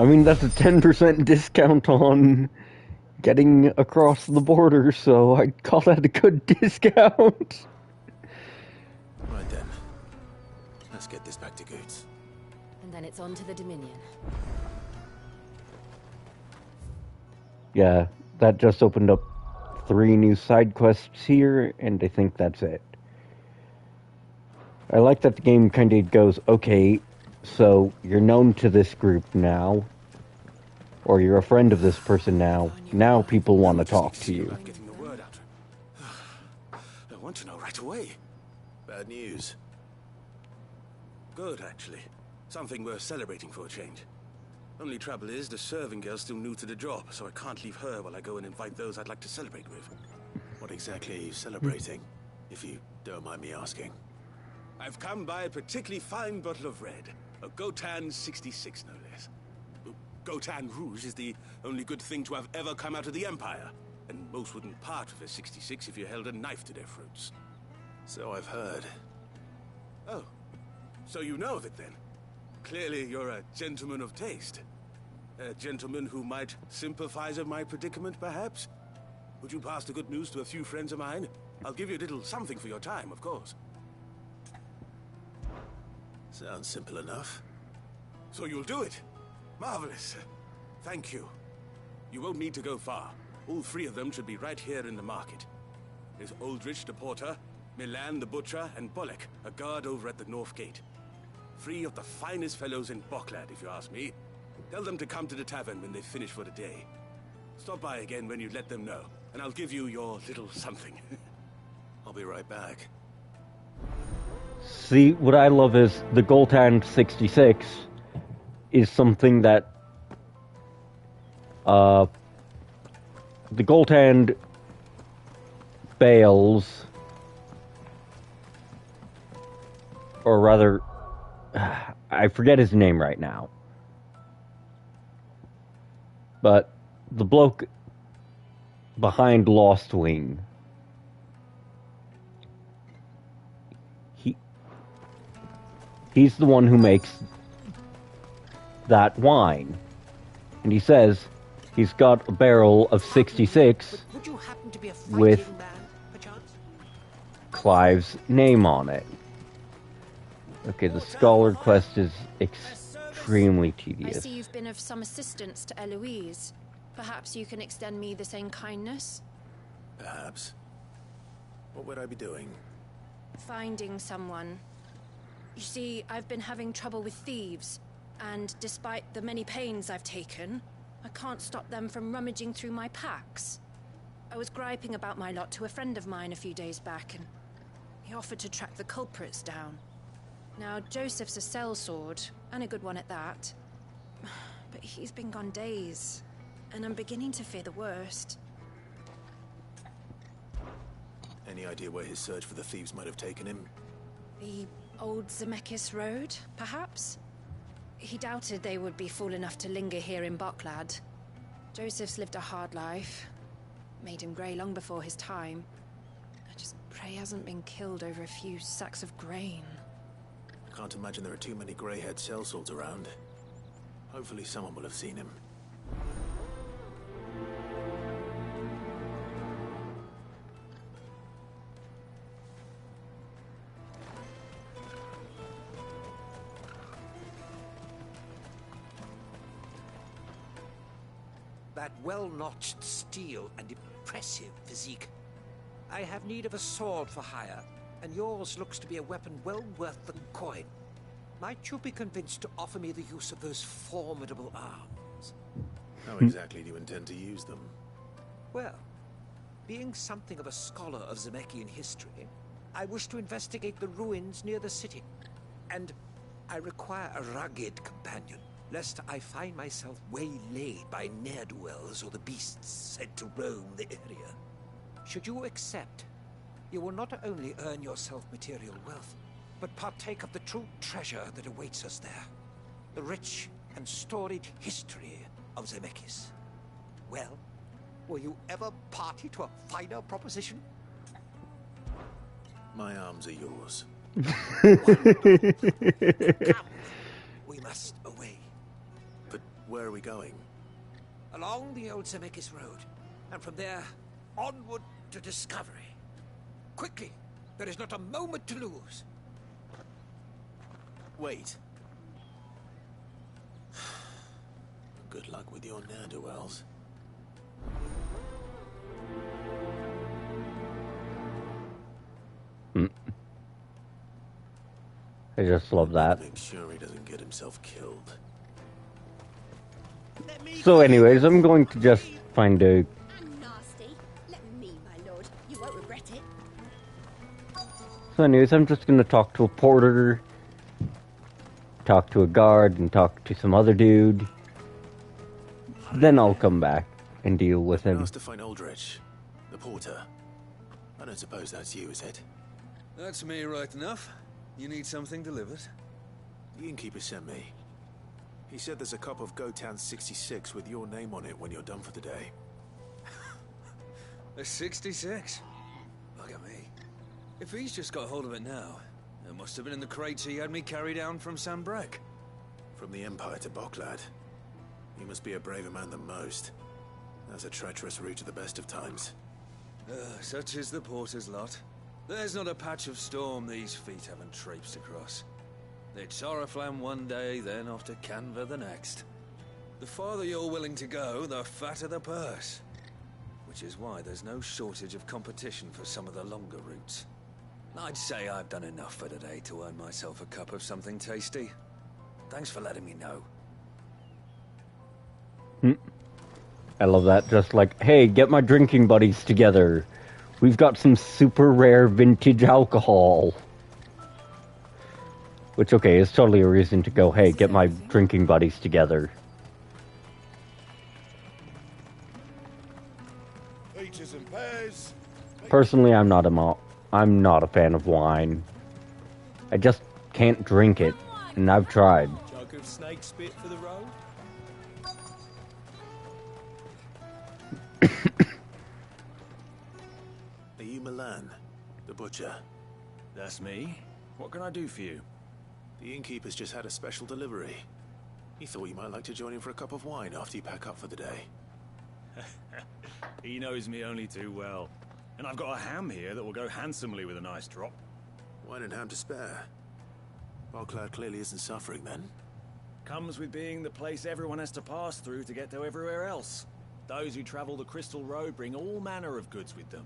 I mean, that's a 10% discount on getting across the border, so I'd call that a good discount. Right then. Let's get this back to Goots. And then it's on to the Dominion. Yeah, that just opened up 3 new side quests here, and I think that's it. I like that the game kind of goes, okay, so you're known to this group now, or you're a friend of this person now. Now people want to talk to you. Getting the word out. I want to know right away. Bad news. Good, actually. Something worth celebrating for a change. Only trouble is, the serving girl's still new to the job, so I can't leave her while I go and invite those I'd like to celebrate with. What exactly are you celebrating, if you don't mind me asking? I've come by a particularly fine bottle of red. A Gotan 66, no less. Gotan Rouge is the only good thing to have ever come out of the Empire. And most wouldn't part with a 66 if you held a knife to their throats. So I've heard. Oh, so you know of it then? Clearly you're a gentleman of taste. A gentleman who might sympathize with my predicament, perhaps? Would you pass the good news to a few friends of mine? I'll give you a little something for your time, of course. Sounds simple enough. So you'll do it? Marvelous. Thank you. You won't need to go far. All 3 of them should be right here in the market. There's Aldrich the porter, Milan the butcher, and Bolek, a guard over at the north gate. 3 of the finest fellows in Boklad, if you ask me. Tell them to come to the tavern when they finish for the day. Stop by again when you let them know, and I'll give you your little something. I'll be right back. See, what I love is the Goltan 66 is something that the Goltan bales, or rather, I forget his name right now, but the bloke behind Lost Wing, he's the one who makes that wine. And he says he's got a barrel of 66 Would you happen to be a with fighting man, perchance? Clive's name on it. Okay, the scholar quest is extremely I tedious. see you've been of some assistance to Eloise. Perhaps you can extend me the same kindness? Perhaps. What would I be doing? Finding someone. You see, I've been having trouble with thieves, and despite the many pains I've taken, I can't stop them from rummaging through my packs. I was griping about my lot to a friend of mine a few days back, and he offered to track the culprits down. Now, Joseph's a sellsword, and a good one at that. But he's been gone days, and I'm beginning to fear the worst. Any idea where his search for the thieves might have taken him? The old Zemeckis Road, perhaps? He doubted they would be fool enough to linger here in Boklad. Joseph's lived a hard life. Made him grey long before his time. I just pray he hasn't been killed over a few sacks of grain. Can't imagine there are too many grey-haired sellswords around. Hopefully someone will have seen him. That well-notched steel and impressive physique. I have need of a sword for hire, and yours looks to be a weapon well worth the coin. Might you be convinced to offer me the use of those formidable arms? How exactly do you intend to use them? Well, being something of a scholar of Zemeckis history, I wish to investigate the ruins near the city. And I require a rugged companion, lest I find myself waylaid by ne'er-do-wells or the beasts said to roam the area. Should you accept, you will not only earn yourself material wealth, but partake of the true treasure that awaits us there. The rich and storied history of Zemeckis. Well, were you ever party to a finer proposition? My arms are yours. Come, we must away. But where are we going? Along the old Zemeckis Road, and from there, onward to discovery. Quickly, there is not a moment to lose. Wait. Good luck with your ne'er-do-wells. I just love that. Make sure he doesn't get himself killed. So anyways, I'm going to just find a... Nasty. Let me, my lord. You won't regret it. So anyways, I'm just going to talk to a porter, talk to a guard, and talk to some other dude. Then I'll come back and deal with him. Asked to find Aldrich, the porter. I don't suppose that's you, is it? That's me right enough. You need something delivered? The innkeeper sent me. He said there's a cup of Gotan 66 with your name on it when you're done for the day. A 66? Look at me. If he's just got hold of it now, it must have been in the crates he had me carry down from Sanbrek. From the Empire to Boklad. You must be a braver man than most. That's a treacherous route at the best of times. Such is the porter's lot. There's not a patch of storm these feet haven't traipsed across. It's Oriflamme one day, then off to Canva the next. The farther you're willing to go, the fatter the purse. Which is why there's no shortage of competition for some of the longer routes. I'd say I've done enough for today to earn myself a cup of something tasty. Thanks for letting me know. I love that. Just like, hey, get my drinking buddies together. We've got some super rare vintage alcohol. Which, okay, is totally a reason to go, hey, get my drinking buddies together. Peaches and pears, Personally, I'm not a fan of wine. I just can't drink it, and I've tried. Jug of snake spit for the road? Are you Milan, the butcher? That's me. What can I do for you? The innkeeper's just had a special delivery. He thought you might like to join him for a cup of wine after you pack up for the day. He knows me only too well. And I've got a ham here that will go handsomely with a nice drop. Wine and ham to spare. Bonk clearly isn't suffering then. Comes with being the place everyone has to pass through to get to everywhere else. Those who travel the Crystal Road bring all manner of goods with them.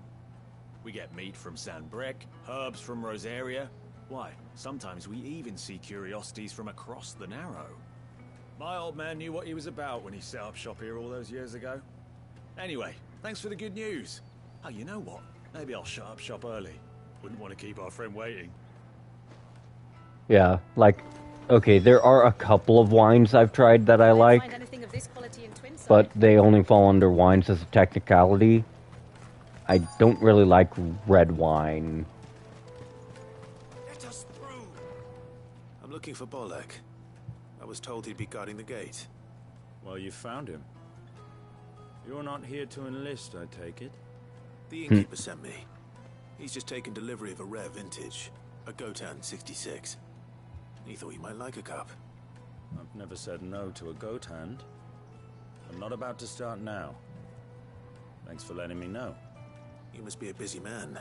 We get meat from San Brec, herbs from Rosaria. Why, sometimes we even see curiosities from across the Narrow. My old man knew what he was about when he set up shop here all those years ago. Anyway, thanks for the good news. Oh, you know what? Maybe I'll shut up shop early. Wouldn't want to keep our friend waiting. Yeah, like, okay, there are a couple of wines I've tried that I like, but they only fall under wines as a technicality. I don't really like red wine. Let us through. I'm looking for Bolek. I was told he'd be guarding the gate. Well, you found him. You're not here to enlist, I take it? The innkeeper sent me. He's just taken delivery of a rare vintage, a Gotan 66. He thought you might like a cup. I've never said no to a goat hand. I'm not about to start now. Thanks for letting me know. You must be a busy man.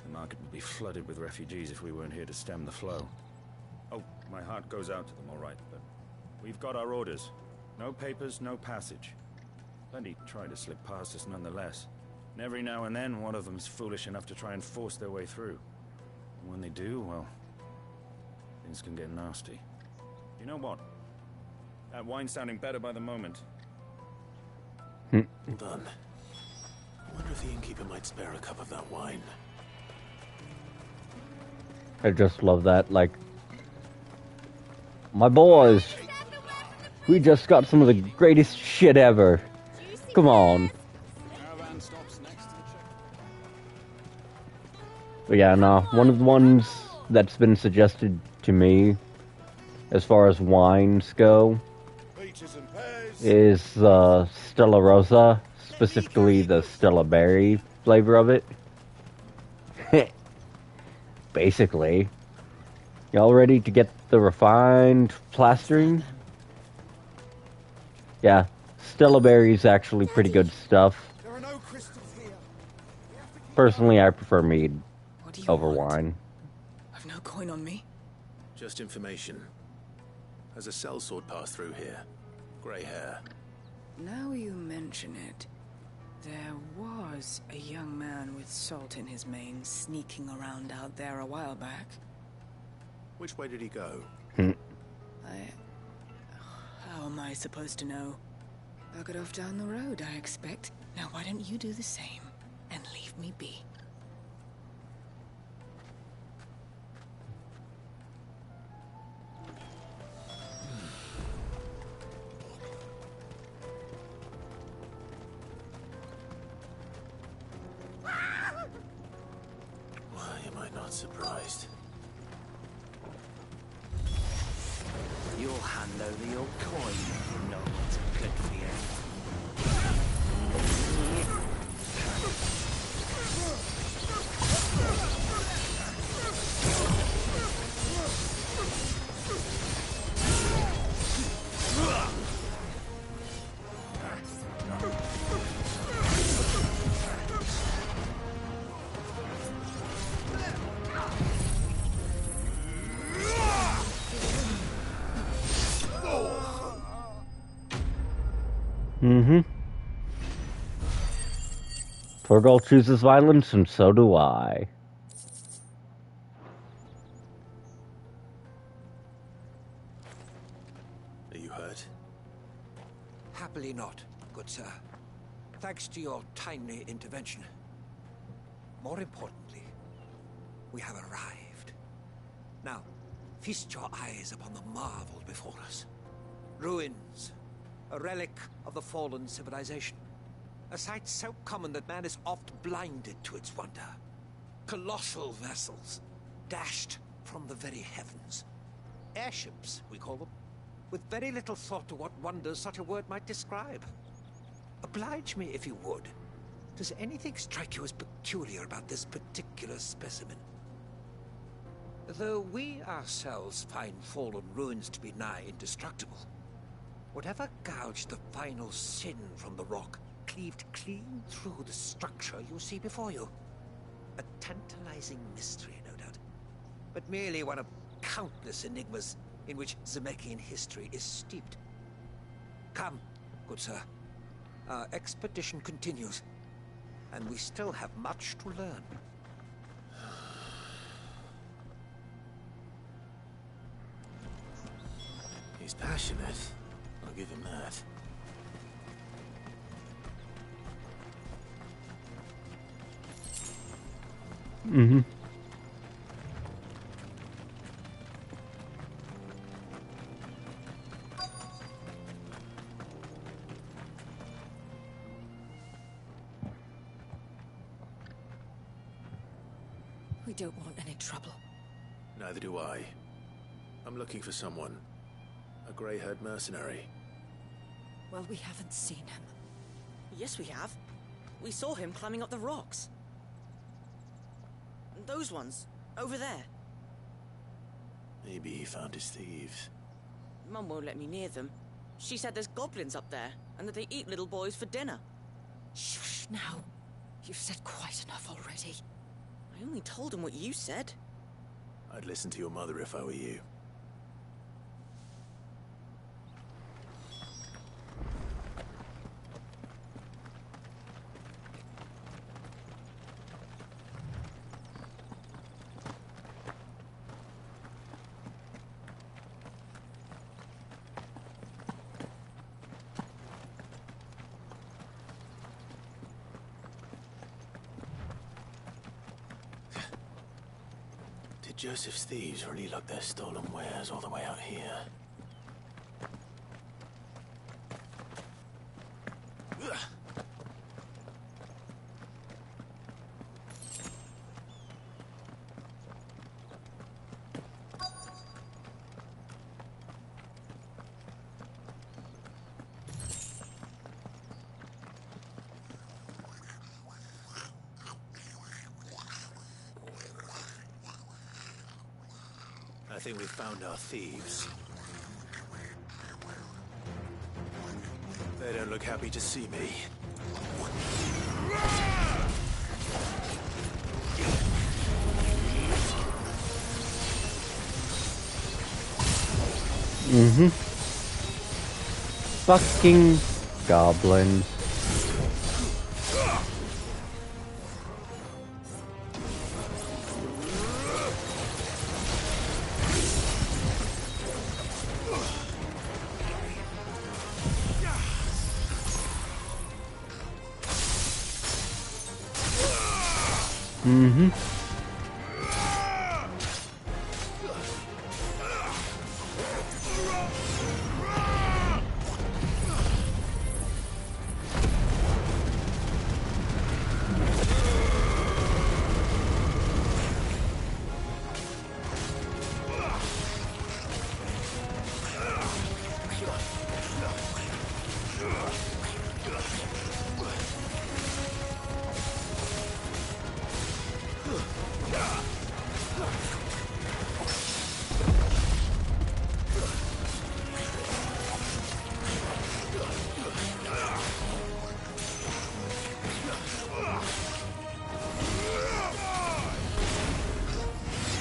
The market would be flooded with refugees if we weren't here to stem the flow. Oh, my heart goes out to them, all right, but we've got our orders. No papers, no passage. Plenty try to slip past us nonetheless. And every now and then, one of them's foolish enough to try and force their way through. And when they do, well, things can get nasty. You know what? That wine's sounding better by the moment. Hold on. I wonder if the innkeeper might spare a cup of that wine. I just love that, like, my boys, we just got some of the greatest shit ever. Come on. But yeah, no, one of the ones that's been suggested to me, as far as wines go, is Stella Rosa, specifically the Stella Berry flavor of it. Basically. Y'all ready to get the refined plastering? Yeah, Stella Berry's actually pretty good stuff. Personally, I prefer mead over wine. I've no coin on me. Just information. Has a sellsword passed through here? Grey hair. Now you mention it, there was a young man with salt in his mane sneaking around out there a while back. Which way did he go? How am I supposed to know? Buggered off down the road, I expect. Now why don't you do the same and leave me be? Why am I not surprised? You'll hand over your coin if you know what's good for you. Torgal chooses violence, and so do I. Are you hurt? Happily not, good sir. Thanks to your timely intervention. More importantly, we have arrived. Now, feast your eyes upon the marvel before us. Ruins, a relic of the fallen civilization. A sight so common that man is oft blinded to its wonder. Colossal vessels, dashed from the very heavens. Airships, we call them, with very little thought to what wonders such a word might describe. Oblige me if you would. Does anything strike you as peculiar about this particular specimen? Though we ourselves find fallen ruins to be nigh indestructible, whatever gouged the final sin from the rock cleaved clean through the structure you see before you. A tantalizing mystery, no doubt, but merely one of countless enigmas in which Zemeckis history is steeped. Come, good sir. Our expedition continues, and we still have much to learn. He's passionate. I'll give him that. Mm-hmm. We don't want any trouble. Neither do I. I'm looking for someone. A grey-haired mercenary. Well, we haven't seen him. Yes, we have. We saw him climbing up the rocks. Those ones, over there. Maybe he found his thieves. Mum won't let me near them. She said there's goblins up there, and that they eat little boys for dinner. Shush, now. You've said quite enough already. I only told him what you said. I'd listen to your mother if I were you. Did Joseph's thieves really lug their stolen wares all the way out here? I think we've found our thieves. They don't look happy to see me. Mm-hmm. Fucking goblins. Mm-hmm.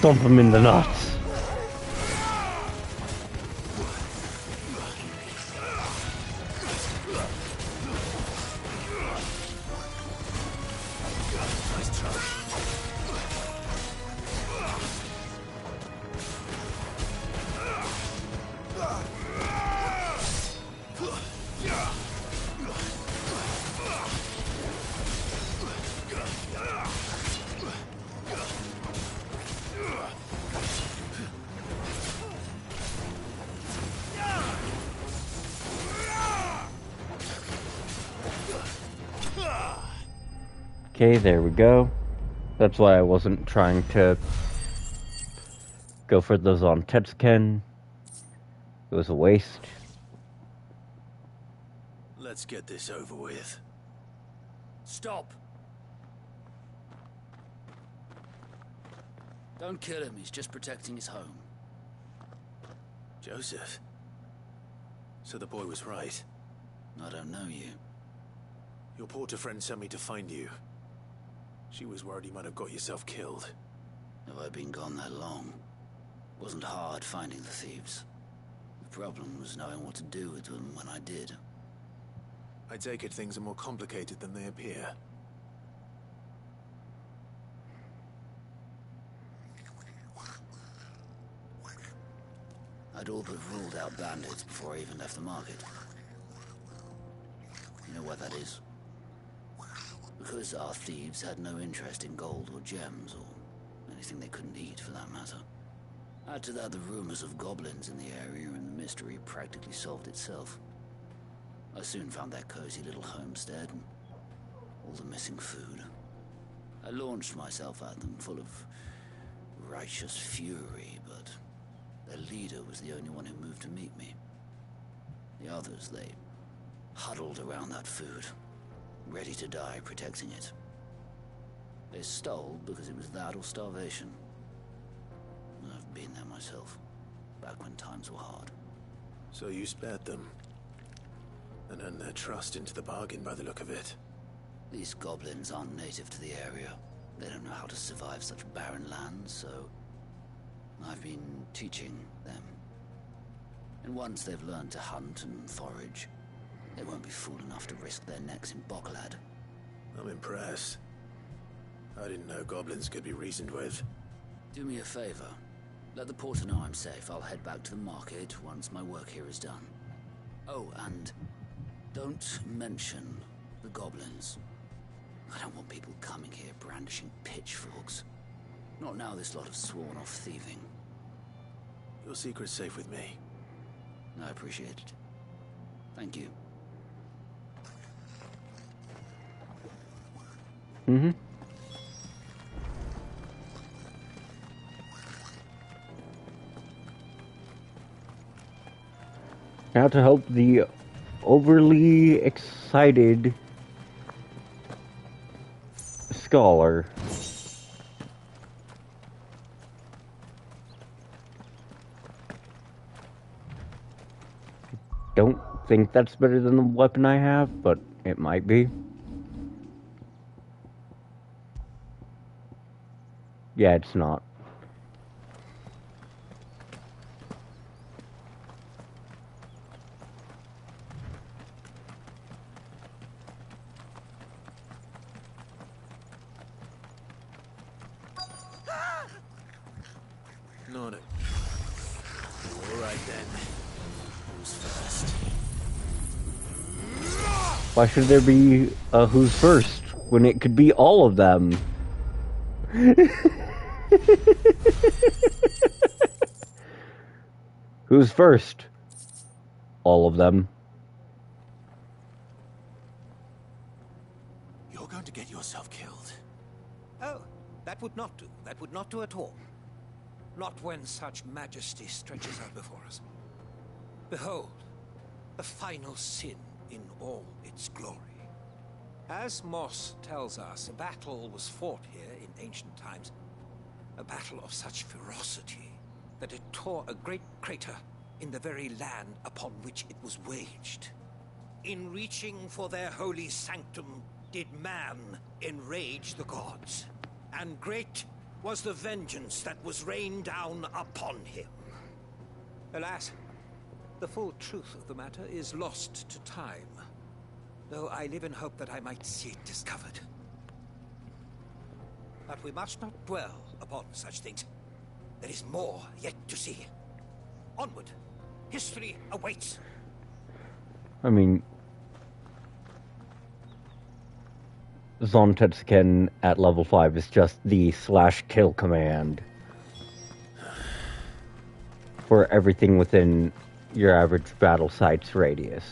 Stomp him in the nuts. Nice try. Okay, there we go. That's why I wasn't trying to go for those on Tetsken. It was a waste. Let's get this over with. Stop! Don't kill him, he's just protecting his home. Joseph? So the boy was right. I don't know you. Your porter friend sent me to find you. She was worried you might have got yourself killed. Have I been gone that long? Wasn't hard finding the thieves. The problem was knowing what to do with them when I did. I take it things are more complicated than they appear. I'd all but ruled out bandits before I even left the market. You know why that is? Because our thieves had no interest in gold or gems, or anything they couldn't eat for that matter. Add to that the rumors of goblins in the area, and the mystery practically solved itself. I soon found their cozy little homestead, and all the missing food. I launched myself at them, full of righteous fury, but their leader was the only one who moved to meet me. The others, they huddled around that food, ready to die protecting it. They stole because it was that or starvation. I've been there myself, back when times were hard. So you spared them, and earned their trust into the bargain by the look of it. These goblins aren't native to the area. They don't know how to survive such barren lands, so I've been teaching them. And once they've learned to hunt and forage, they won't be fool enough to risk their necks in Boklad. I'm impressed. I didn't know goblins could be reasoned with. Do me a favor. Let the porter know I'm safe. I'll head back to the market once my work here is done. Oh, and don't mention the goblins. I don't want people coming here brandishing pitchforks. Not now this lot have sworn off thieving. Your secret's safe with me. I appreciate it. Thank you. Mm-hmm. Now to help the overly excited scholar. Don't think that's better than the weapon I have, but it might be. Yeah, it's not. Not it. All right then. Who's first? Why should there be a who's first when it could be all of them? Who's first? All of them. You're going to get yourself killed. Oh, that would not do. That would not do at all. Not when such majesty stretches out before us. Behold, the final sin in all its glory. As Moss tells us, a battle was fought here in ancient times. A battle of such ferocity that it tore a great crater in the very land upon which it was waged. In reaching for their holy sanctum, did man enrage the gods, and great was the vengeance that was rained down upon him. Alas, the full truth of the matter is lost to time, though I live in hope that I might see it discovered. But we must not dwell upon such things. There is more yet to see. Onward. History awaits. I mean, Zontetsuken at level 5 is just the /kill command for everything within your average battle site's radius.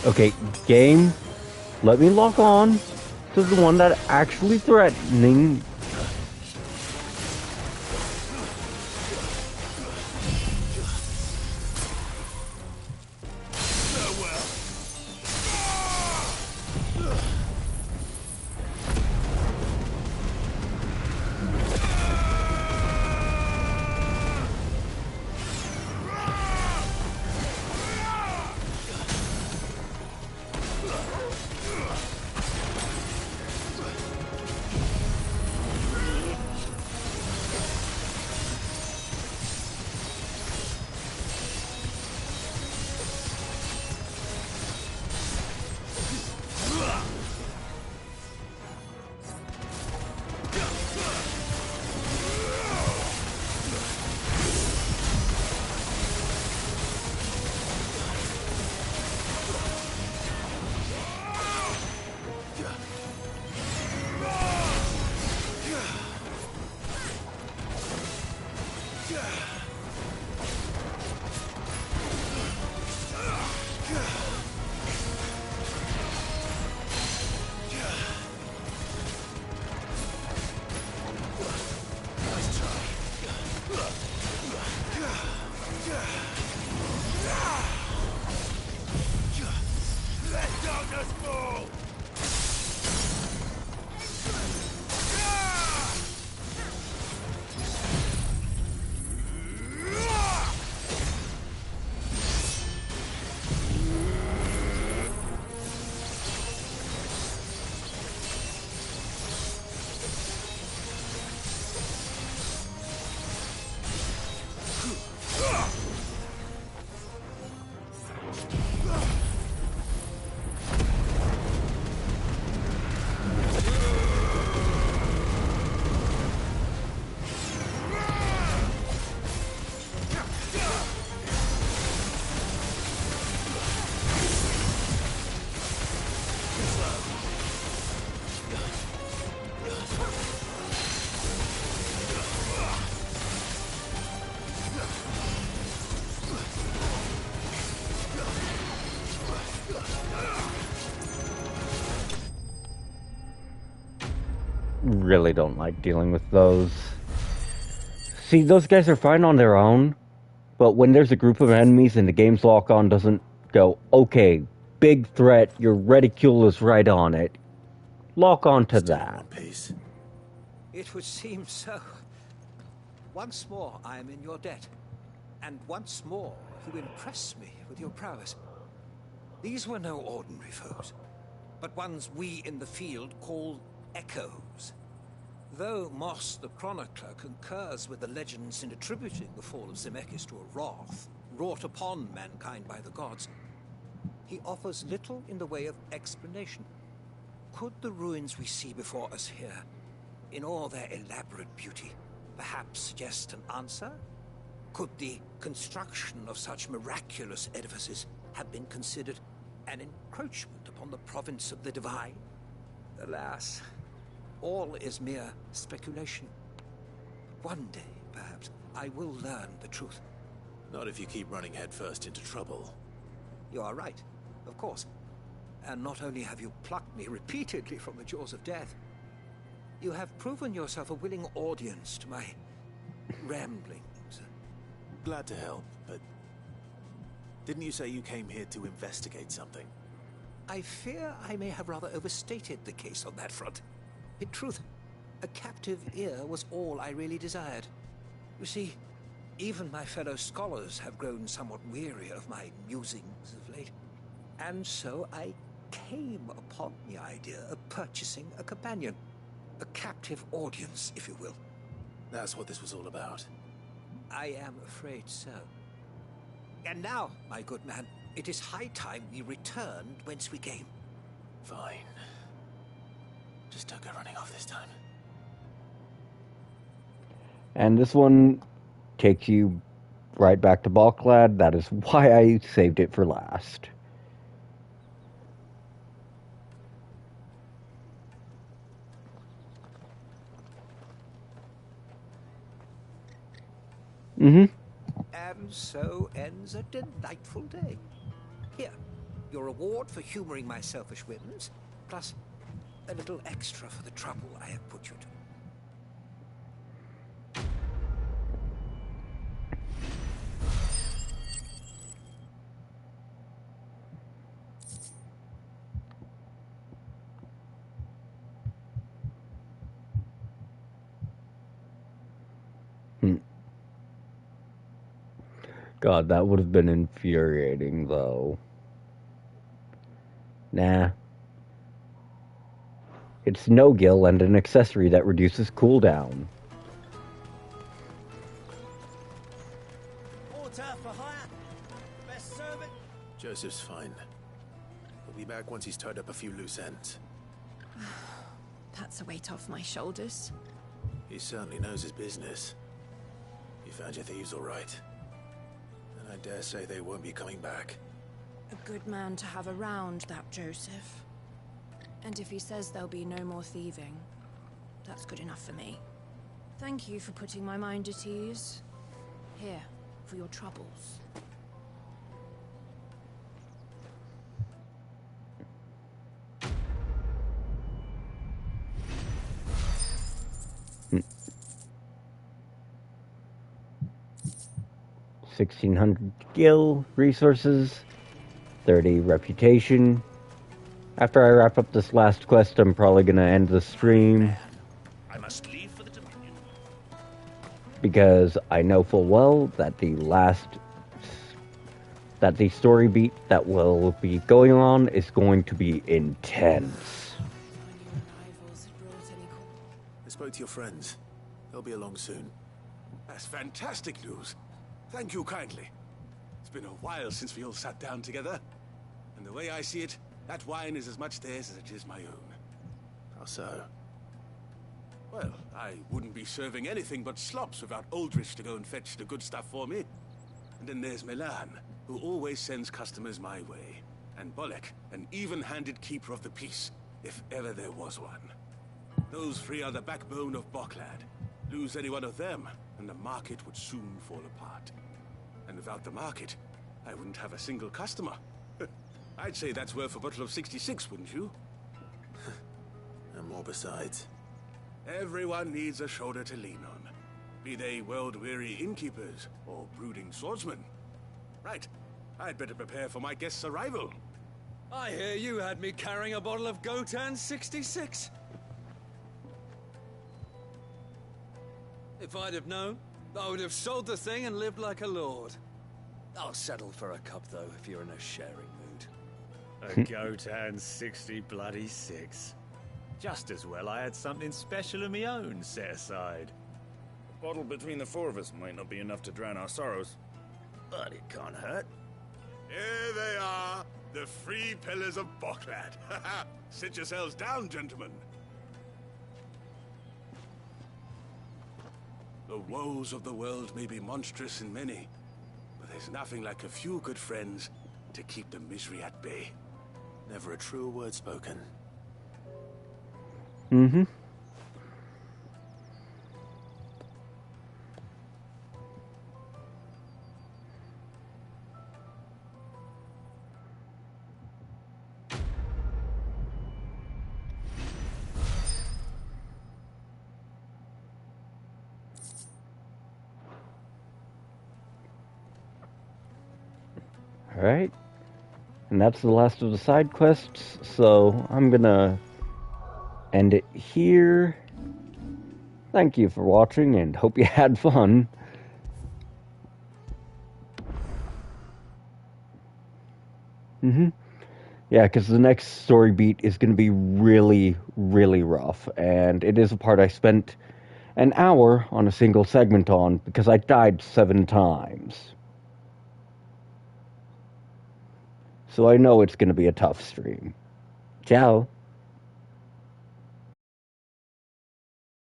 Okay, game, let me lock on to the one that actually threatening. Really don't like dealing with those. See, those guys are fine on their own, but when there's a group of enemies and the game's lock on doesn't go, okay, big threat, your reticule is right on it. Lock on to that. It would seem so. Once more I am in your debt, and once more you impress me with your prowess. These were no ordinary foes, but ones we in the field call echoes. Though Moss the Chronicler concurs with the legends in attributing the fall of Zemeckis to a wrath wrought upon mankind by the gods, he offers little in the way of explanation. Could the ruins we see before us here, in all their elaborate beauty, perhaps suggest an answer? Could the construction of such miraculous edifices have been considered an encroachment upon the province of the divine? Alas, all is mere speculation. One day, perhaps, I will learn the truth. Not if you keep running headfirst into trouble. You are right, of course. And not only have you plucked me repeatedly from the jaws of death, you have proven yourself a willing audience to my ramblings. Glad to help, but didn't you say you came here to investigate something? I fear I may have rather overstated the case on that front. In truth, a captive ear was all I really desired. You see, even my fellow scholars have grown somewhat weary of my musings of late. And so I came upon the idea of purchasing a companion. A captive audience, if you will. That's what this was all about. I am afraid so. And now, my good man, it is high time we returned whence we came. Fine. Just don't go running off this time. And this one takes you right back to Balklad. That is why I saved it for last. And so ends a delightful day. Here, Your reward for humoring my selfish whims, plus a little extra for the trouble I have put you to. God, that would have been infuriating, though. Nah. It's no-gill and an accessory that reduces cooldown. Porter for hire. Best servant. Joseph's fine. He'll be back once he's tied up a few loose ends. That's a weight off my shoulders. He certainly knows his business. You found your thieves all right. And I dare say they won't be coming back. A good man to have around, that Joseph. And if he says there'll be no more thieving, that's good enough for me. Thank you for putting my mind at ease. Here, for your troubles. Hmm. 1,600 gil resources, 30 reputation. After I wrap up this last quest, I'm probably gonna end the stream. I must leave for the Dominion. Because I know full well that the story beat that will be going on is going to be intense. I spoke to your friends. They'll be along soon. That's fantastic news. Thank you kindly. It's been a while since we all sat down together. And the way I see it, that wine is as much theirs as it is my own. How so? Well, I wouldn't be serving anything but slops without Aldrich to go and fetch the good stuff for me. And then there's Milan, who always sends customers my way. And Bolek, an even-handed keeper of the peace, if ever there was one. Those three are the backbone of Boklad. Lose any one of them, and the market would soon fall apart. And without the market, I wouldn't have a single customer. I'd say that's worth a bottle of 66, wouldn't you? And more besides. Everyone needs a shoulder to lean on. Be they world-weary innkeepers or brooding swordsmen. Right. I'd better prepare for my guest's arrival. I hear you had me carrying a bottle of Gotan 66. If I'd have known, I would have sold the thing and lived like a lord. I'll settle for a cup, though, if you're in a sharing mood. A Gotan 60 Just as well I had something special of my own set aside. A bottle between the four of us might not be enough to drown our sorrows, but it can't hurt. Here they are, the three pillars of Boklad. Sit yourselves down, gentlemen. The woes of the world may be monstrous in many, but there's nothing like a few good friends to keep the misery at bay. Never a truer word spoken. Mm-hmm. Alright. And that's the last of the side quests, so I'm gonna end it here. Thank you for watching, and hope you had fun. Yeah, because the next story beat is going to be really, really rough, and it is a part I spent an hour on a single segment on because I died 7 times. So I know it's going to be a tough stream. Ciao.